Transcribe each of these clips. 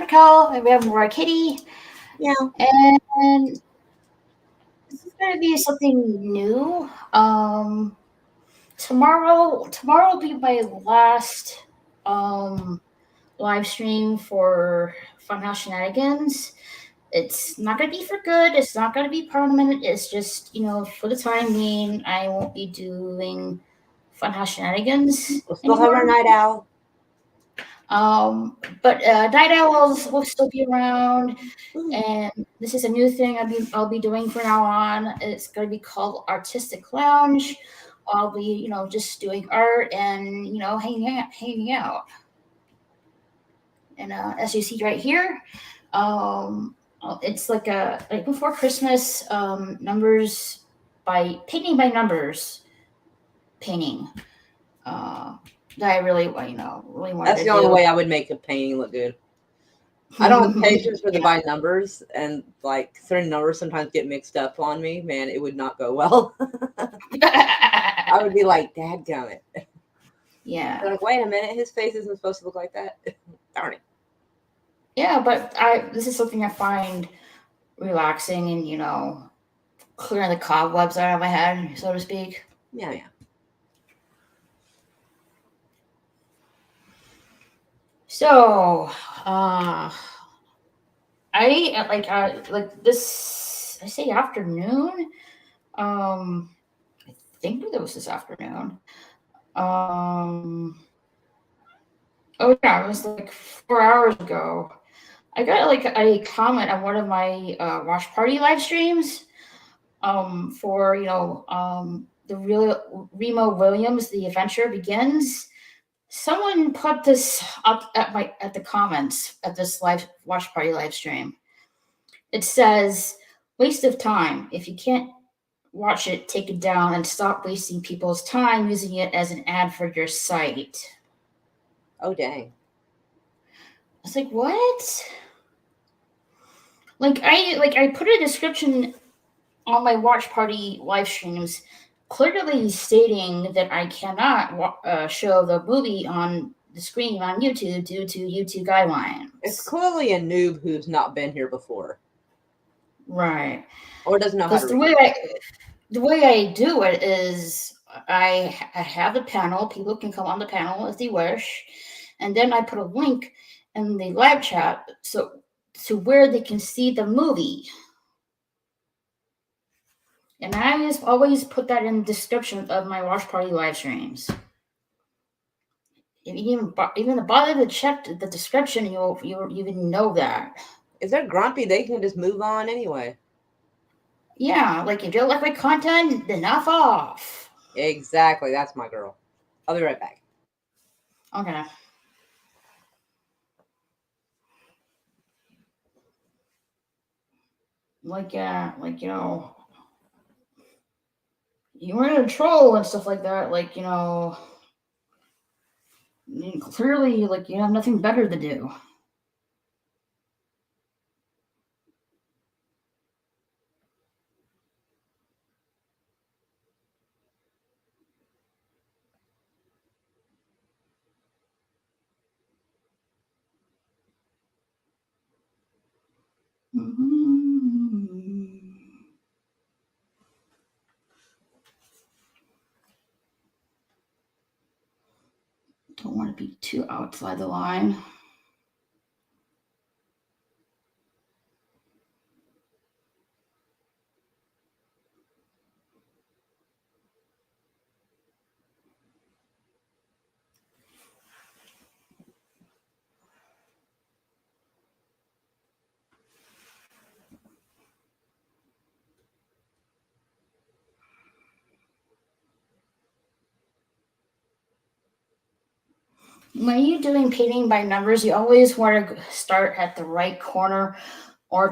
Raquel, and we have Laura Kitty, Yeah. and this is going to be something new. Tomorrow will be my last um live stream for Funhouse Shenanigans. It's not going to be for good. It's not going to be permanent. It's just, for the time being, I won't be doing Funhouse Shenanigans We'll still have our anymore. night owl. But Night Owls will still be around, Mm. and this is a new thing I'll be doing from now on. It's going to be called Artistic Lounge. I'll be, just doing art and, hanging out. And as you see right here, it's like before Christmas, numbers by painting by numbers painting. That I really, really wanted That's to the only do. way I would make a painting look good. I don't have patience for the by numbers, and like certain numbers sometimes get mixed up on me. Man, it would not go well. I would be like, "Dadgummit!" Yeah. They're like, wait a minute, his face isn't supposed to look like that. Darn it. Yeah, but this is something I find relaxing and clearing the cobwebs out of my head, so to speak. Yeah. So, I like this. I say afternoon. I think it was this afternoon. Oh yeah, it was like 4 hours ago. I got like a comment on one of my watch party live streams. For the real Remo Williams, The Adventure Begins. Someone put this up at the comments at this live watch party live stream. It says, "Waste of time. If you can't watch it, take it down and stop wasting people's time using it as an ad for your site." Oh dang. I was like, what? I put a description on my watch party live streams clearly stating that I cannot show the movie on the screen on YouTube due to YouTube guidelines. It's clearly a noob who's not been here before. Right. Or doesn't know how to Because read. the way I do it is I have the panel. People can come on the panel if they wish, and then I put a link in the live chat to where they can see the movie. And I always put that in the description of my watch party live streams. If you even bother to check the description, you even know that. If they're grumpy, they can just move on anyway. Yeah, like if you don't like my content, then F off. Exactly, that's my girl. I'll be right back. Okay. You were in a troll and stuff like that. Clearly, you have nothing better to do. Don't want to be too outside the line. When you're doing painting by numbers, you always want to start at the right corner or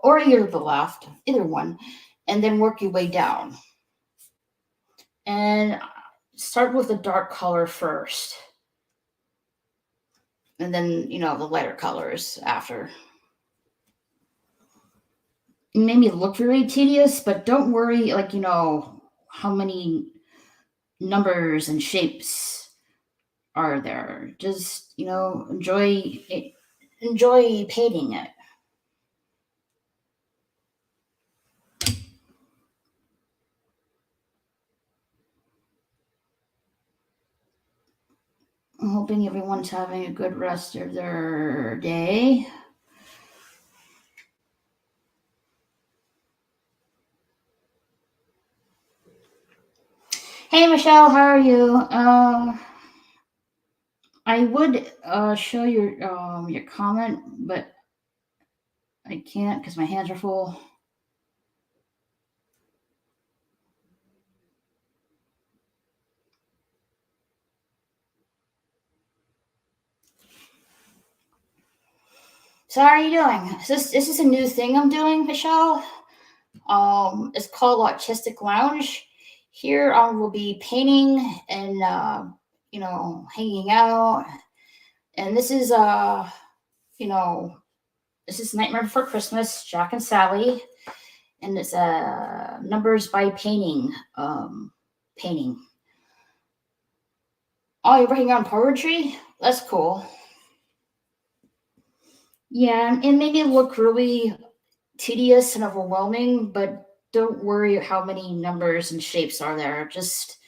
or either the left, either one, and then work your way down. And start with the dark color first. And then, the lighter colors after. It made me look very tedious, but don't worry, how many numbers and shapes are there. Just, enjoy it. enjoy painting it. I'm hoping everyone's having a good rest of their day. Hey Michelle, how are you? I would show your comment, but I can't because my hands are full. So how are you doing? This is a new thing I'm doing, Michelle. It's called Autistic Lounge. Here we'll be painting and hanging out. And this is this is Nightmare Before Christmas, Jack and Sally, and it's numbers by painting. Painting. Oh, you're working on poetry? That's cool. Yeah, and it made me look really tedious and overwhelming, but don't worry how many numbers and shapes are there. Just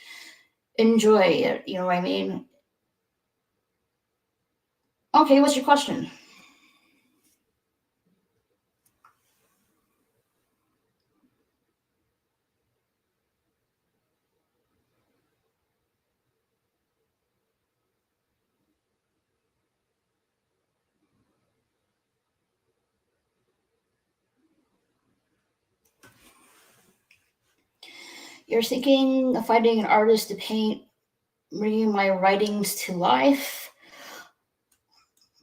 enjoy it. You know what I mean? Okay, what's your question? You're thinking of finding an artist to paint, bringing my writings to life.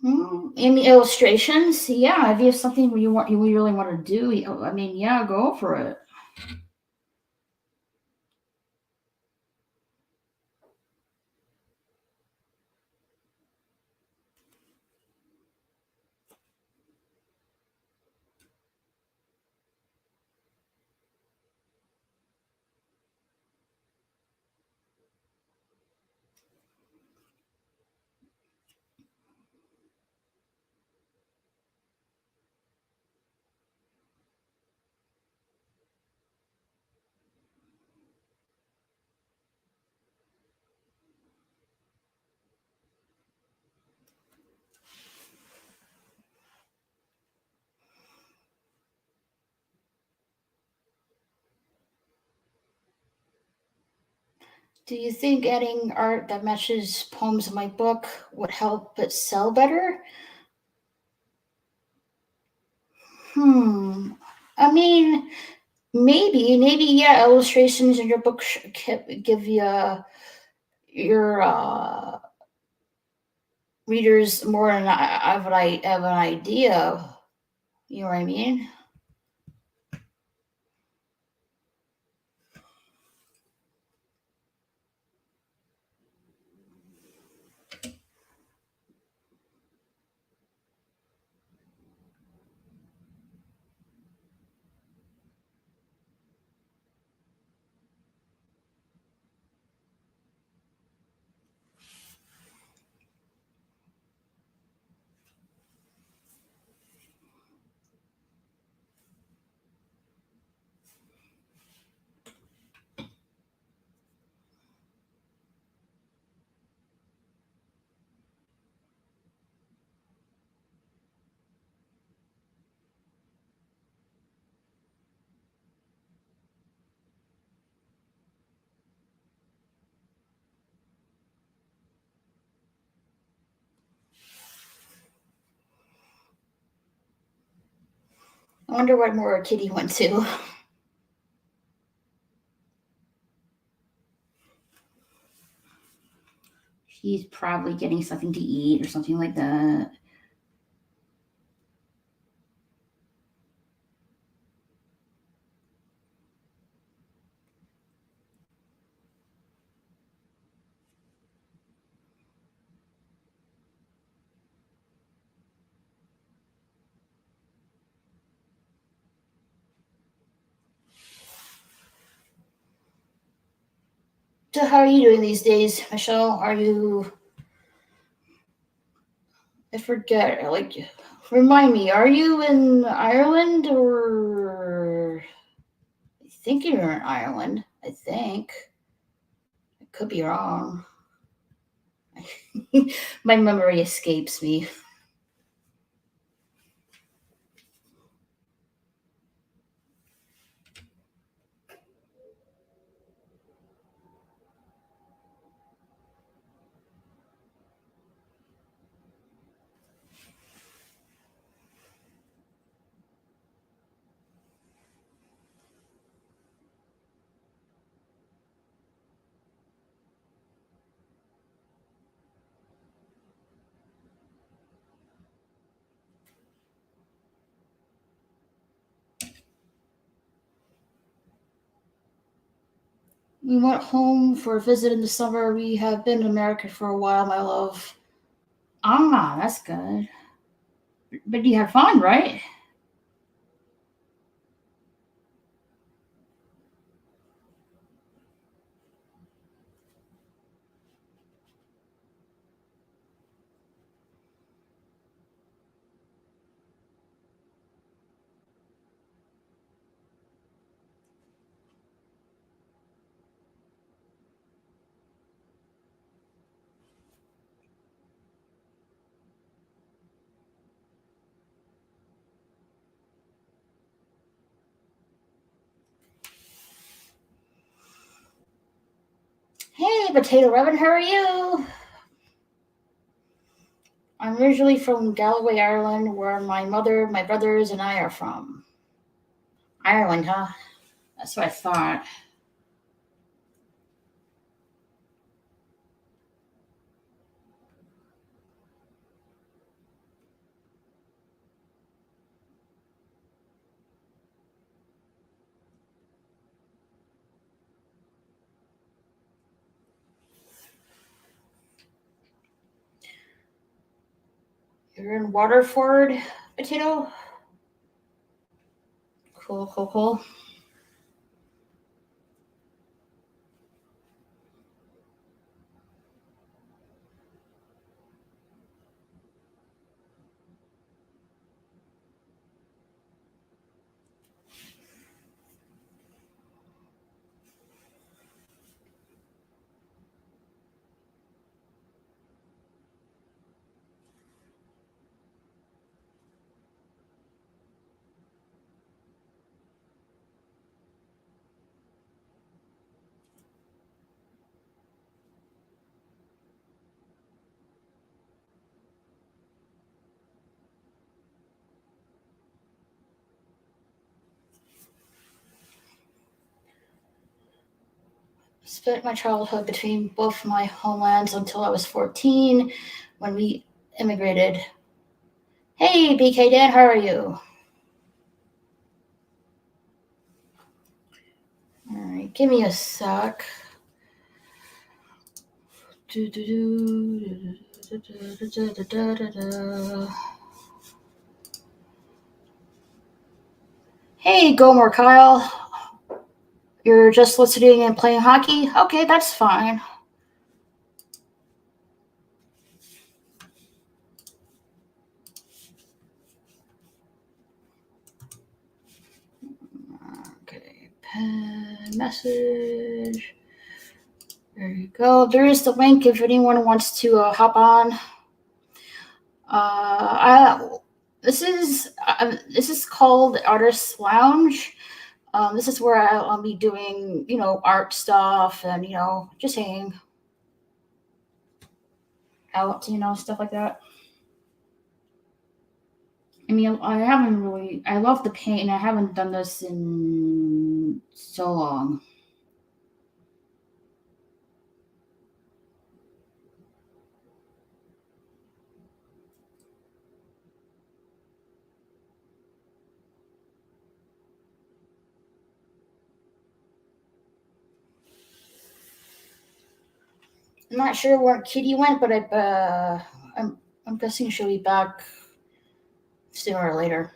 In illustrations, yeah. If you have something you really want to do, I mean, yeah, go for it. Do you think adding art that matches poems in my book would help it sell better? I mean, maybe, yeah. Illustrations in your book give you your readers more of an idea. You know what I mean? I wonder what more Kitty went to. She's probably getting something to eat or something like that. So how are you doing these days, Michelle? Are you I forget. Like, remind me. Are you in Ireland or? I think you're in Ireland. I think. I could be wrong. My memory escapes me. We went home for a visit in the summer. We have been in America for a while, my love. Ah, that's good. But you had fun, right? Hey, Potato Revan, how are you? I'm originally from Galloway, Ireland, where my mother, my brothers, and I are from. Ireland, huh? That's what I thought. You're in Waterford, Potato? Cool, cool, cool. Spent my childhood between both my homelands until I was 14 when we immigrated. Hey, BK Dan, how are you? All right, give me a sec. Hey, Gomer Kyle. You're just listening and playing hockey? Okay, that's fine. Okay, pen message. There you go. There is the link if anyone wants to hop on. This is called Artist Lounge. This is where I'll be doing, art stuff and, just hanging out, stuff like that. I mean, I love the paint and I haven't done this in so long. I'm not sure where Kitty went, but I'm guessing she'll be back sooner or later.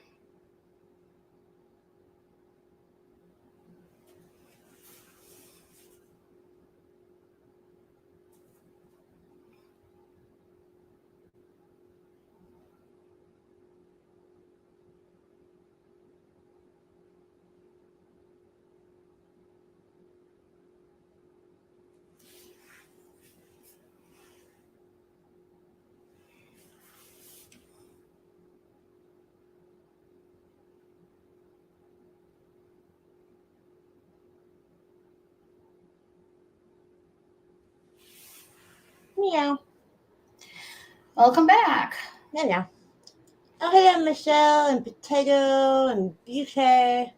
Yeah. Welcome back. Yeah. Oh, hello, Michelle and Potato and BK.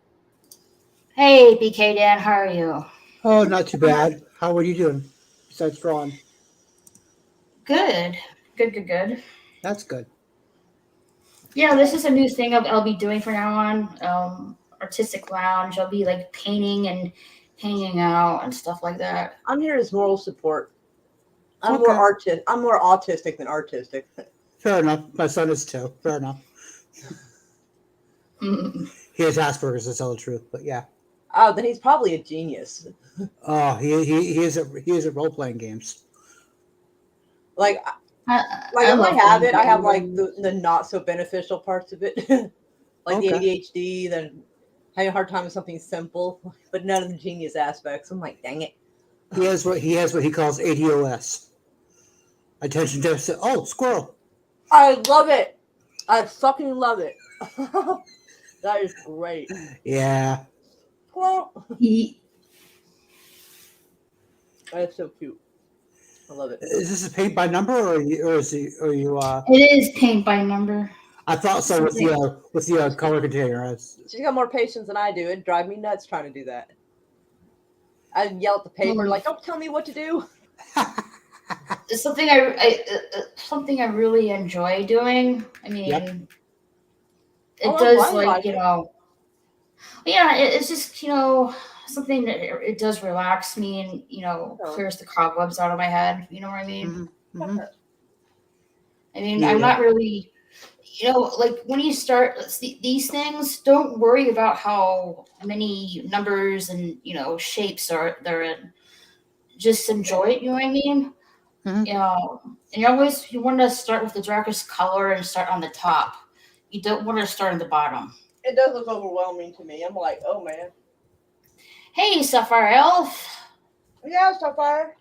Hey, BK Dan, how are you? Oh, not too bad. How are you doing? Besides drawing. Good. Good. That's good. Yeah, this is a new thing I'll be doing from now on. Artistic lounge. I'll be like painting and hanging out and stuff like that. I'm here as moral support. I'm Okay. more autistic than artistic. Fair enough. My son is too. Fair enough. He has Asperger's, to tell the truth, but yeah. Oh, then he's probably a genius. Oh, he is at role playing games. Like I if I love have it, I have playing like the not so beneficial parts of it, like the ADHD, then having a hard time with something simple, but none of the genius aspects. I'm like, dang it. He has what he calls ADOS. Attention deficit. Oh, squirrel. I love it. I fucking love it. That is great. Yeah. Squirrel. He, That is so cute. I love it. Is this a paint by number or you? it is paint by number. I thought so with the color container. She's got more patience than I do. It'd drive me nuts trying to do that. I'd yell at the paper like, "Don't tell me what to do." It's something I really enjoy doing. I mean, Yep. it does it's just something that it does relax me and clears the cobwebs out of my head. You know what I mean? Mm-hmm. I mean, I'm not really, like when you start these things, don't worry about how many numbers and shapes they're in. Just enjoy it. You know what I mean? Mm-hmm. And you want to start with the darkest color and start on the top. You don't want to start on the bottom. It does look overwhelming to me. I'm like, oh man. Hey, Sapphire Elf. Yeah, Sapphire.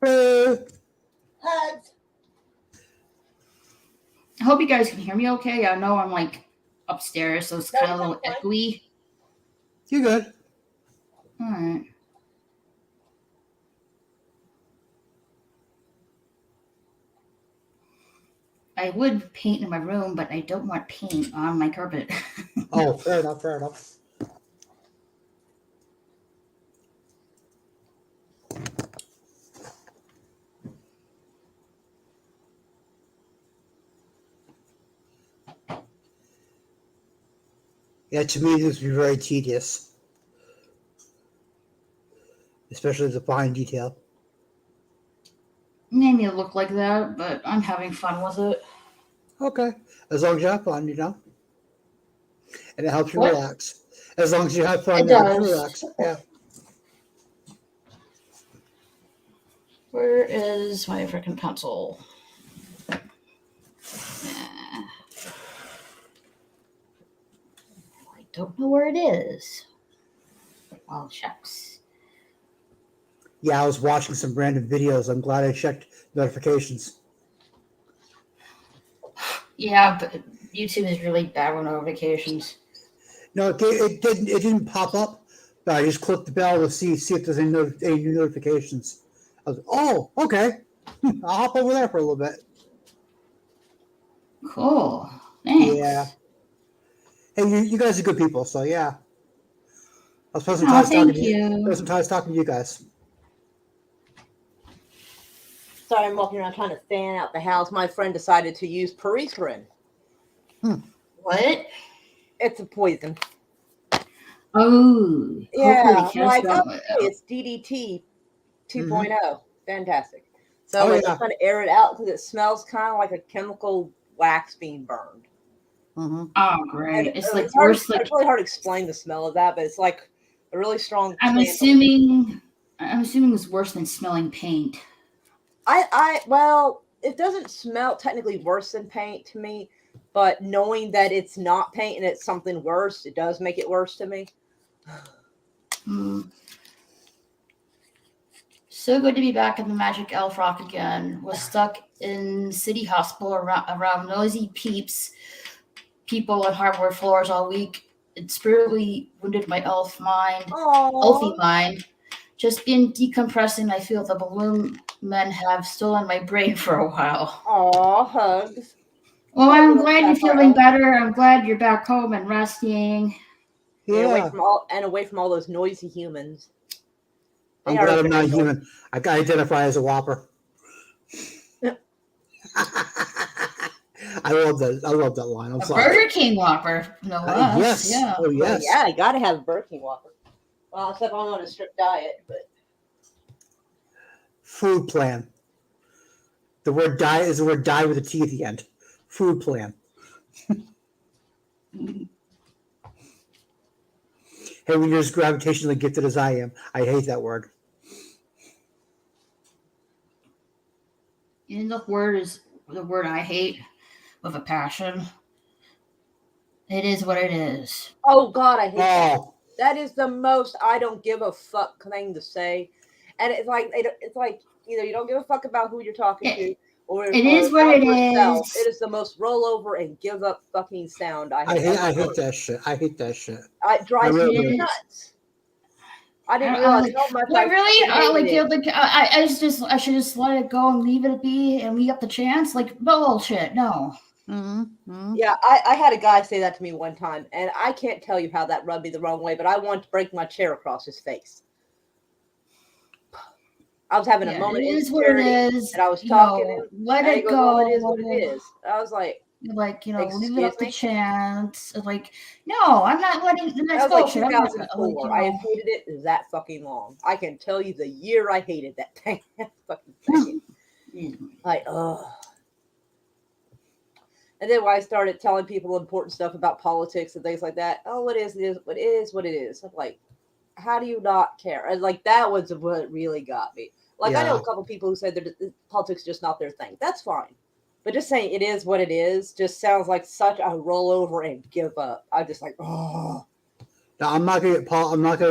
Hugs. I hope you guys can hear me okay. I know I'm like upstairs, so it's kind of a little echoey. You good? All right. I would paint in my room, but I don't want paint on my carpet. Oh, fair enough. Yeah, to me, this would be very tedious, especially the fine detail. Made me look like that, but I'm having fun with it. Okay, as long as you have fun, and it helps you What? relax. As long as you have fun, It helps you does. relax. Yeah. Where is my freaking pencil? I don't know where it is. Oh, shucks. Yeah, I was watching some random videos. I'm glad I checked notifications. Yeah, but YouTube is really bad with notifications. No, it didn't pop up, but I just clicked the bell to see if there's any new notifications. I was oh, okay. I'll hop over there for a little bit. Cool. Thanks. Yeah. Hey, you guys are good people, so yeah. I was spending Oh, some time thank you. talking to you guys. Sorry, I'm walking around trying to fan out the house. My friend decided to use peripherin. What? It's a poison. Oh, Yeah, hopefully I'm like, Casper. okay, it's DDT 2.0. Fantastic. So Oh, I'm yeah. trying to air it out because it smells kind of like a chemical wax being burned. Mm-hmm. Oh, great! And It's like hard, worse. Like it's really hard to explain the smell of that, but it's like a really strong. I'm assuming it's worse than smelling paint. Well, it doesn't smell technically worse than paint to me, but knowing that it's not paint and it's something worse, it does make it worse to me. So good to be back in the Magic Elf Rock again. Was stuck in City Hospital around noisy people on hardwood floors all week. It spiritually wounded my elfy mind. Just been decompressing. I feel the balloon men have stolen my brain for a while. Aw, hugs. Well, Oh, I'm well, glad you're that's feeling all. better. I'm glad you're back home and resting. And away Yeah. from all those noisy humans. I'm They are glad I'm not very human. I can identify as a whopper. I love that line. I'm A sorry. Burger King Whopper, no less. Yes. Yeah. Oh, Well, yes. yeah, I gotta have a Burger King Whopper. Well, except I'm on a strict diet, but Food plan. The word die is the word die with a T at the end. Food plan. Hey, when you're as gravitationally gifted as I am, I hate that word. And the word is the word I hate with a passion. It is what it is. oh god, I hate that. Oh, That is the most I don't give a fuck thing to say, and it's like either you don't give a fuck about who you're talking to, or It is what about it yourself. is. It is the most roll over and give up fucking sound I have I ever hate heard. that shit. I hate that shit. It drives really me do. nuts. I didn't I'm realize like, how much like I really, fucking hated like, it. I should just let it go and leave it be and leave up the chance. Like bullshit. No. Mm-hmm. Yeah, I had a guy say that to me one time, and I can't tell you how that rubbed me the wrong way, but I wanted to break my chair across his face. I was having a Yeah, moment it of is what it insecurity, is. and I was You talking to know, him, let and he it goes, "Well, it is what it go. is." I was like, Like, leave it up "Excuse to me?" chance. Like, no, I'm not letting That that's was like bullshit. I'm not like, 2004. I have hated it that fucking long. I can tell you the year I hated that thing. That fucking thing. Like, ugh. And then when I started telling people important stuff about politics and things like that, oh, it is what it is, what it is. I'm like, how do you not care? And like that was what really got me. Like I know Yeah. a couple people who said that politics is just not their thing. That's fine. But just saying it is what it is just sounds like such a rollover and give up. I'm just like, oh. Now I'm not gonna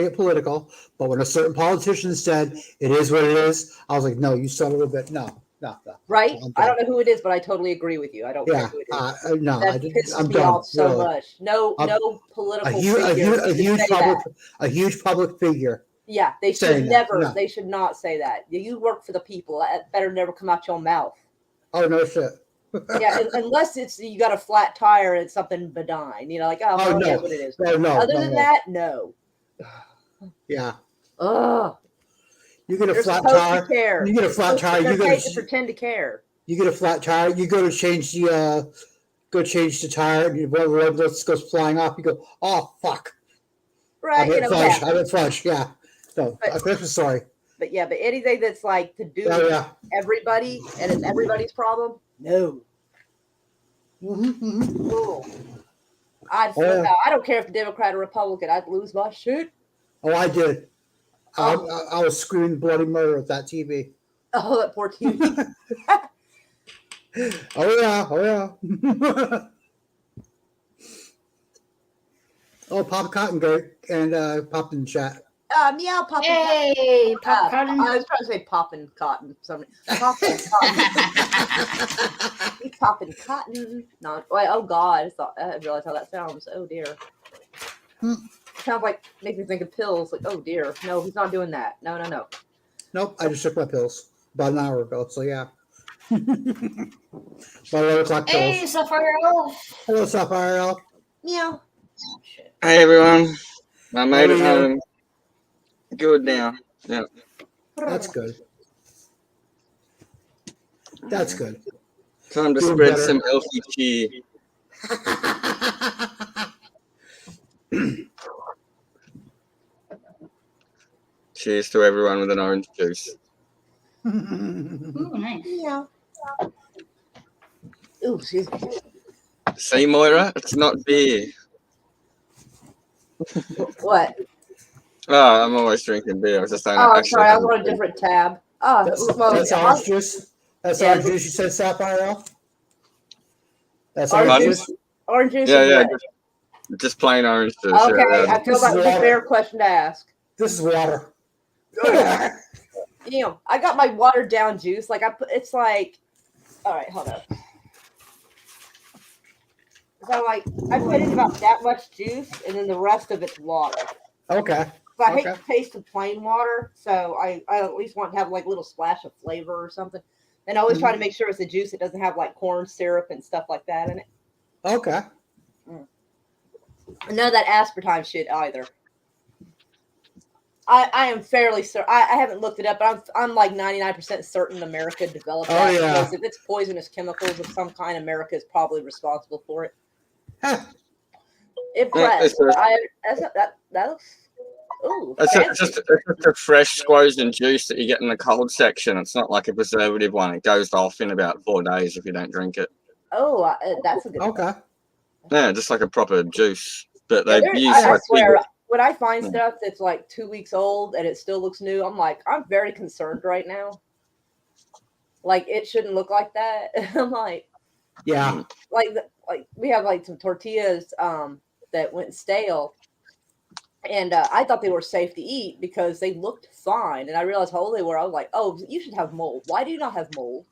get political, but when a certain politician said it is what it is, I was like, no, you son of a bit. No. Right? I'm I done. don't know who it is, but I totally agree with you. I don't care Yeah. who it is. No, That pisses I'm me done. off so Really. much. No A political huge, figure should say that. a huge public figure Yeah, they should saying that. never. No. They should not say that. You work for the people. That better never come out your mouth. Oh no shit. Yeah, unless it's you got a flat tire and it's something benign. Like, oh, Oh well, it no. is what it is. No. Other than that, no. Yeah. Ugh. You get a You're flat supposed to tire. care. You get a flat tire. They're paid to pretend to care. You get a flat tire. You go to change the tire, and rubber goes flying off. You go, oh fuck! Right, It happens. fudge. Yeah. No, But- a Christmas story. But anything that's like to do Oh with yeah. everybody and it's everybody's problem, no. Mm-hmm. Cool. I don't care if the Democrat or Republican. I'd lose my shit. Oh, I did. Oh. I was screaming bloody murder at that TV. Oh, that poor TV. Oh yeah. Oh, Pop Cotton and popped in the chat. Meow, popping. Hey, Pop Cotton. I was trying to say popping cotton. Popping cotton. He's popping cotton. No, wait, oh God! I didn't realize how that sounds. Oh dear. Sounds like makes me think of pills. Like, oh dear. No, he's not doing that. No. Nope, I just took my pills about an hour ago. So yeah. My 11 o'clock pills. Hey, Sapphire. Hello, Sapphire. Meow. Hey everyone, I made it How are you? home. Good now. Yeah. That's good. That's good. Time to Doing spread better. some healthy cheer. Cheers to everyone with an orange juice. Ooh, nice. Meow. Ooh, excuse me. See, Moira, it's not beer. What? Oh, I'm always drinking beer. I was just saying. Oh, I'm actually sorry. I have was on a beer. different tab. Oh, That's orange juice. That's Yeah. orange juice. You said Sapphire. That's Orange orange Pardon? juice. Orange juice. Yeah, and yeah, what? just plain orange juice. Okay, Yeah, I feel This that is was a water. fair question to ask. This is water. I got my watered down juice. Like it's like, all right, hold up. So I put in about that much juice, and then the rest of it's water. Okay. But I hate Okay. the taste of plain water, so I at least want to have like a little splash of flavor or something. And I always try to make sure it's a juice that doesn't have like corn syrup and stuff like that in it. Okay. And none of that aspartame shit either. I am fairly certain. I haven't looked it up, but I'm like 99% certain America developed Oh, that yeah. because if it's poisonous chemicals of some kind, America is probably responsible for it. Huh. Impressed. That looks. Ooh, fancy. It's just a fresh squozen juice that you get in the cold section. It's not like a preservative one. It goes off in about 4 days if you don't drink it. Oh, that's a good. Okay. Yeah, just like a proper juice. But Yeah, they use I like swear, big- when I find stuff that's like 2 weeks old and it still looks new, I'm like, I'm very concerned right now. Like, it shouldn't look like that. I'm like, Yeah. like we have like some tortillas that went stale, and I thought they were safe to eat because they looked fine, and I realized how old they were. I was like, oh, you should have mold. Why do you not have mold?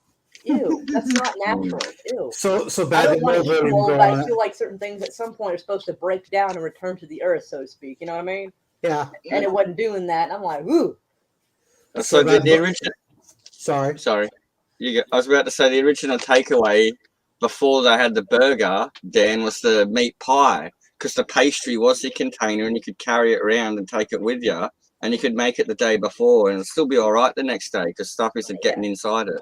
Ew, that's not natural. Ew. So I bad don't that want to mold eat wouldn't mold, go but on I it. feel like certain things at some point are supposed to break down and return to the earth, so to speak. You know what I mean? Yeah. And it wasn't doing that. And I'm like, ooh. So bad the mo- original. Sorry. I was about to say the original takeaway before they had the burger, Dan, was the meat pie because the pastry was the container and you could carry it around and take it with you, and you could make it the day before and it'd still be all right the next day because stuff isn't getting inside it.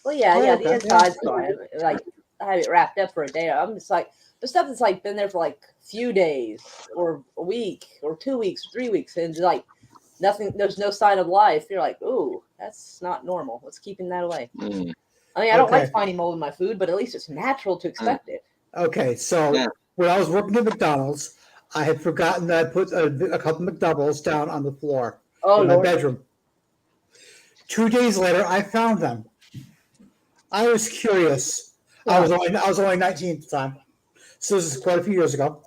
Well, yeah, Oh, yeah, okay, the inside's fine. Like, I had it wrapped up for a day. I'm just like, the stuff that's like been there for like a few days or a week or 2 weeks, 3 weeks, and like nothing, there's no sign of life. You're like, ooh, that's not normal. What's keeping that away? Mm. I mean, I don't like Okay. finding mold in my food, but at least it's natural to expect it. Okay. So Yeah. when I was working at McDonald's, I had forgotten that I put a couple McDoubles down on the floor Oh, in my Lord. bedroom. 2 days later, I found them. I was curious. I was only 19 at the time, so this is quite a few years ago.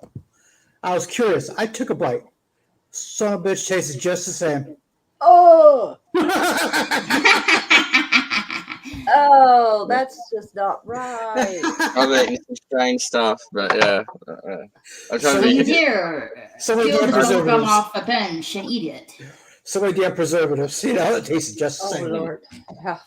I was curious. I took a bite. Son of a bitch tasted just the same. Oh, oh, that's just not right. I've eaten some strange stuff, but yeah. I'm trying So to You be. here, So many peel damn the bubblegum preservatives. off the bench and eat it. So many damn preservatives. You know, it tasted just the Oh, same. Lord. Yeah.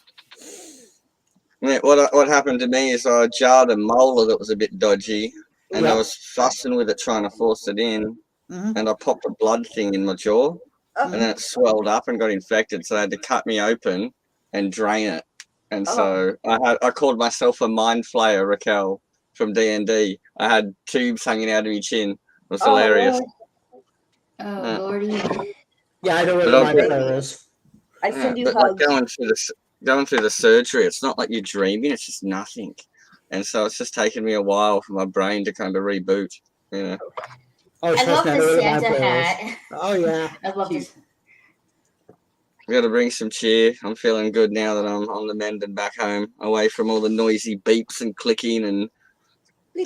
Yeah, what happened to me is I jarred a molar that was a bit dodgy, and I Yeah. was fussing with it trying to force it in, Mhm. and I popped a blood thing in my jaw, Oh, and then it swelled up and got infected, so they had to cut me open and drain it. And Oh. so I called myself a mind flayer, Raquel from D&D. I had tubes hanging out of my chin. It was oh, hilarious. Lord. Oh, Yeah. lordy. Yeah, I know what But a I'll mind get- flayer is. I Yeah, send you but like hugs. going through the surgery, it's not like you're dreaming; it's just nothing. And so it's just taken me a while for my brain to kind of reboot. You know, Oh, I trust love me, I the know what a mind Santa flayer is. hat. Oh yeah. I love this. we got to bring some cheer. I'm feeling good now that I'm on the mend and back home, away from all the noisy beeps and clicking and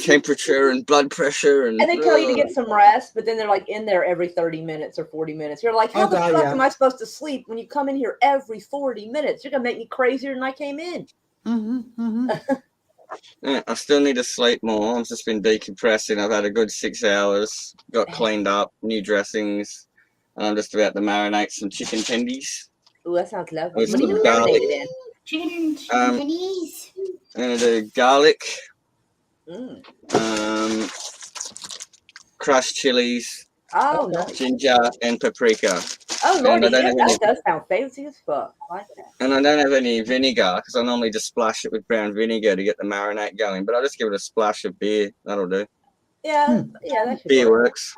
temperature and blood pressure and. And they tell you to get some rest, but then they're like in there every 30 minutes or 40 minutes. You're like, how Oh, the God, fuck yeah. am I supposed to sleep when you come in here every 40 minutes? You're going to make me crazier than I came in. Yeah, I still need to sleep more. I've just been decompressing. I've had a good 6 hours. Got cleaned up, new dressings, and I'm just about to marinate some chicken tendies. Ooh, that sounds lovely. With What do you some marinate garlic. it in? Chicken Um, tendies. I'm gonna do garlic, Mm. crushed chilies, Oh, nice. ginger, and paprika. Oh, And Lordy, I don't yeah, have any. that does sound fancy as fuck. I like that. And I don't have any vinegar because I normally just splash it with brown vinegar to get the marinade going. But I'll just give it a splash of beer. That'll do. Yeah, yeah, that should Beer work. works.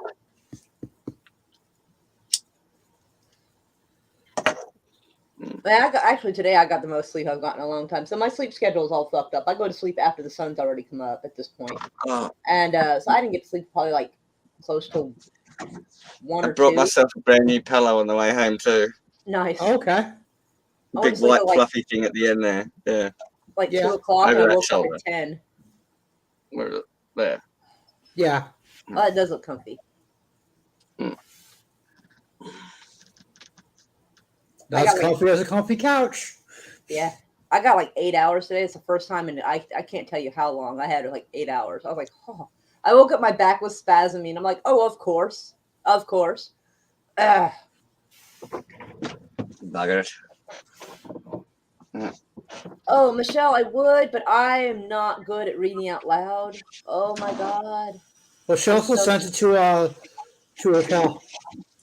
Actually, today I got the most sleep I've gotten in a long time. So my sleep schedule is all fucked up. I go to sleep after the sun's already come up at this point. Oh, And so I didn't get to sleep probably like close to 1 I or brought 2. myself a brand new pillow on the way home too. Nice. Okay. I went Big to sleep white at like, fluffy thing at the end there. Yeah. like Yeah. 2 o'clock and Over I that woke up shoulder. at 10. Where is it? There. Yeah. Oh, it does look comfy. That's got, like- comfy as a comfy couch. Yeah. I got like 8 hours today. It's the first time in I can't tell you how long. I had like 8 hours. I was like, oh. I woke up, my back was spasming. I'm like, oh, of course. Of course. Bugger it. Oh, Michelle, I would, but I am not good at reading out loud. Oh my god. Well, she also sent it to Raquel.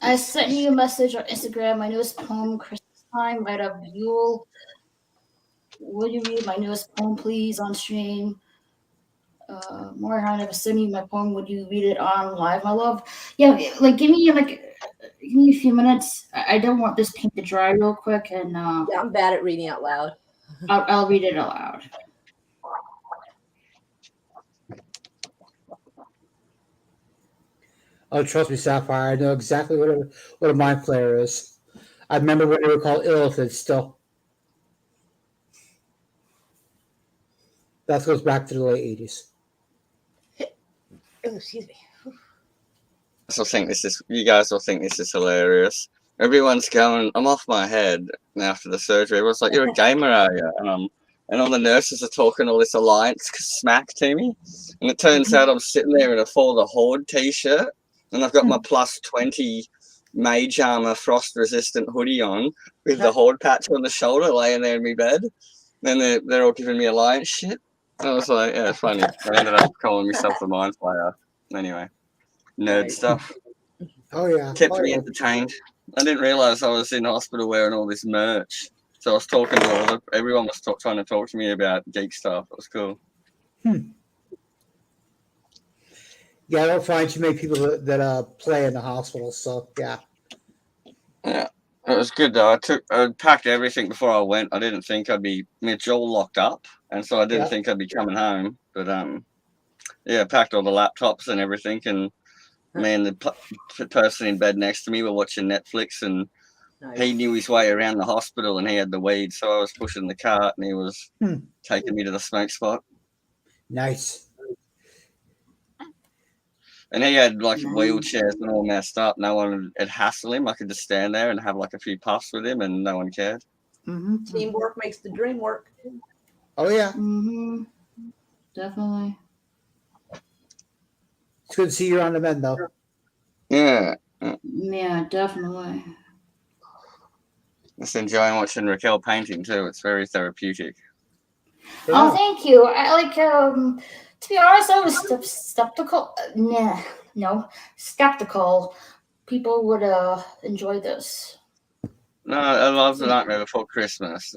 I sent you a message on Instagram. My newest poem, Christmas Time, right up Yule. Would you read my newest poem, please, on stream? Morehan, if I send you my poem, would you read it on live, my love? Yeah, like give me a few minutes. I don't want this paint to dry real quick, and Yeah, I'm bad at reading out loud. I'll read it aloud. Oh, trust me, Sapphire. I know exactly what a mind player is. I remember when they were called illithids still. That goes back to the late 80s. Oh, excuse me. You guys will think this is hilarious. Everyone's going, I'm off my head after the surgery. Everyone's like, you're a gamer, are you? And all the nurses are talking all this alliance smack to me. And it turns out I'm sitting there in a For the Horde t-shirt. And I've got my plus 20 mage armor frost resistant hoodie on with the Horde patch on the shoulder laying there in my bed. Then they're all giving me alliance shit. I was like, yeah, it's funny. I ended up calling myself a mind player. Anyway, nerd stuff. Oh, yeah. Kept me entertained. I didn't realize I was in hospital wearing all this merch. So I was talking to everyone was trying to talk to me about geek stuff. It was cool. Yeah, I don't find too many people that play in the hospital, so yeah. Yeah, it was good though. I packed everything before I went. I didn't think I'd be. It's all locked up, and so I didn't think I'd be coming home. But yeah, packed all the laptops and everything, and man, the person in bed next to me were watching Netflix, and he knew his way around the hospital, and he had the weed, so I was pushing the cart, and he was taking me to the smoke spot. Nice. And he had like wheelchairs and all messed up. No one would hassle him. I could just stand there and have like a few puffs with him, and no one cared. Teamwork makes the dream work. Oh, yeah. Definitely. It's good to see you're on the mend, though. Yeah. Yeah, definitely. Just enjoying watching Raquel painting too. It's very therapeutic. Yeah. Oh, thank you. I like to be honest, I was skeptical. Skeptical. People would enjoy this. No, I love The Nightmare Before Christmas.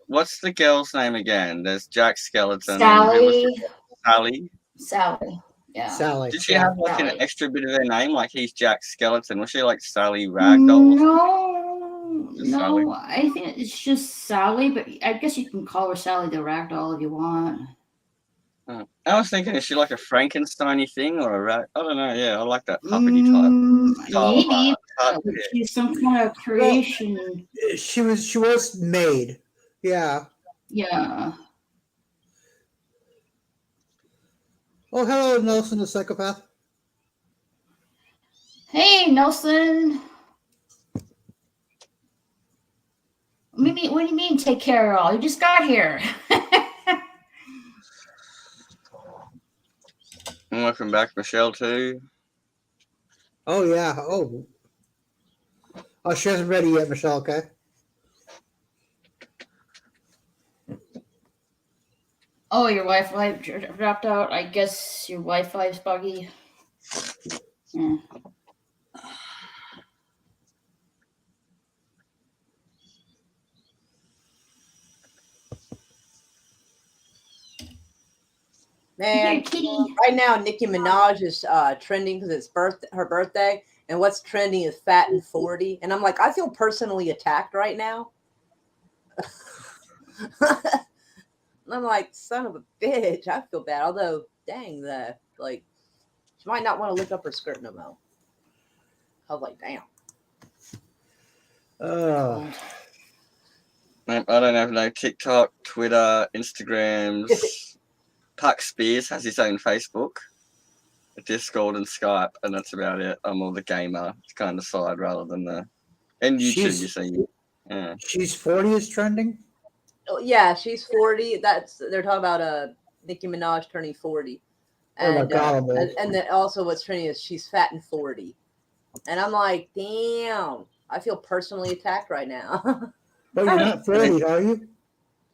What's the girl's name again? There's Jack Skeleton. Sally. Sally. Yeah. Sally. Did she have like an extra bit of her name? Like he's Jack Skeleton. Was she like Sally Ragdoll? No. I think it's just Sally, but I guess you can call her Sally the Ragdoll if you want. I was thinking, is she like a Frankenstein-y thing or a rat? I don't know. Yeah, I like that puppety type. Maybe she's some kind of creation. Well, she was made. Yeah. Yeah. Oh, hello, Nelson the psychopath. Hey, Nelson. What do you mean take care of all? You just got here. And welcome back, Michelle, too. Oh, yeah. Oh, she hasn't ready yet, Michelle, okay? Oh, your Wi-Fi dropped out. I guess your Wi-Fi is buggy. Yeah. Man, right now Nicki Minaj is trending because it's her birthday, and what's trending is fat and 40. And I'm like, I feel personally attacked right now. And I'm like, son of a bitch, I feel bad. Although, dang, she might not want to lift up her skirt no more. I was like, damn. I don't have no TikTok, Twitter, Instagrams. Puck Spears has his own Facebook, Discord, and Skype, and that's about it. I'm more the gamer kind of side rather than and YouTube. You see, yeah. She's 40 is trending. Oh, yeah, she's 40. They're talking about Nicki Minaj turning 40, and oh my God, and then also what's trending is she's fat and 40, and I'm like, damn. I feel personally attacked right now. But you're not 40, are you?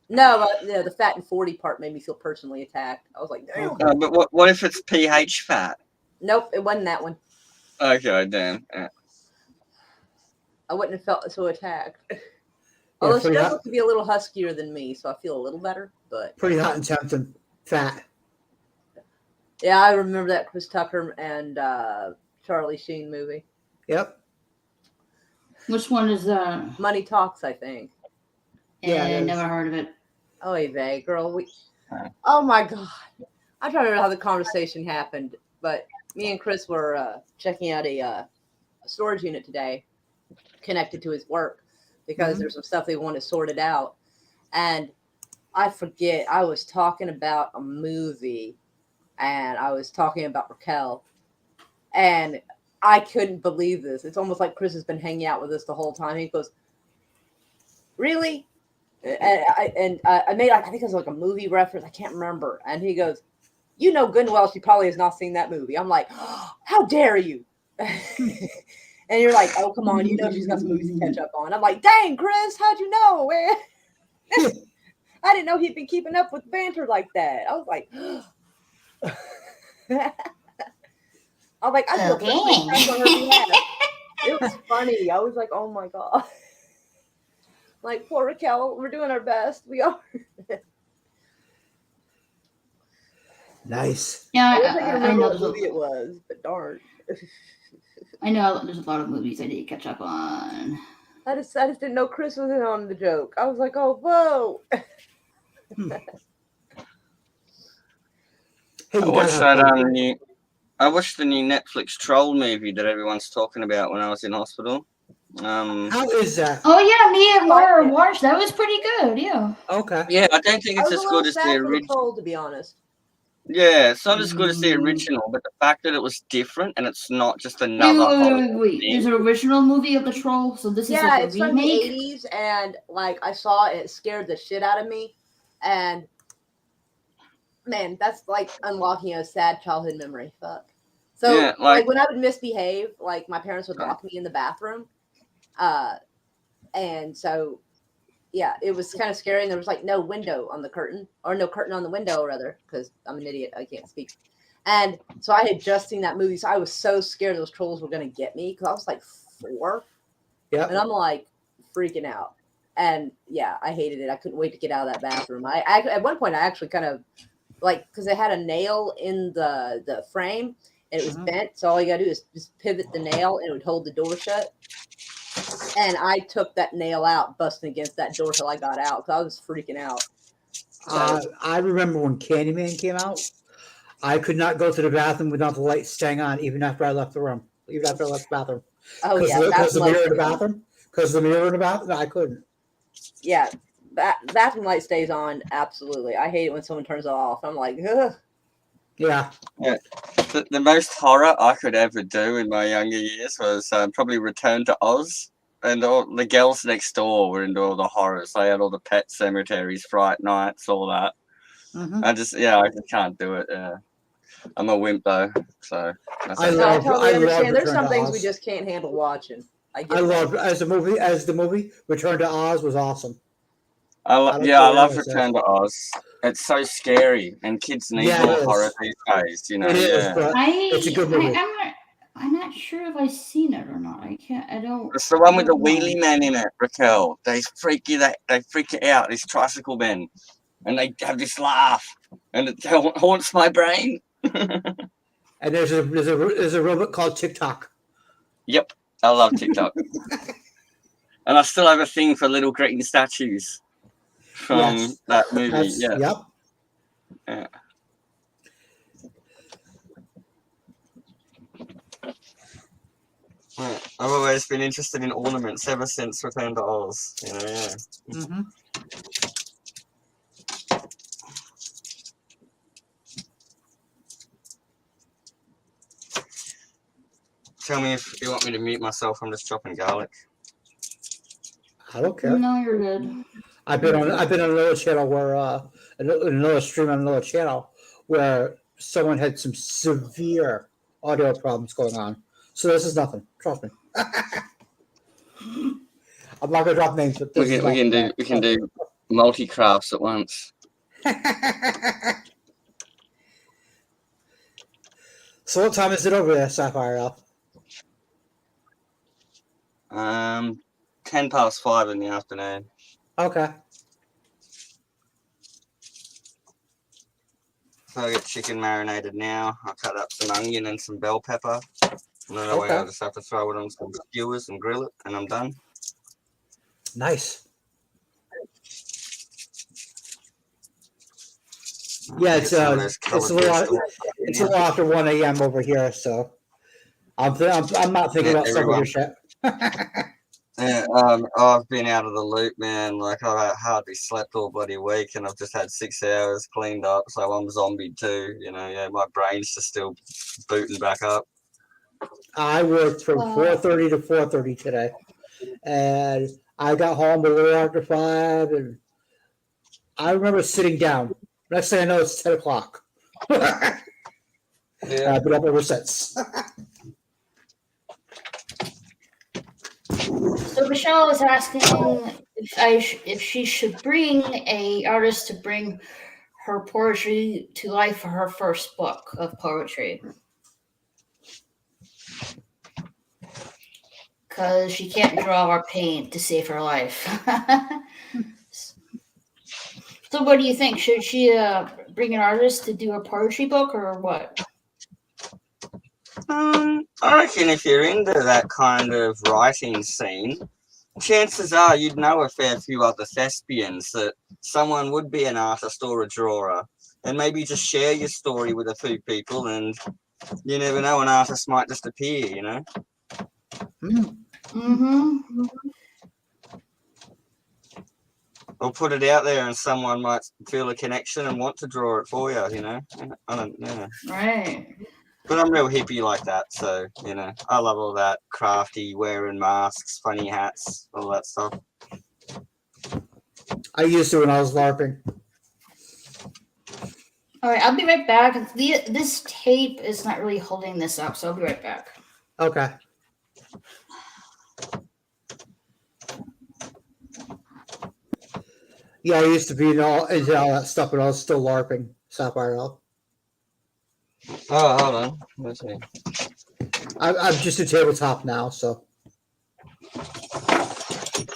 No, the fat and 40 part made me feel personally attacked. I was like, damn. Okay. But what if it's pH fat? Nope, it wasn't that one. Okay, damn. Yeah. I wouldn't have felt so attacked. Yeah, Although she pretty does hot, look to be a little huskier than me, so I feel a little better. But pretty hot and tempting. Fat. yeah, I remember that Chris Tucker and Charlie Sheen movie. Yep. Which one is that? Money Talks, I think. Yeah, it is. Never heard of it. Oh, hey, girl. Oh my God. I'm trying to remember how the conversation happened, but me and Chris were checking out a storage unit today connected to his work because there's some stuff they wanted sorted out. And I forget, I was talking about a movie and I was talking about Raquel. And I couldn't believe this. It's almost like Chris has been hanging out with us the whole time. He goes, really? And I made, I think it was like a movie reference. I can't remember. And he goes, you know good and well she probably has not seen that movie. I'm like, oh, how dare you? And you're like, oh, come on. You know she's got some movies to catch up on. I'm like, dang, Chris, how'd you know? I didn't know he'd been keeping up with banter like that. I was like, I feel personally attacked on her behalf. It was funny. I was like, oh my God. Like, poor Raquel, we're doing our best. We are. Nice. Yeah, I wish I could I remember know what movie it was, but darn. I know there's a lot of movies I need to catch up on. I just didn't know Chris was in on the joke. I was like, oh, whoa. Hey, I watched the new Netflix troll movie that everyone's talking about when I was in hospital. How is that? Oh yeah, me and Laura watched. That was pretty good. Yeah. Okay. Yeah, I don't think I it's was as a good little as the sad for the original. troll, to be honest. Yeah, it's not as good as the original, but the fact that it was different and it's not just another Hollywood Wait. thing. There's an original movie of the troll, so this is like a it's from the remake. 80s, and like I saw it, it scared the shit out of me. And man, that's like unlocking a sad childhood memory. Fuck. So Yeah, like when I would misbehave, like my parents would lock me in the bathroom. And so yeah, it was kind of scary, and there was like no window on the curtain, or no curtain on the window, rather, because I'm an idiot, I can't speak. And so I had just seen that movie, so I was so scared those trolls were going to get me, because I was like 4. Yeah. And I'm like freaking out. And yeah, I hated it. I couldn't wait to get out of that bathroom. I at one point I actually kind of like, because it had a nail in the frame and it was bent, so all you gotta do is just pivot the nail and it would hold the door shut. And I took that nail out, busting against that door till I got out, because I was freaking out. So, I remember when Candyman came out. I could not go to the bathroom without the light staying on, even after I left the room, even after I left the bathroom. oh yeah, Because the bathroom mirror in the light- bathroom. Because the mirror in the bathroom. No, I couldn't. yeah, bathroom light stays on. Absolutely, I hate it when someone turns it off. I'm like, ugh. Yeah. The most horror I could ever do in my younger years was probably Return to Oz. And all the girls next door were into all the horrors. They had all the pet cemeteries, Fright Nights, all that. Mm-hmm. I just can't do it. Yeah. I'm a wimp though, so. I No, I totally love understand. There's Return some to things Oz. we just can't handle watching. I get I that. love as the movie Return to Oz was awesome. I don't love care what it Return to Oz. It's so scary, and kids need Yeah, more it is. horror these days. You know, It is, yeah. but it's a good movie. I'm not sure if I've seen it or not. I don't. It's the one with the I don't know. wheelie man in it, Raquel. They freak you out. These tricycle men, and they have this laugh, and it haunts my brain. And there's a robot called TikTok. Yep, I love TikTok, and I still have a thing for little green statues from that movie. Yeah. Yep. Yeah. Yeah. I've always been interested in ornaments ever since Return to Oz. You know, yeah. Mm-hmm. Tell me if you want me to mute myself. I'm just chopping garlic. I don't care. No, you're good. I've been on another channel where another stream on another channel where someone had some severe audio problems going on. So this is nothing. Trust me. I'm not gonna drop names, but this is we can do multi crafts at once. So what time is it over there, Sapphire Elf? 5:10 in the afternoon. Okay. So I get chicken marinated now. I'll cut up some onion and some bell pepper. And then that way I'll just have to throw it on some skewers and grill it, and I'm done. Nice. Yeah, it's a little after 1 a.m. over here, so I'm not thinking about some of your shit. Yeah, I've been out of the loop, man. Like I've hardly slept all bloody week, and I've just had 6 hours cleaned up, so I'm zombie too. You know, yeah, my brain's just still booting back up. I worked from 4:30 to 4:30 today, and I got home a little after 5, and I remember sitting down. Next thing I know, it's 10 o'clock. Yeah. I've been up ever since. So Michelle is asking if she should bring a artist to bring her poetry to life for her first book of poetry. Because she can't draw or paint to save her life. So what do you think? Should she bring an artist to do a poetry book or what? I reckon if you're into that kind of writing scene, chances are you'd know a fair few other thespians that someone would be an artist or a drawer, and maybe just share your story with a few people, and you never know, an artist might just appear, you know? Mm-hmm. Or put it out there and someone might feel a connection and want to draw it for you, you know? I don't know. Right. But I'm real hippie like that, so, you know, I love all that crafty, wearing masks, funny hats, all that stuff. I used to when I was LARPing. All right, I'll be right back. This tape is not really holding this up, so I'll be right back. Okay. Yeah, I used to be into all that stuff when I was still LARPing, Sapphire Elf. Oh, hold on. Let's see. I'm just a tabletop now, so.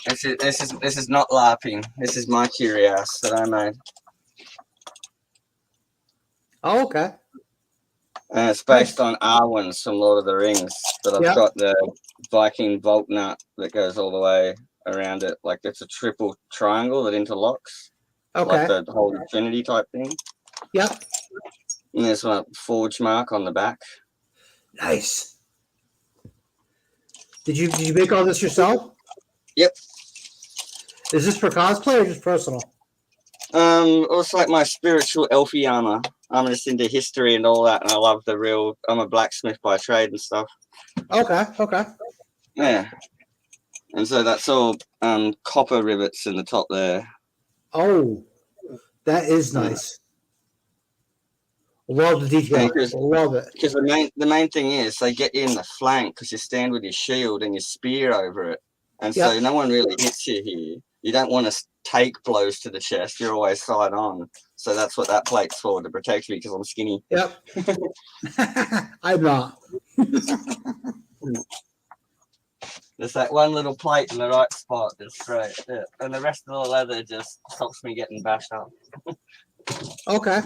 This is not LARPing. This is my curious that I made. Oh, okay. And it's based on Arwen's from Lord of the Rings, but I've got the Viking vault nut that goes all the way around it. Like it's a triple triangle that interlocks. Okay. Like the whole Trinity type thing. Yep. And there's a forge mark on the back. Nice. Did you make all this yourself? Yep. Is this for cosplay or just personal? It's like my spiritual elfie armor. I'm just into history and all that, and I love I'm a blacksmith by trade and stuff. Okay. Yeah. And so that's all copper rivets in the top there. Oh, that is nice. Love the detail. Love it. Because the main thing is they get you in the flank because you stand with your shield and your spear over it. And so no one really hits you here. You don't want to take blows to the chest. You're always side on. So that's what that plate's for, to protect me because I'm skinny. Yep. I'm not. There's that one little plate in the right spot. That's great. Yeah. And the rest of the leather just stops me getting bashed up. Okay.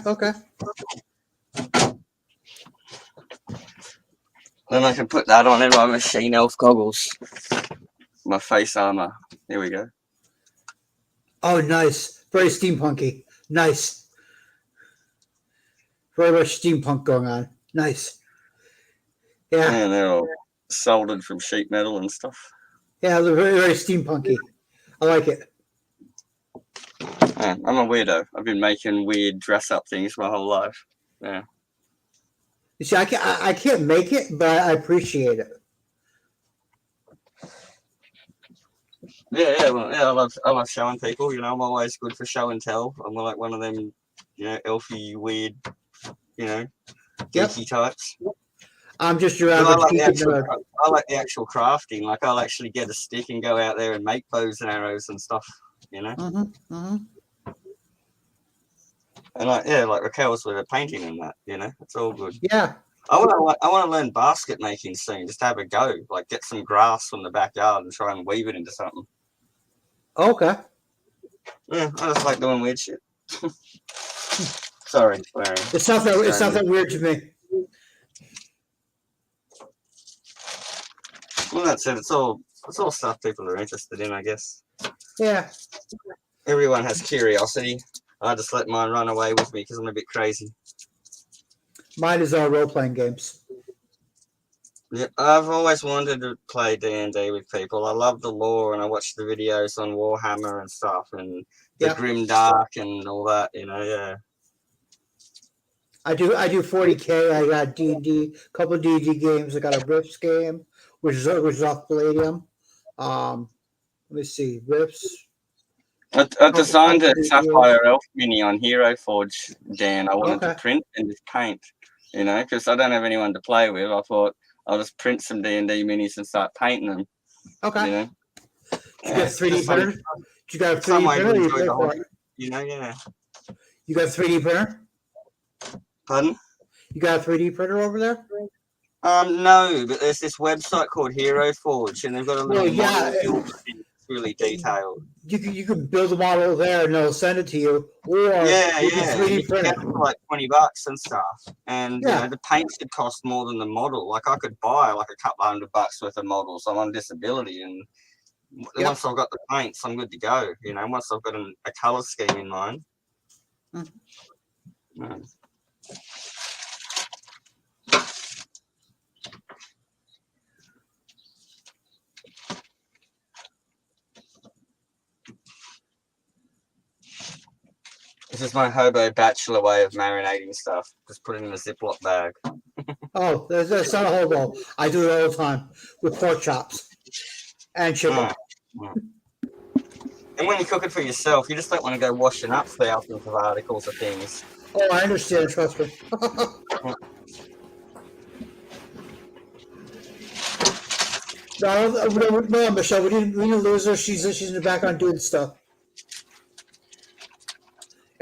Then I can put that on in my machine elf goggles. My face armor. Here we go. Oh, nice. Very steampunky. Nice. Very much steampunk going on. Nice. Yeah. And they're all soldered from sheet metal and stuff. Yeah, they're very, very steampunky. I like it. Yeah, I'm a weirdo. I've been making weird dress-up things my whole life. Yeah. You see, I can't make it, but I appreciate it. Yeah. I love showing people. You know, I'm always good for show and tell. I'm like one of them, you know, elfy, weird, you know, geeky types. I'm just your 'Cause average geek and nerd. I like the actual crafting. Like I'll actually get a stick and go out there and make bows and arrows and stuff. You know. Mm-hmm. Mm-hmm. And like Raquel's with her painting and that. You know, it's all good. Yeah. I want to learn basket making soon. Just have a go. Like get some grass from the backyard and try and weave it into something. Okay. Yeah, I just like doing weird shit. Sorry. It's not that weird to me. Well, that's it. It's all stuff people are interested in, I guess. Yeah. Everyone has curiosity. I just let mine run away with me because I'm a bit crazy. Mine is role-playing games. Yeah, I've always wanted to play D&D with people. I love the lore, and I watch the videos on Warhammer and stuff, and the Grim Dark and all that. You know, yeah. I do 40K. I got D&D, a couple of D&D games. I got a Rips game, which is off Palladium. Let me see, Rips. I designed a Sapphire Elf mini on Hero Forge, Dan. I wanted to print and just paint, you know, because I don't have anyone to play with. I thought I'll just print some D&D minis and start painting them. Okay. You know? You got 3D printer? You got a 3D printer? You pay for it? You know, yeah. You got a 3D printer? Pardon? You got a 3D printer over there? No, but there's this website called Hero Forge, and they've got a little model really detailed. You can build a model there, and they'll send it to you. Or you can 3D print it for like $20 and stuff. And you know, the paint should cost more than the model. Like I could buy like a couple $100 worth of models. I'm on disability, and once I've got the paints, I'm good to go. You know, once I've got a color scheme in mind. This is my hobo bachelor way of marinating stuff. Just put it in a Ziploc bag. Oh, that's not a hobo. I do it all the time with pork chops and chicken. And when you cook it for yourself, you just don't want to go washing up thousands of articles of things. Oh, I understand. Trust me. No, Michelle, we didn't lose her. She's in the background doing stuff.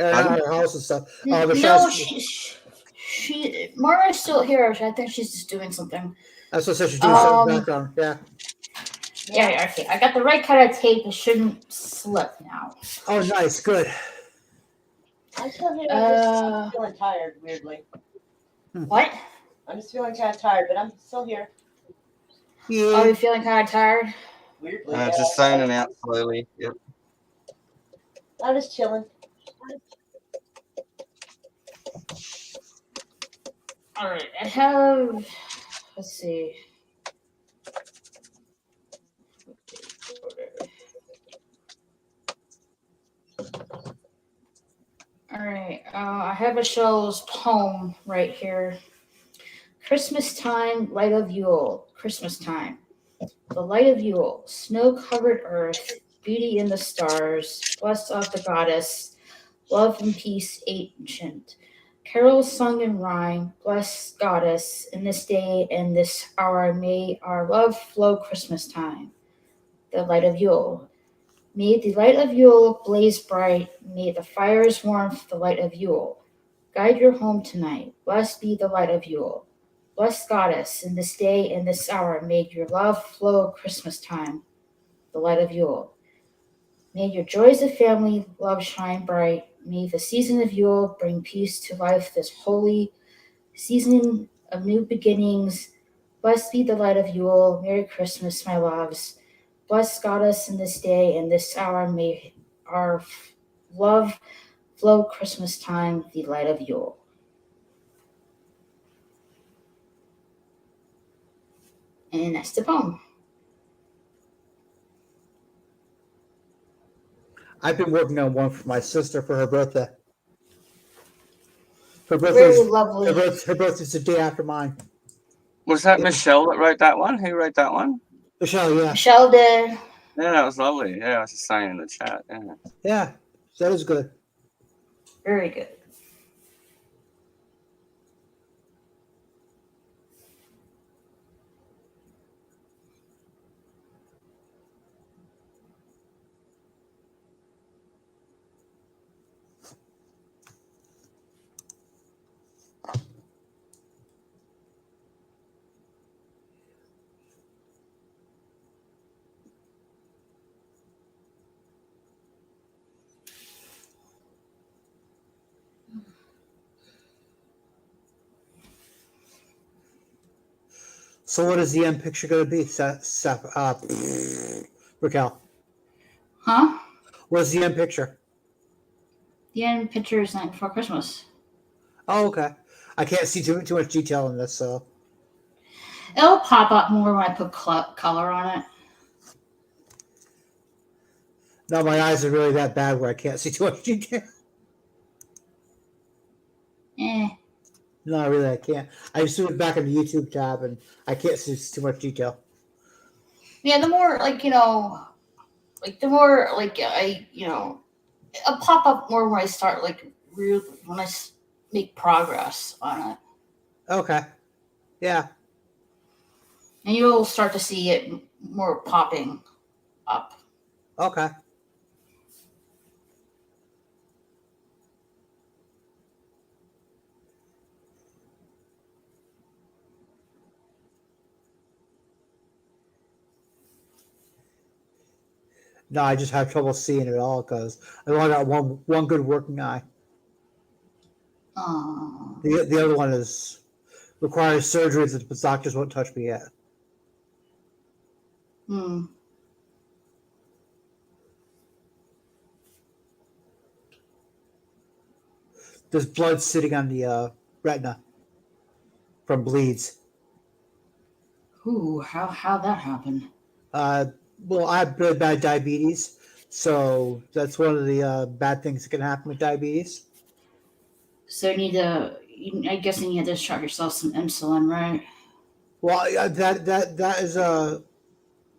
Out of her house and stuff. No, Mara's still here. I think she's just doing something. That's what I said. She's doing something in the background. Yeah. Yeah, okay. I got the right kind of tape. It shouldn't slip now. Oh, nice. Good. I'm still here. I'm just feeling tired, weirdly. What? I'm just feeling kind of tired, but I'm still here. Yeah. Are you feeling kind of tired? Weirdly. Just zoning out slowly. Yep. I'm just chilling. All right. I have. Let's see. All right. I have Michelle's poem right here. Christmas time, light of Yule. Christmas time. The light of Yule, snow-covered earth, beauty in the stars, blessed of the goddess, love and peace ancient. Carols sung in rhyme, bless goddess, in this day and this hour may our love flow Christmas time. The light of Yule. May the light of Yule blaze bright, may the fire's warmth the light of Yule. Guide your home tonight, blessed be the light of Yule. Bless goddess, in this day and this hour may your love flow Christmas time. The light of Yule. May your joys of family love shine bright. May the season of Yule bring peace to life, this holy season of new beginnings. Blessed be the light of Yule. Merry Christmas, my loves. Bless goddess in this day and this hour. May our love flow Christmas time, the light of Yule. And that's the poem. I've been working on one for my sister for her birthday. Her Very lovely. Her birthday's the day after mine. Was that Michelle that wrote that one? Who wrote that one? Michelle, yeah. Michelle did. Yeah, that was lovely. Yeah, I was just saying in the chat. Yeah. Yeah, that is good. Very good. So what is the end picture going to be, Raquel? Huh? What is the end picture? The end picture is Night Before Christmas. Oh, okay. I can't see too much detail in this, so. It'll pop up more when I put color on it. No, my eyes are really that bad where I can't see too much detail. No, really, I can't. I just went back in the YouTube tab and I can't see too much detail. Yeah, the more the more it'll pop up more when I start when I make progress on it, Okay. Yeah. and you'll start to see it more popping up. Okay. No, I just have trouble seeing it all because I only got one good working eye. The other one requires surgery that the doctors won't touch me yet. There's blood sitting on the retina from bleeds. Ooh, how that happened? Well, I have really bad diabetes, so that's one of the bad things that can happen with diabetes. So I guess you need to shot yourself some insulin, right? Well, that is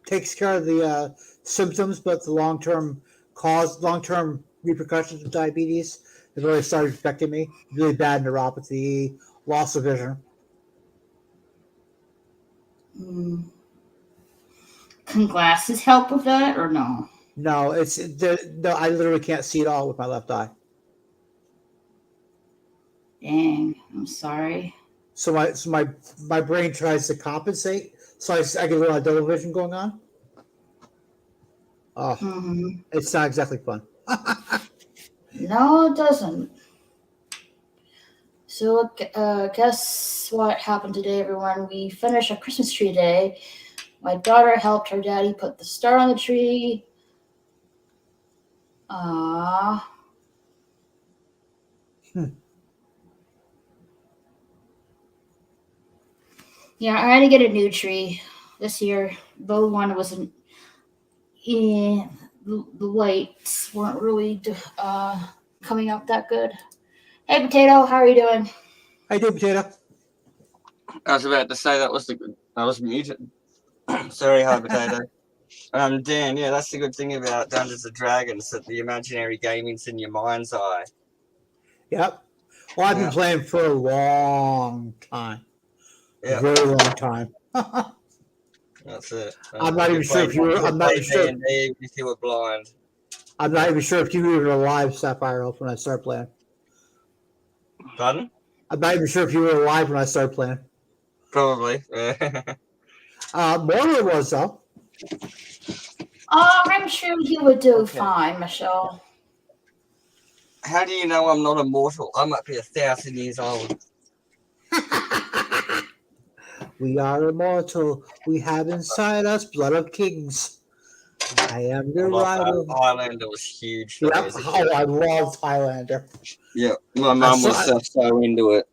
takes care of the symptoms, but the long term repercussions of diabetes have really started affecting me. Really bad neuropathy, loss of vision. Can glasses help with that or no? No, no. I literally can't see at all with my left eye. Dang, I'm sorry. So my brain tries to compensate, so I get a little double vision going on. Oh, It's not exactly fun. No, it doesn't. So, guess what happened today, everyone? We finished a Christmas tree today. My daughter helped her daddy put the star on the tree. Yeah, I had to get a new tree this year. The old one wasn't. The lights weren't really coming out that good. Hey, Potato, how are you doing? I do, Potato. I was about to say that was muted. Sorry, hi, Potato. Dan, yeah, that's the good thing about Dungeons and Dragons, that the imaginary gaming's in your mind's eye. Yep. Well, I've been playing for a long time. Yeah. Very long time. That's it. I'm not even sure if you were. I'm not even sure if you were blind. I'm not even sure if you were even alive, Sapphire Elf, when I started playing. Pardon? I'm not even sure if you were alive when I started playing. Probably. Mortal was though. I'm sure you would do fine, Michelle. How do you know I'm not immortal? I might be 1,000 years old. We are immortal. We have inside us blood of kings. I am the rival. Highlander was huge for Yep. me as a kid. Oh, I loved Highlander. Yeah, my mum was so into it.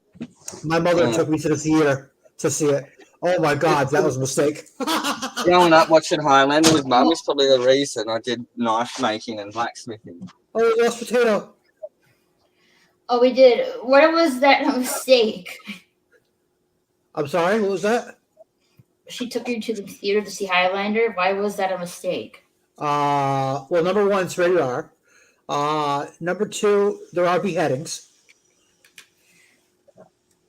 My mother took me to the theater to see it. Oh my God, that was a mistake. Growing up watching Highlander with mum is probably the reason I did knife making and blacksmithing. Oh, we lost Potato. Oh, we did. What was that mistake? I'm sorry, what was that? She took you to the theater to see Highlander. Why was that a mistake? Well, number one, it's rated R. Number two, there are beheadings.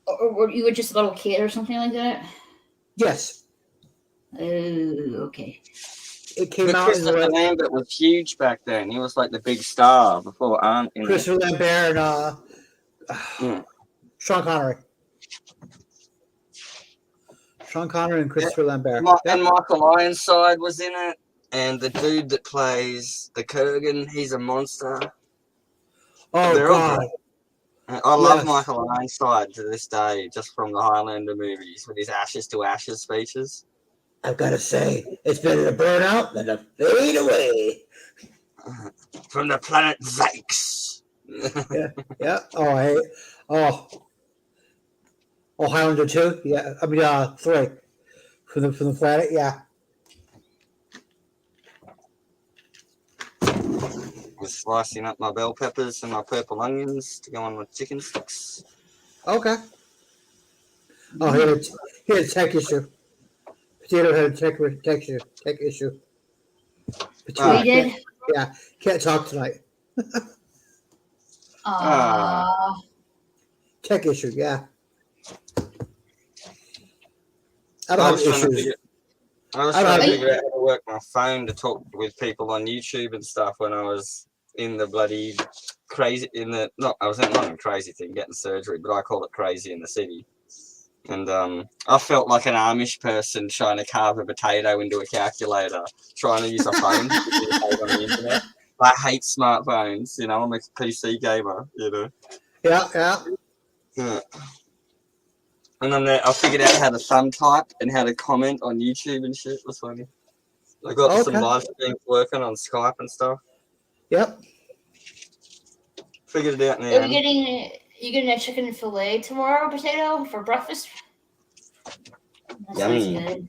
Or were you just a little kid or something like that? Yes. Oh, okay. It came out in Christopher Lambert was huge back then. He was like the big star before Aunt. Christopher Lambert and Sean Connery. Sean Connery and Christopher Lambert. And Michael Ironside was in it. And the dude that plays the Kurgan, he's a monster. Oh, God. I love Yes. Michael Ironside to this day, just from the Highlander movies with his Ashes to Ashes speeches. I've got to say, it's better to burn out than to fade away. From the planet Zykes. Yeah. Oh, Highlander 2? Yeah. I mean, 3. From the planet, yeah. Was slicing up my bell peppers and my purple onions to go on with chicken sticks. Okay. Oh, he had a tech issue. Potato had a tech issue. Oh, you did? Yeah, can't talk tonight. Tech issue, yeah. I don't have issues. I was trying to figure out how to work my phone to talk with people on YouTube and stuff when I was in the bloody crazy I was not in a crazy thing, getting surgery, but I call it crazy in the city. And I felt like an Amish person trying to carve a potato into a calculator, trying to use a phone to communicate on the internet. I hate smartphones, I'm a PC gamer, Yeah. And then I figured out how to thumb type and how to comment on YouTube and shit. It was funny. I got some live streams working on Skype and stuff. Yep. Figured it out now. Are you getting a chicken fillet tomorrow, potato, for breakfast? That sounds good.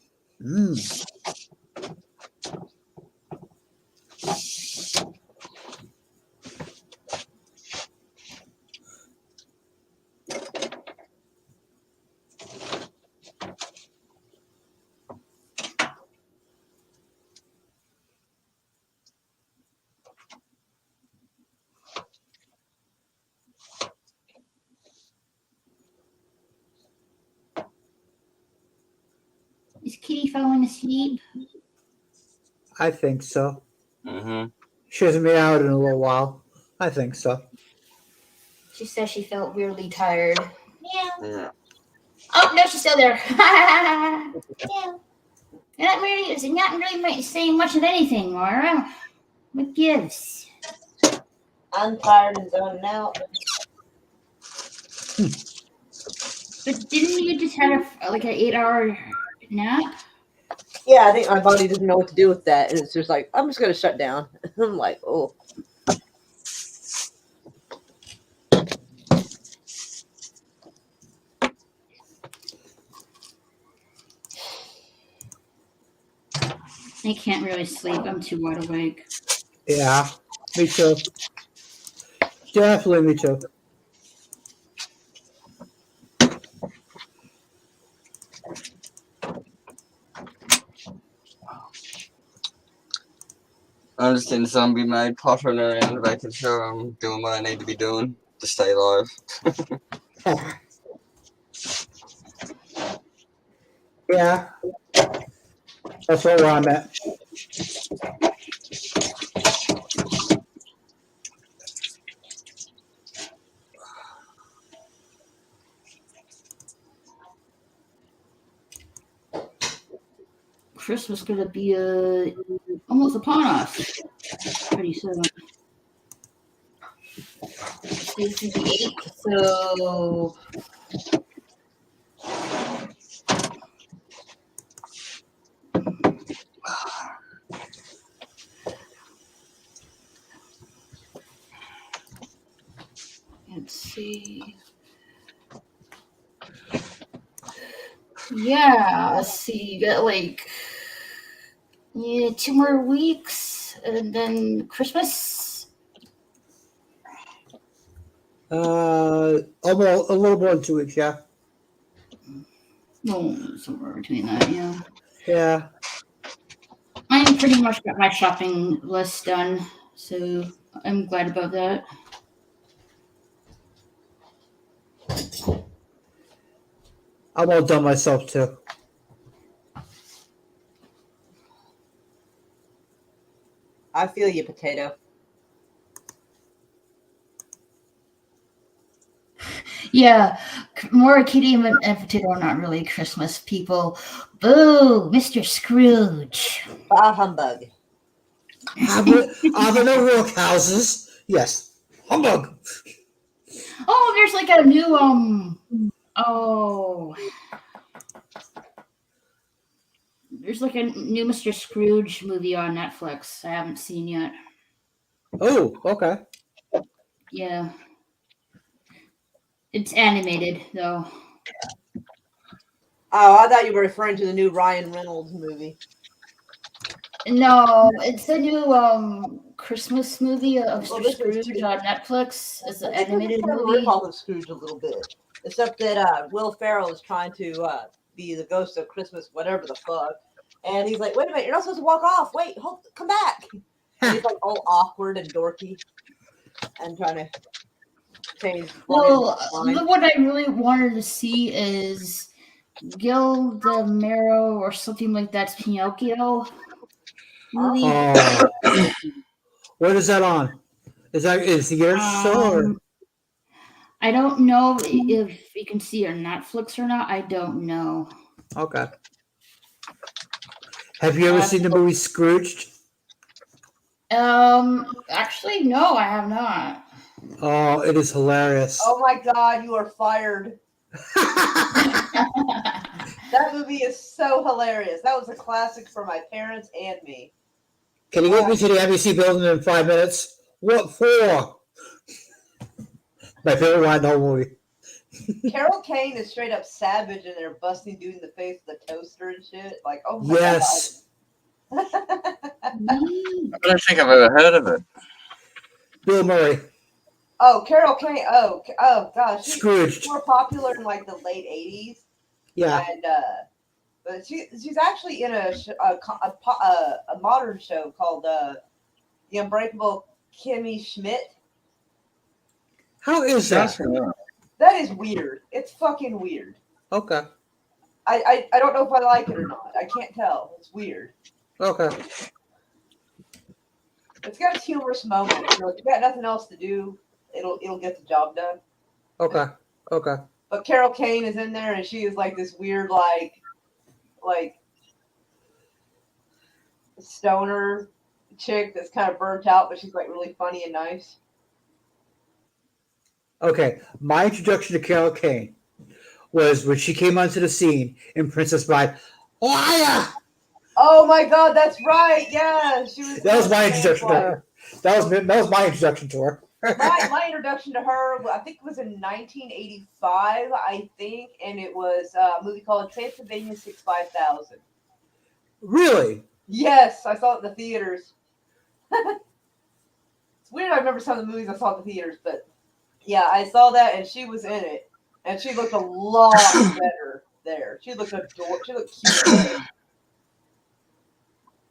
Is Kitty falling asleep? I think so. Mm-hmm. She hasn't been out in a little while. I think so. She said she felt weirdly tired. Yeah. Oh, no, she's still there. Yeah. You're not really saying much of anything, Mara. What gives? I'm tired and zoning out. But didn't you just have an 8-hour nap? Yeah, I think my body doesn't know what to do with that. And it's just like, I'm just going to shut down. I'm like, oh. I can't really sleep. I'm too wide awake. Yeah, me too. Definitely me too. I'm just in zombie mode, pottering around, making sure I'm doing what I need to be doing to stay alive. Yeah. That's where I'm at. Christmas gonna be almost upon us pretty soon. This is the 8th, so let's see. Yeah, let's see. You got 2 more weeks, and then Christmas. Almost a little more than 2 weeks. Yeah. No, somewhere between that. Yeah. Yeah. I pretty much got my shopping list done, so I'm glad about that. I'm all done myself too. I feel you, potato. Yeah, Mora, Kitty, and Potato are not really Christmas people. Boo, Mr. Scrooge. Bah humbug. Are there no workhouses? Yes. Humbug. Oh, there's like a new oh, there's like a new Mr. Scrooge movie on Netflix. I haven't seen yet. Oh, okay. Yeah, it's animated though. Oh, I thought you were referring to the new Ryan Reynolds movie. No, it's a new Christmas movie of Well, Mr. this is Scrooge too. on Netflix. It's an I think animated it's kind of a movie. ripoff of Scrooge a little bit, except that Will Ferrell is trying to be the ghost of Christmas, whatever the fuck. And he's like, "Wait a minute, you're not supposed to walk off. Wait, hold, come back." And he's like all awkward and dorky, and trying to change. Well, what I really wanted to see is Gil de Mero or something like that's Pinocchio movie. What is that on? Is the your show? Or? I don't know if you can see it on Netflix or not. I don't know. Okay. Have you ever seen the movie Scrooged? Actually, no, I have not. Oh, it is hilarious. Oh my god, you are fired. That movie is so hilarious. That was a classic for my parents and me. Can you get me to the NBC building in 5 minutes? What for? My favorite line in the whole movie. Carol Kane is straight up savage and they're busting dude in the face with a toaster and shit. Like, oh my Yes. god. I don't think I've ever heard of it. Bill Murray. Oh, Carol Kane. Oh gosh. Scrooged. She's more popular in like the late 80s. Yeah. And but she's actually in a modern show called The Unbreakable Kimmy Schmidt. How is that? That is weird. It's fucking weird. Okay. I don't know if I like it or not. I can't tell. It's weird. Okay. It's got its humorous moments. So if you got nothing else to do, it'll get the job done. Okay. Okay. But Carol Kane is in there, and she is like this weird, like stoner chick that's kind of burnt out, but she's like really funny and nice. Okay. My introduction to Carol Kane was when she came onto the scene in Princess Bride. Liar! Oh my god, that's right. Yeah, she was. That was my introduction to her. That was my introduction to her. my introduction to her, I think it was in 1985, I think, and it was a movie called Transylvania 65000. Really? Yes, I saw it in the theaters. It's weird. I remember some of the movies I saw in the theaters, but yeah, I saw that, and she was in it, and she looked a lot better there. She looked adorable. She looked cute.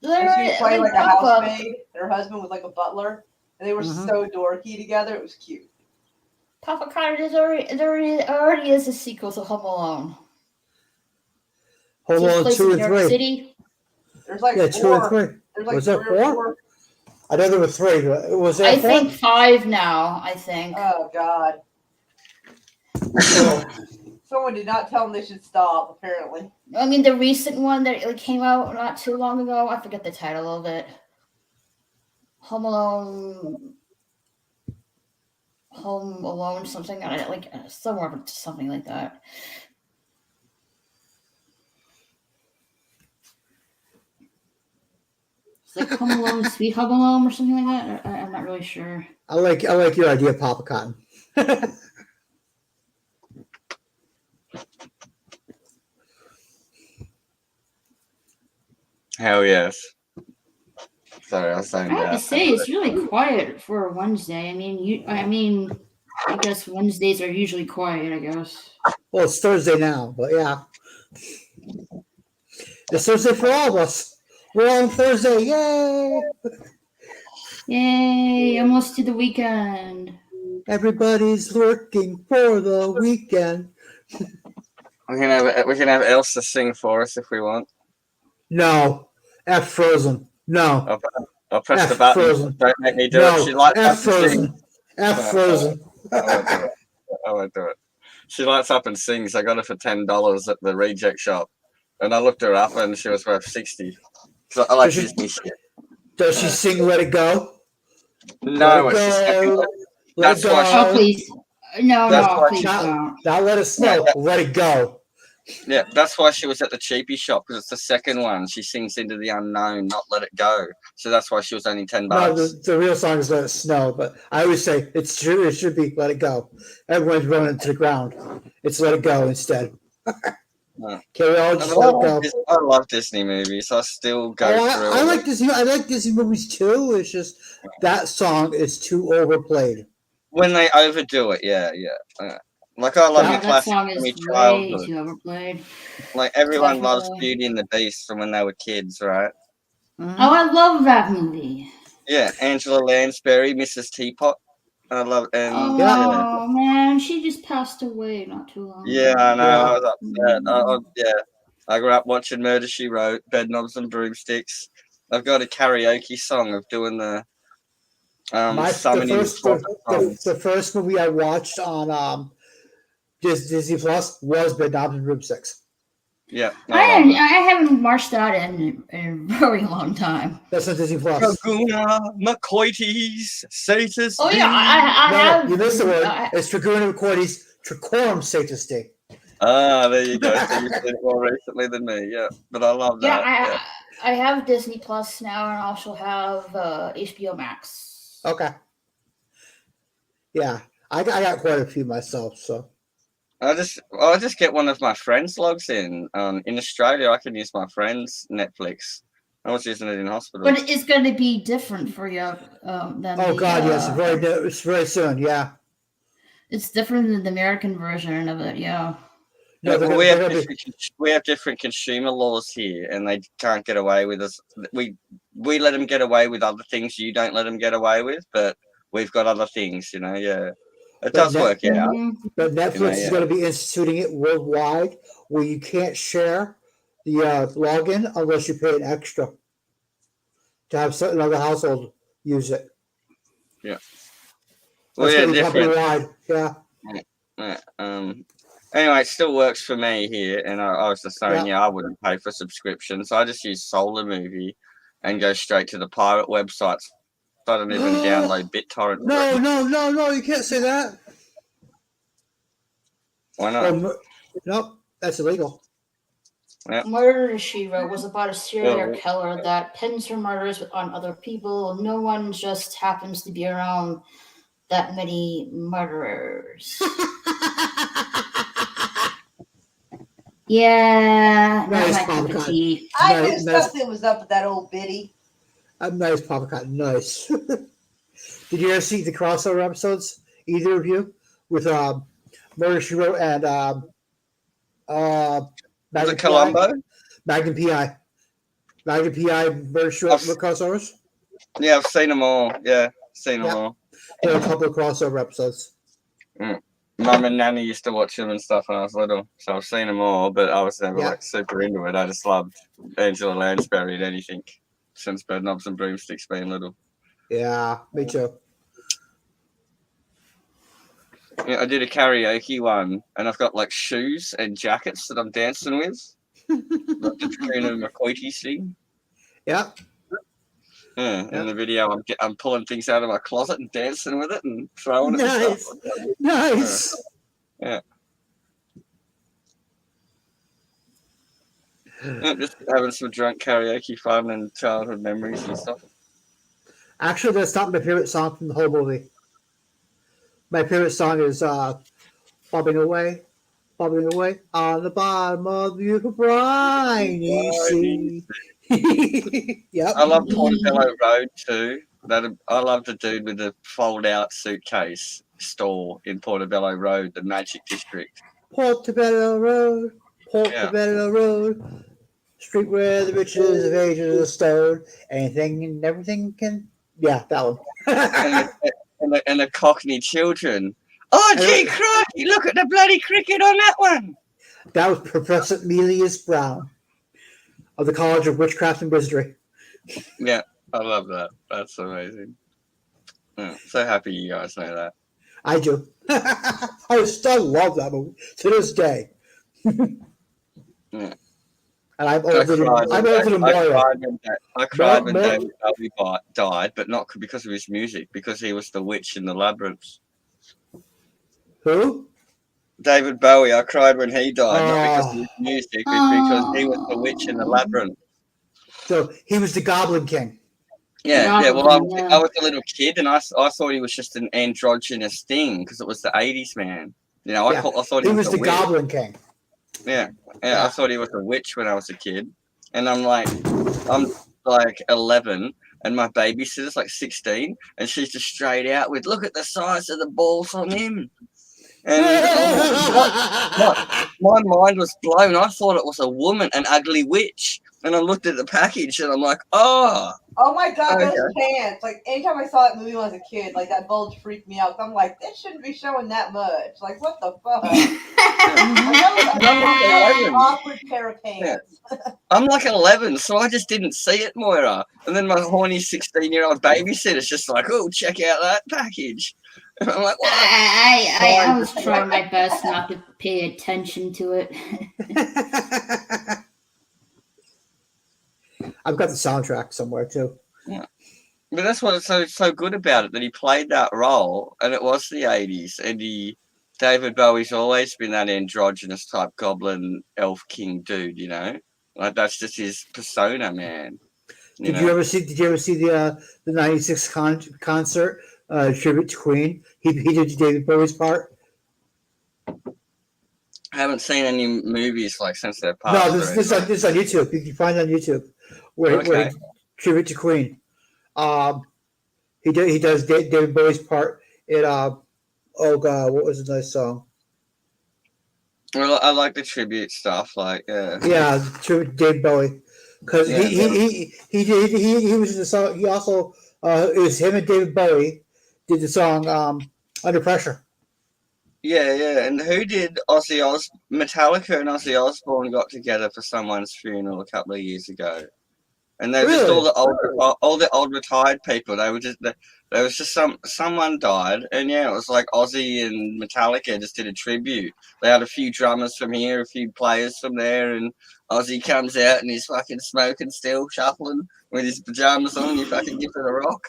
And she was playing like a housemaid, and her husband was like a butler, and they were so dorky together. It was cute. Papa Carter, there already is a sequel to Home Alone. Home Alone 2 and 3. City. There's like 2 and 3. There's like was there 4? I know there were 3. Was there 4? I think 5 now. I think. Oh God. Someone did not tell them they should stop. Apparently. I mean, the recent one that came out not too long ago. I forget the title of it. Home Alone, something like something like that. It's like Home Alone, Sweet Home Alone, or something like that. I'm not really sure. I like your idea, Papa Cotton. Hell yes. Sorry, I was saying that. I have to say, it's really quiet for a Wednesday. I guess Wednesdays are usually quiet, I guess. Well, it's Thursday now, but yeah. It's Thursday for all of us. We're on Thursday. Yay! Yay, almost to the weekend. Everybody's looking for the weekend. We can have Elsa sing for us if we want. No. F Frozen. No. I'll press F the button. Frozen. Don't make me do No. it. She lights F up and Frozen. sings. F Frozen. I won't do it. She lights up and sings. I got her for $10 at the reject shop, and I looked her up, and she was worth $60. So I like Disney shit. Does she sing "Let It Go"? No, Let it go. that's why. Oh, please. No, That's no, why please Not, don't. not let it snow. Let it go. Yeah, that's why she was at the cheapy shop, because it's the second one. She sings Into the Unknown, not Let It Go. So that's why she was only $10. No, the real song is Let It Snow, but I always say it's true. It should be Let It Go. Everyone's running to the ground. It's Let It Go instead. No. Can we all just let it go? I love Disney movies. I still go through I it. like Disney. I like Disney movies too. It's just that song is too overplayed. When they overdo it. Yeah. Like I love Yeah, your That classic song from is your way childhood. too overplayed. Like everyone loves Definitely. Beauty and the Beast from when they were kids, right? Oh, I love that movie. Yeah, Angela Lansbury, Mrs. Teapot. I love and Yeah. Oh man, she just passed away not too long yeah, ago. I know. Yeah. I was upset. Yeah, I grew up watching Murder She Wrote, Bedknobs and Broomsticks. I've got a karaoke song of doing the summoning songs. The first movie I watched on Disney Plus was Bedknobs and Broomsticks. Yeah, I love I it. haven't watched that in a very long time. That's on Disney Plus. Draguna McCoyties, Satus Oh D. yeah, I No, have. you missed the word. I- It's Draguna McCoyties Tricorum Sanctus. Ah, there you go. So you've seen it more recently than me. Yeah, but I love yeah, that. Yeah. I have Disney Plus now, and I also have HBO Max. Okay. Yeah, I got quite a few myself. So I just get one of my friends logs in. In Australia, I can use my friend's Netflix. I was using it in hospital. But it's going to be different for you than oh the. god, yes, it's very soon. Yeah. It's different than the American version of it. Yeah. No, Yeah, they're well, gonna be. we have different consumer laws here, and they can't get away with us. We let them get away with other things you don't let them get away with, but we've got other things, you know. Yeah, it does work out. But Netflix is yeah. going to be instituting it worldwide, where you can't share the login unless you pay an extra to have another household use it. Yeah. Well, that's going to be company wide. Yeah. Anyway, it still works for me here, and I was just saying, I wouldn't pay for subscriptions. I just use Solar Movie and go straight to the pirate websites. I don't even download BitTorrent. No! You can't say that. Why not? Nope, that's illegal. Yeah. Murder, She Wrote was about a serial killer that pins her murders on other people. No one just happens to be around that many murderers. Yeah, nice, not my cup of tea. I knew something was up with that old biddy. Nice, Papa Cotton. Nice. Did you ever see the crossover episodes? Either of you with Murder She Wrote and was it Columbo? Magnum PI. Magnum PI Murder She Wrote crossovers? Yeah, I've seen them all. Yeah, seen them all. There are a couple of crossover episodes. Mum and Nanny used to watch them and stuff when I was little, so I've seen them all, but I was never like super into it. I just loved Angela Lansbury and anything since Bedknobs and Broomsticks being little. Yeah, me too. Yeah, I did a karaoke one, and I've got like shoes and jackets that I'm dancing with, like the Draguna McCoyties thing. Yeah. Yeah, in the video, I'm pulling things out of my closet and dancing with it and throwing it. And stuff. Nice. Yeah. Just having some drunk karaoke fun and childhood memories and stuff. Actually, that's not my favorite song from the whole movie. My favorite song is Bobbing Away on the bottom of the briny sea. Yep. I love Portobello Road too. I love the dude with the fold-out suitcase store in Portobello Road, the Magic District. Portobello Road, Road, street where the riches of ages are stowed. Anything and everything can. Yeah, that one. and the Cockney children. Oh, gee, crikey, look at the bloody cricket on that one. That was Professor Emilius Brown of the College of Witchcraft and Wizardry. Yeah, I love that. That's amazing. Yeah, so happy you guys know that. I do. I still love that movie to this day. Yeah. And I'm older than Mario. I cried when David Bowie died, but not because of his music, because he was the witch in the labyrinth. Who? David Bowie. I cried when he died, not because of Oh. his music, but because he was the witch in the labyrinth. So he was the Goblin King. Yeah. Well, Goblin, I yeah. was a little kid, and I thought he was just an androgynous thing because it was the 80s, man. You know, Yeah. I thought He he was a the witch. Goblin King. Yeah. Yeah. I thought he was a witch when I was a kid, and I'm like 11, and my babysitter's like 16, and she's just straight out with, "Look at the size of the balls on him," and I'm like, what? My mind was blown. I thought it was a woman, an ugly witch, and I looked at the package, and I'm like, oh. Oh my god, Okay. those pants! Like anytime I saw that movie when I was a kid, like that bulge freaked me out. I'm like, this shouldn't be showing that much. Like, what the fuck? I know an awkward pair of pants. I'm like 11, so I just didn't see it, Moira. And then my horny 16-year-old babysitter's just like, "Oh, check out that package." And I'm like, "What?" I was trying my best not to pay attention to it. I've got the soundtrack somewhere too. Yeah. But that's what's so good about it, that he played that role, and it was the 80s, and David Bowie's always been that androgynous type goblin elf king dude, you know? Like, that's just his persona, man. Did you ever see the '96 concert tribute to Queen? He did David Bowie's part. I haven't seen any movies like since they're passed. No, this on YouTube. You can find it on YouTube where he tribute to Queen. He does David Bowie's part in oh god, what was the nice song? Well, I like the tribute stuff, like yeah, tribute to David Bowie, because he was in the song. He also it was him and David Bowie did the song Under Pressure. Yeah, and who did Metallica and Ozzy Osbourne got together for someone's funeral a couple of years ago, and they were just all the old retired people. They were just there was just someone died, and yeah, it was like Ozzy and Metallica just did a tribute. They had a few drummers from here, a few players from there, and Ozzy comes out and he's fucking smoking still, shuffling with his pajamas on, and he fucking gives it a rock.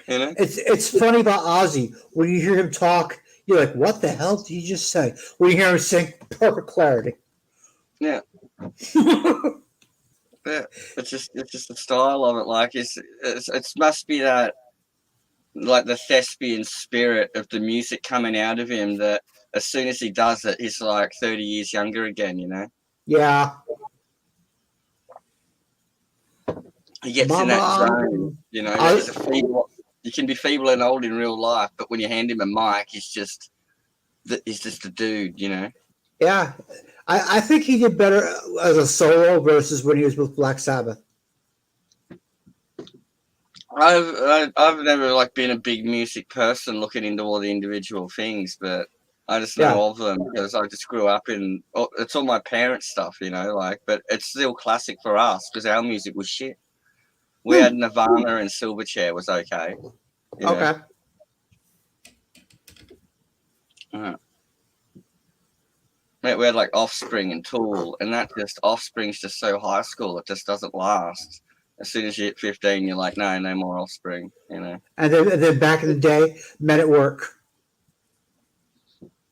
You know, it's funny about Ozzy when you hear him talk. You're like, what the hell did you just say? When you hear him sing, perfect clarity. Yeah. Yeah, it's just the style of it. Like it must be that, like the thespian spirit of the music coming out of him, that as soon as he does it, he's like 30 years younger again. You know. Yeah. He gets in that zone. You know, he's a feeble. You can be feeble and old in real life, but when you hand him a mic, he's just a dude, you know? Yeah. I think he did better as a solo versus when he was with Black Sabbath. I've never like been a big music person looking into all the individual things, but I just know of them because I just grew up in. It's all my parents' stuff, you know. Like, but it's still classic for us because our music was shit. We had Nirvana and Silverchair was okay. You know? Okay. We had like Offspring and Tool, and that just Offspring's just so high school, it just doesn't last. As soon as you hit 15, you're like, no more Offspring, you know. And then back in the day, Men at Work.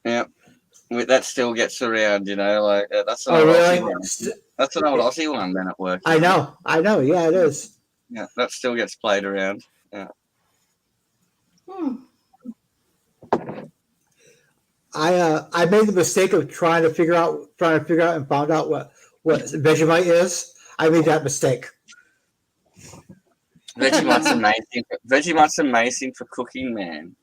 Yeah, that still gets around, you know. Like that's an old Aussie one. That's an old Aussie one. Men at Work. I know. Yeah, it is. Yeah, that still gets played around. Yeah. I made the mistake of trying to figure out and found out what Vegemite is. I made that mistake. Vegemite's amazing. Vegemite's amazing for cooking, man.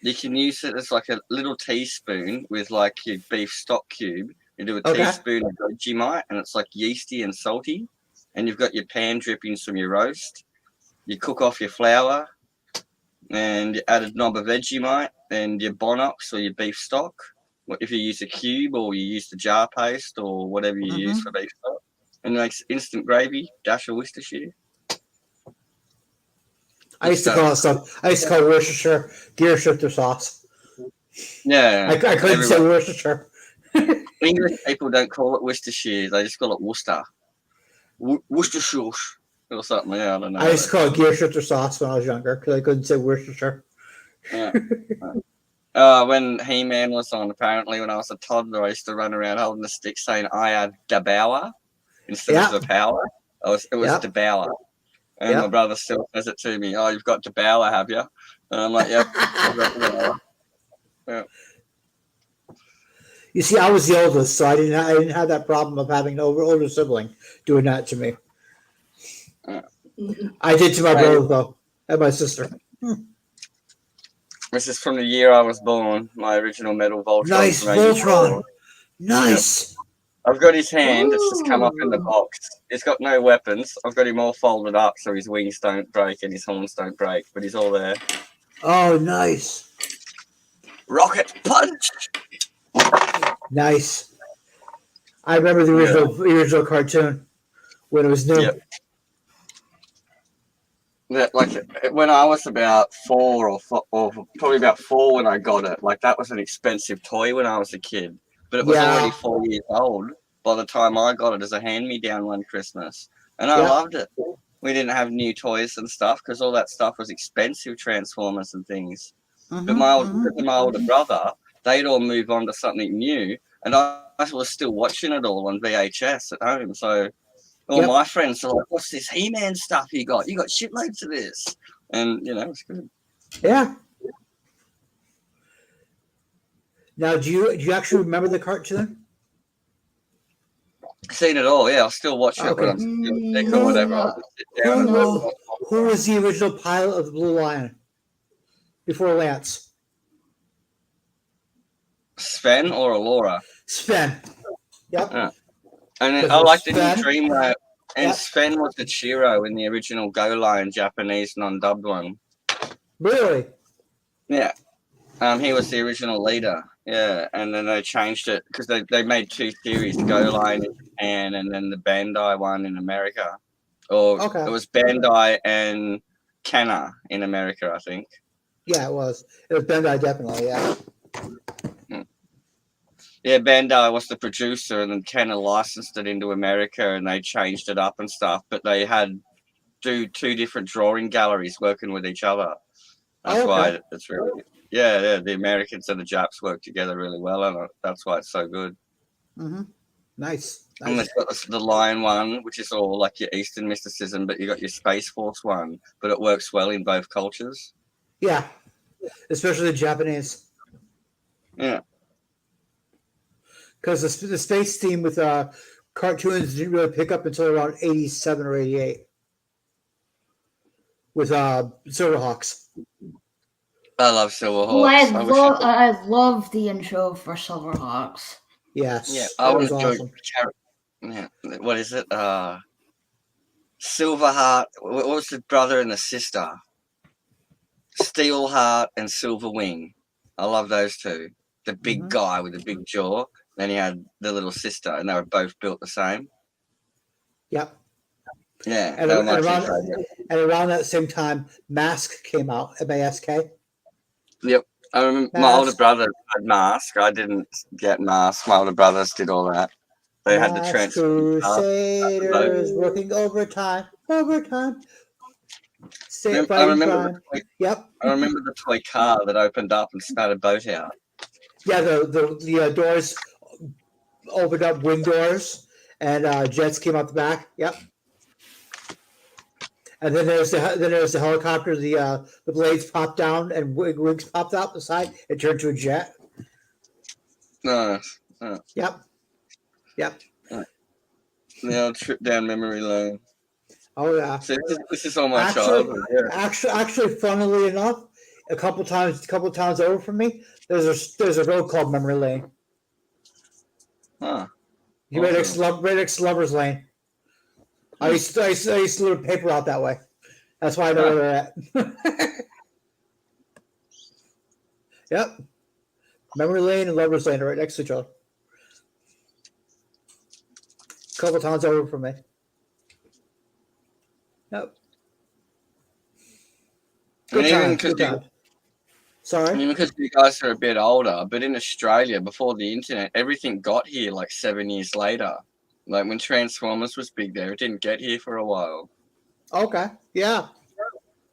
You can use it as like a little teaspoon with like your beef stock cube. You do a teaspoon of Vegemite, and it's like yeasty and salty. And you've got your pan drippings from your roast. You cook off your flour, and you add a knob of Vegemite and your Bonox or your beef stock. If you use a cube or you use the jar paste or whatever you use for beef stock, and it makes instant gravy, dash of Worcestershire. I used to call Worcestershire Gearshifter sauce. Yeah, I couldn't say Worcestershire. English people don't call it Worcestershire; they just call it Worcester. Worcestershire or something. Yeah, I don't know. I used to call it Gearshifter sauce when I was younger because I couldn't say Worcestershire. Yeah. When He-Man was on, apparently when I was a toddler, I used to run around holding the stick saying I have devour instead Yeah. of the power. It was Yep. devour. And Yep. my brother still says it to me. Oh, you've got devour, have you? And I'm like, yep. I've got devour. Yeah. You see, I was the oldest, so I didn't have that problem of having an older sibling doing that to me. I did to my brother though, and my sister. This is from the year I was born. My original metal Voltron. Nice from 84. Voltron. Nice. Yep. I've got his hand. It's just come up in the box. He's got no weapons. I've got him all folded up so his wings don't break and his horns don't break, but he's all there. Oh, nice. Rocket punch. Nice. I remember the original cartoon when it was new. Yep. That, like, when I was about 4 or probably about 4 when I got it, like that was an expensive toy when I was a kid, but it was already 4 years old by the time I got it as a hand-me-down one Christmas, and I loved it. We didn't have new toys and stuff because all that stuff was expensive, Transformers and things. But my older brother, they'd all move on to something new, and I was still watching it all on VHS at home, so all my friends are like, what's this He-Man stuff you got? You got shitloads of this. And, it's good. Yeah. Now, do you actually remember the cartoon? Seen it all, yeah. I'll still watch it when I'm sick or whatever. I'll just sit down Who was the original pilot of the Blue Lion before Lance? Sven or Alora? Sven. Yep. And I liked the new Dreamwave. And Sven was the Chiro in the original Go Lion Japanese non-dubbed one. Really? Yeah. He was the original leader. Yeah. And then they changed it because they made 2 series, Go Lion in Japan and then the Bandai one in America. Or it was Bandai and Kana in America, I think. Yeah, it was. It was Bandai, definitely, yeah. Yeah, Bandai was the producer, and then Kenner licensed it into America, and they changed it up and stuff. But they had 2 different drawing galleries working with each other. That's why it's really the Americans and the Japs work together really well, and that's why it's so good. Nice. And they've got the Lion one, which is all like your Eastern mysticism, but you got your Space Force one, but it works well in both cultures. Yeah, especially the Japanese. Yeah. Because the space theme with cartoons didn't really pick up until around 87 or 88 with Silverhawks. I love Silverhawks. Oh, I love the intro for Silverhawks. Yes. Yeah, I was would awesome. Yeah, what is it? Silverheart. What was the brother and the sister? Steelheart and Silverwing. I love those 2. The big guy with the big jaw. Then he had the little sister, and they were both built the same. Yep. Yeah, and around that same time, Mask came out. M-A-S-K. Yep. I remember my older brother had Mask. I didn't get Mask. My older brothers did all that. They had the Crusaders working overtime. I remember the toy car that opened up and spat a boat out. Yeah, the doors opened up, wing doors, and jets came out the back. Yep. And then there's the helicopter. The blades popped down and wings popped out the side. It turned to a jet. Nice. Yep. Now trip down memory lane. Oh yeah. So this is all my childhood. Yeah. Actually, funnily enough, a couple towns over from me, there's a road called Memory Lane. Huh. Right next to Lover's Lane. I used to leave paper out that way. That's why I know where they're at. Yep. Memory Lane and Lover's Lane are right next to each other. A couple towns over from me. Yep. Good time. Sorry? Even because you guys are a bit older, but in Australia, before the internet, everything got here like 7 years later. Like when Transformers was big there, it didn't get here for a while. Okay, yeah.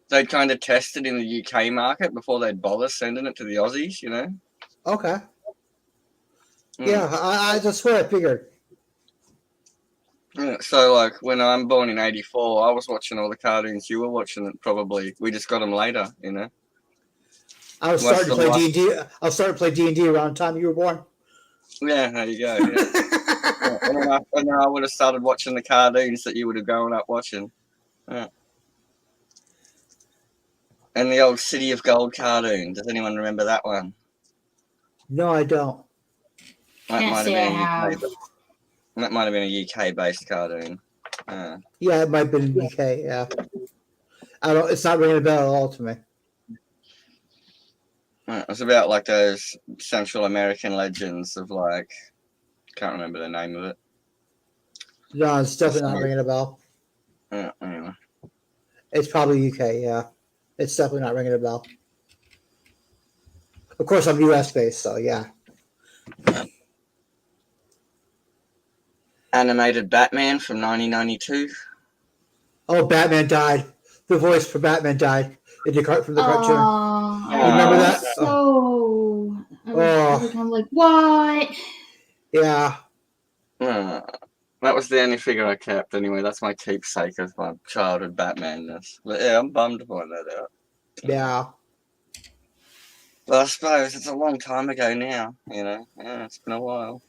they'd kind of test it in the UK market before they'd bother sending it to the Aussies, you know? Okay. Mm. Yeah, I that's what I figured. Yeah, so, like, when I'm born in 84, I was watching all the cartoons you were watching it probably. We just got them later, you know? I was What's starting to the play last- D&D. I was starting to play D&D around the time you were born. Yeah, there you go. Yeah. Yeah, and then I would have started watching the cartoons that you would have grown up watching. Yeah. And the old City of Gold cartoon. Does anyone remember that one? No, I don't. That Can't might have say I been a UK. have. That might have been a UK-based cartoon. Yeah, it might have been UK. Yeah, I don't. It's not ringing a bell at all to me. It was about like those Central American legends of like, can't remember the name of it. No, it's definitely not ringing a bell. Yeah, anyway. It's probably UK. Yeah, it's definitely not ringing a bell. Of course, I'm US based, so yeah. Animated Batman from 1992. Oh, Batman died. The voice for Batman died from the cartoon. I Remember was that? So I was Oh. kind of like, what? Yeah. That was the only figure I kept anyway. That's my keepsake of my childhood Batmanness. But yeah, I'm bummed to find that out. Yeah. But I suppose it's a long time ago now, you know. Yeah, it's been a while.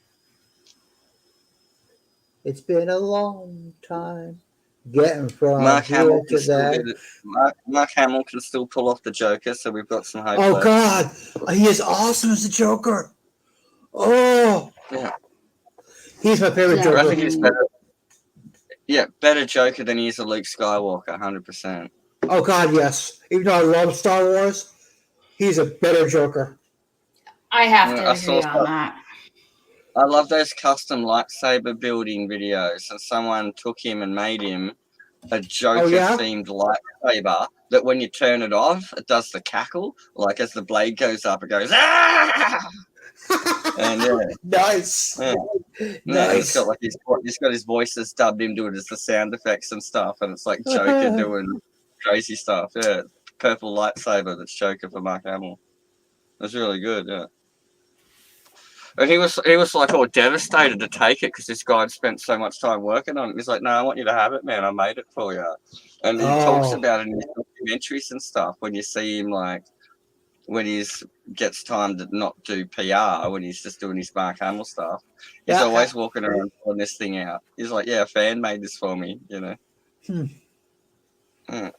It's been a long time getting from Mark Hamill here can to still there. do it. Mark Hamill can still pull off the Joker, so we've got some hope. Oh left. God, he is awesome as the Joker. Oh, Yeah. He's my favorite Yeah. Joker. I think he's better. Yeah, better Joker than he is a Luke Skywalker, 100%. Oh God, yes. Even though I love Star Wars, he's a better Joker. I have Yeah, to agree on that. I love those custom lightsaber building videos, and someone took him and made him a Joker-themed lightsaber that when you turn it off, it does the cackle. Like as the blade goes up, it goes, ah! And yeah. Nice. Yeah. Nice. He's got his voices dubbed into it as the sound effects and stuff, and it's like Joker doing crazy stuff. Yeah, purple lightsaber that's Joker for Mark Hamill. That's really good. Yeah, and he was like all devastated to take it because this guy had spent so much time working on it. He's like, "No, I want you to have it, man. I made it for you." And he talks about it in his documentaries and stuff. When you see him like when he gets time to not do PR, when he's just doing his Mark Hamill stuff, he's always walking around pulling this thing out. He's like, yeah, a fan made this for me, you know. Yeah.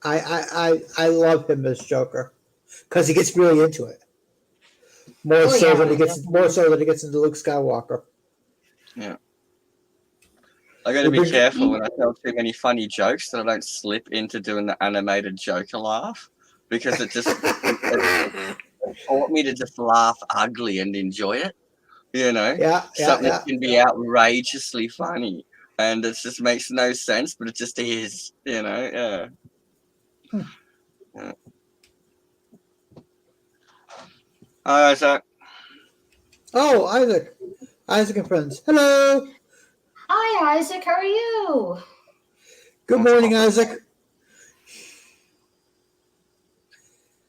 I love him as Joker because he gets really into it. More so than he gets into Luke Skywalker. Yeah. I got to be careful when I tell too many funny jokes that I don't slip into doing the animated Joker laugh, because it just it taught me to just laugh ugly and enjoy it. You know, something that can be outrageously funny, and it just makes no sense, but it just is. You know, yeah. Hi, Isaac. Oh, Isaac and friends. Hello. Hi, Isaac. How are you? Good morning, Isaac.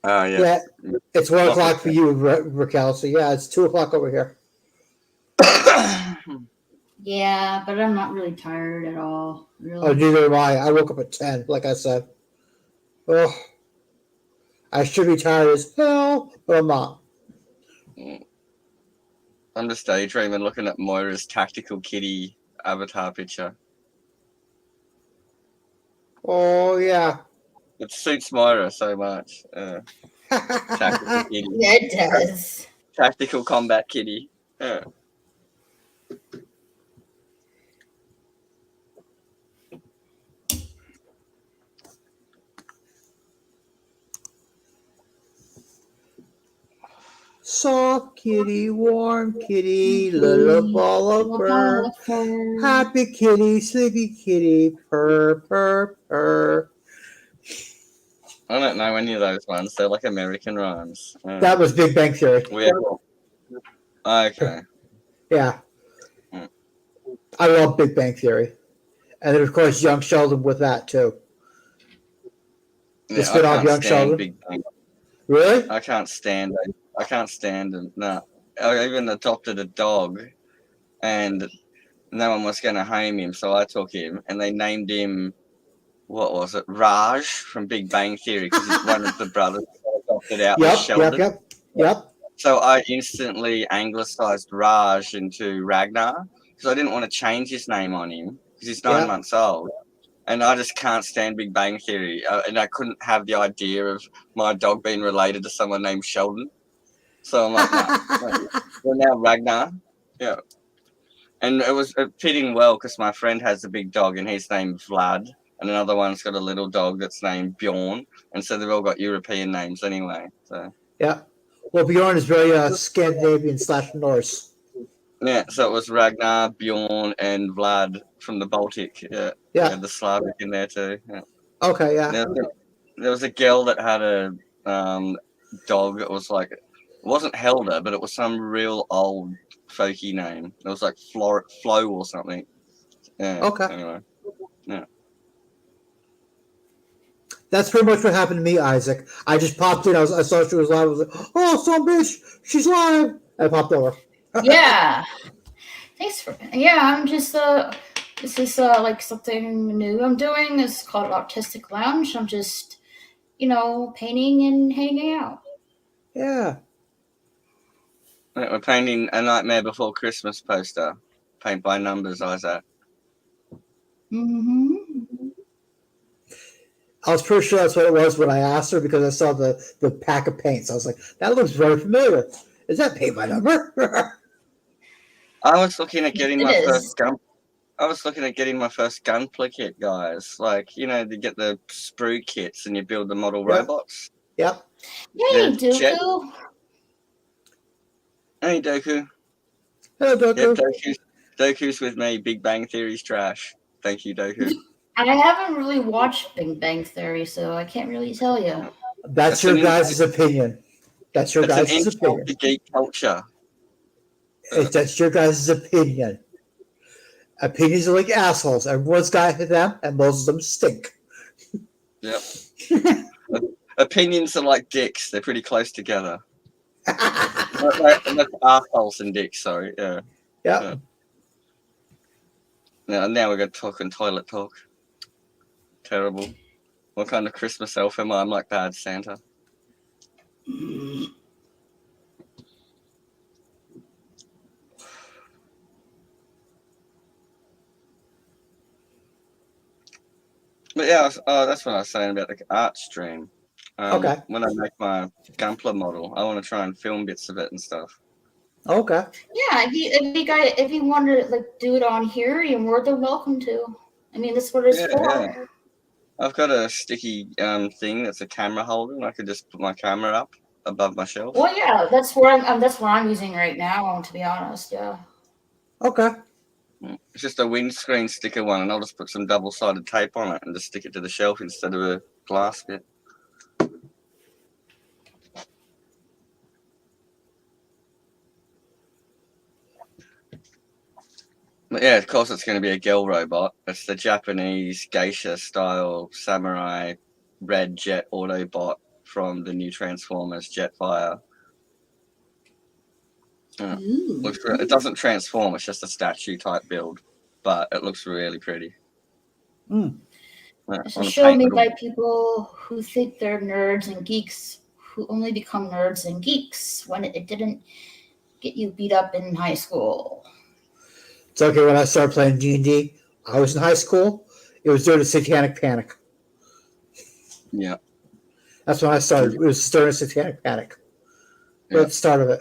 Oh, yeah. It's 1 o'clock for you, Raquel. So yeah, it's 2 o'clock over here. Yeah, but I'm not really tired at all. Really. Oh, neither am I. I woke up at 10, like I said. Oh, I should be tired as hell, but I'm not. I'm just daydreaming looking at Moira's tactical kitty avatar picture. Oh, yeah. It suits Moira so much. Tactical kitty. Yeah, it does. Tactical combat kitty. Yeah. Soft kitty, warm kitty, little ball of fur. Happy kitty, sleepy kitty, purr, purr, purr. I don't know any of those ones. They're like American rhymes. That was Big Bang Theory. Weird. Okay. Yeah. I love Big Bang Theory, and then of course Young Sheldon with that too. The Yeah, I spin-off can't Young stand Sheldon. Big Bang. Really? I can't stand it. I can't stand them. No. I even adopted a dog, and no one was going to home him, so I took him, and they named him, what was it, Raj from Big Bang Theory, because he's one of the brothers that adopted out was Sheldon. Yep. So I instantly anglicized Raj into Ragnar, because I didn't want to change his name on him, because he's 9 months old. And I just can't stand Big Bang Theory. And I couldn't have the idea of my dog being related to someone named Sheldon. So I'm like, no. We're now Ragnar. Yeah. And it was fitting well because my friend has a big dog and he's named Vlad. And another one's got a little dog that's named Bjorn. And so they've all got European names anyway. So Yeah. Well, Bjorn is very Scandinavian / Norse. yeah, so it was Ragnar, Bjorn, and Vlad from the Baltic. Yeah. Yeah. The Slavic in there too. Yeah. Okay, yeah. There was a girl that had a dog. It was like, it wasn't Helder, but it was some real old folky name. It was like Flo or something. Yeah. Okay. Anyway. Yeah. That's pretty much what happened to me, Isaac. I just popped in. I saw she was live. I was like, "Oh, some bitch, she's live!" I popped over. Yeah. Thanks for. Yeah, I'm just This is like something new I'm doing. It's called Autistic Lounge. I'm just, painting and hanging out. Yeah. We're painting A Nightmare Before Christmas poster. Paint by numbers, Isaac. Mm-hmm. I was pretty sure that's what it was when I asked her because I saw the pack of paints. I was like, that looks very familiar. Is that paint by number? I was looking at getting my first gun. I was looking at getting my first gunpla kit, guys. Like, you get the sprue kits and you build the model robots. Yep. Hey, Dooku. Hey, Doku. Hello, Doku. Yep, Doku's with me. Big Bang Theory's trash. Thank you, Doku. I haven't really watched Big Bang Theory, so I can't really tell you. That's your guys' opinion. That's your guys' opinion. It's geek culture. That's your guys' opinion. Opinions are like assholes. Everyone's got them, and most of them stink. Yep. Opinions are like dicks. They're pretty close together. That's assholes and dicks, sorry. Yeah. Yeah. Now we're going to talk and toilet talk. Terrible. What kind of Christmas elf am I? I'm like Bad Santa. But yeah, that's what I was saying about the art stream. Okay. When I make my Gunpla model, I want to try and film bits of it and stuff. Okay. Yeah, if you want to do it on here, you're more than welcome to. I mean, that's what it's for. Yeah. I've got a sticky thing that's a camera holder, and I could just put my camera up above my shelf. Well, yeah, that's what I'm using right now. To be honest, yeah. Okay. It's just a windscreen sticker one, and I'll just put some double-sided tape on it and just stick it to the shelf instead of a glass bit. But yeah, of course it's going to be a girl robot. It's the Japanese geisha-style samurai red jet Autobot from the new Transformers Jetfire. It doesn't transform, it's just a statue-type build, but it looks really pretty. It's shown me by people who think they're nerds and geeks, who only become nerds and geeks when it didn't get you beat up in high school. It's okay. When I started playing D&D, I was in high school. It was during the Satanic Panic. Yeah, that's when I started. It was during the Satanic Panic. Yeah. At the start of it.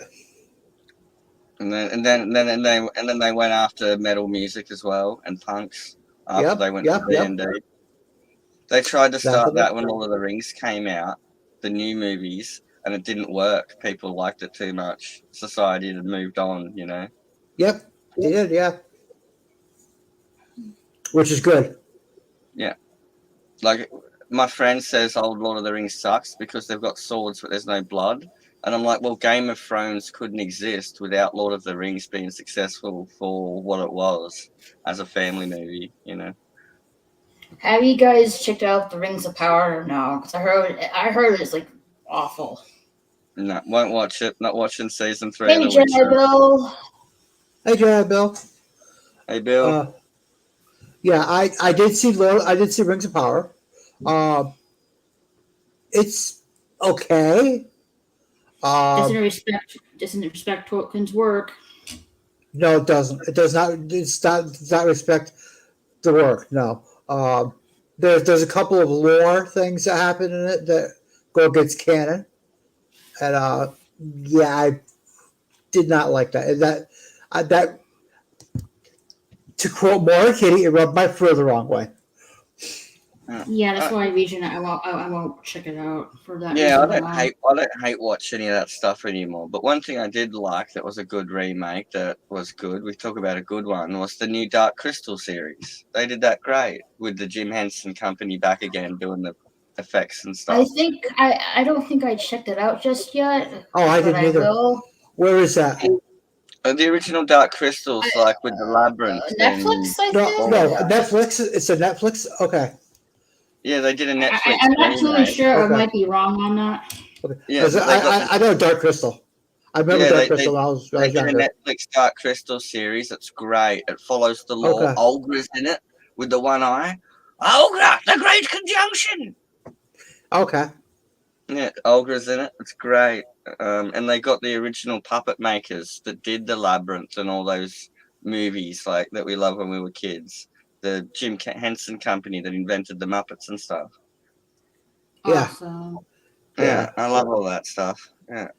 And then they went after metal music as well and punks after they went to D&D. They tried to start that when Lord of the Rings came out, the new movies, and it didn't work. People liked it too much. Society had moved on, Yep, they did, yeah. Which is good. Yeah. Like, my friend says old Lord of the Rings sucks because they've got swords but there's no blood. And I'm like, well, Game of Thrones couldn't exist without Lord of the Rings being successful for what it was as a family movie, you know. Have you guys checked out The Rings of Power? No, because I heard it's like awful. No, won't watch it. Not watching season 3 Hey, of The Jedi Witcher. Bill. Hey, Bill. Hey, Bill. Yeah, I did see Rings of Power. It's okay. Doesn't respect Tolkien's work. No, it doesn't. It does not. Does not respect the work. No. There's a couple of lore things that happen in it that go against canon, and yeah, I did not like that. And that to quote Maura Kitty, it rubbed my fur the wrong way. Yeah, that's why reason I won't check it out for that. Yeah, reason I don't hate watching any of that stuff anymore. But one thing I did like that was a good remake that was good. We talk about a good one was the new Dark Crystal series. They did that great with the Jim Henson Company back again doing the effects and stuff. I don't think I checked it out just yet. Oh, I didn't either. Where is that? The original Dark Crystals, like with the labyrinth. Netflix, I think. No, Netflix. It's a Netflix. Okay. Yeah, they did a Netflix. I'm not totally sure. Okay. I might be wrong on that. Okay. Yeah, I know Dark Crystal. I remember Dark Crystal when I was They did a younger. Netflix Dark Crystal series. It's great. It follows the law. Okay. Olgra's in it with the one eye. Olgra, the Great Conjunction. Okay. Yeah, Olgra's in it. It's great. And they got the original puppet makers that did the Labyrinth and all those movies like that we loved when we were kids. The Jim Henson Company that invented the Muppets and stuff. Yeah. Awesome. Yeah, I love all that stuff. Yeah.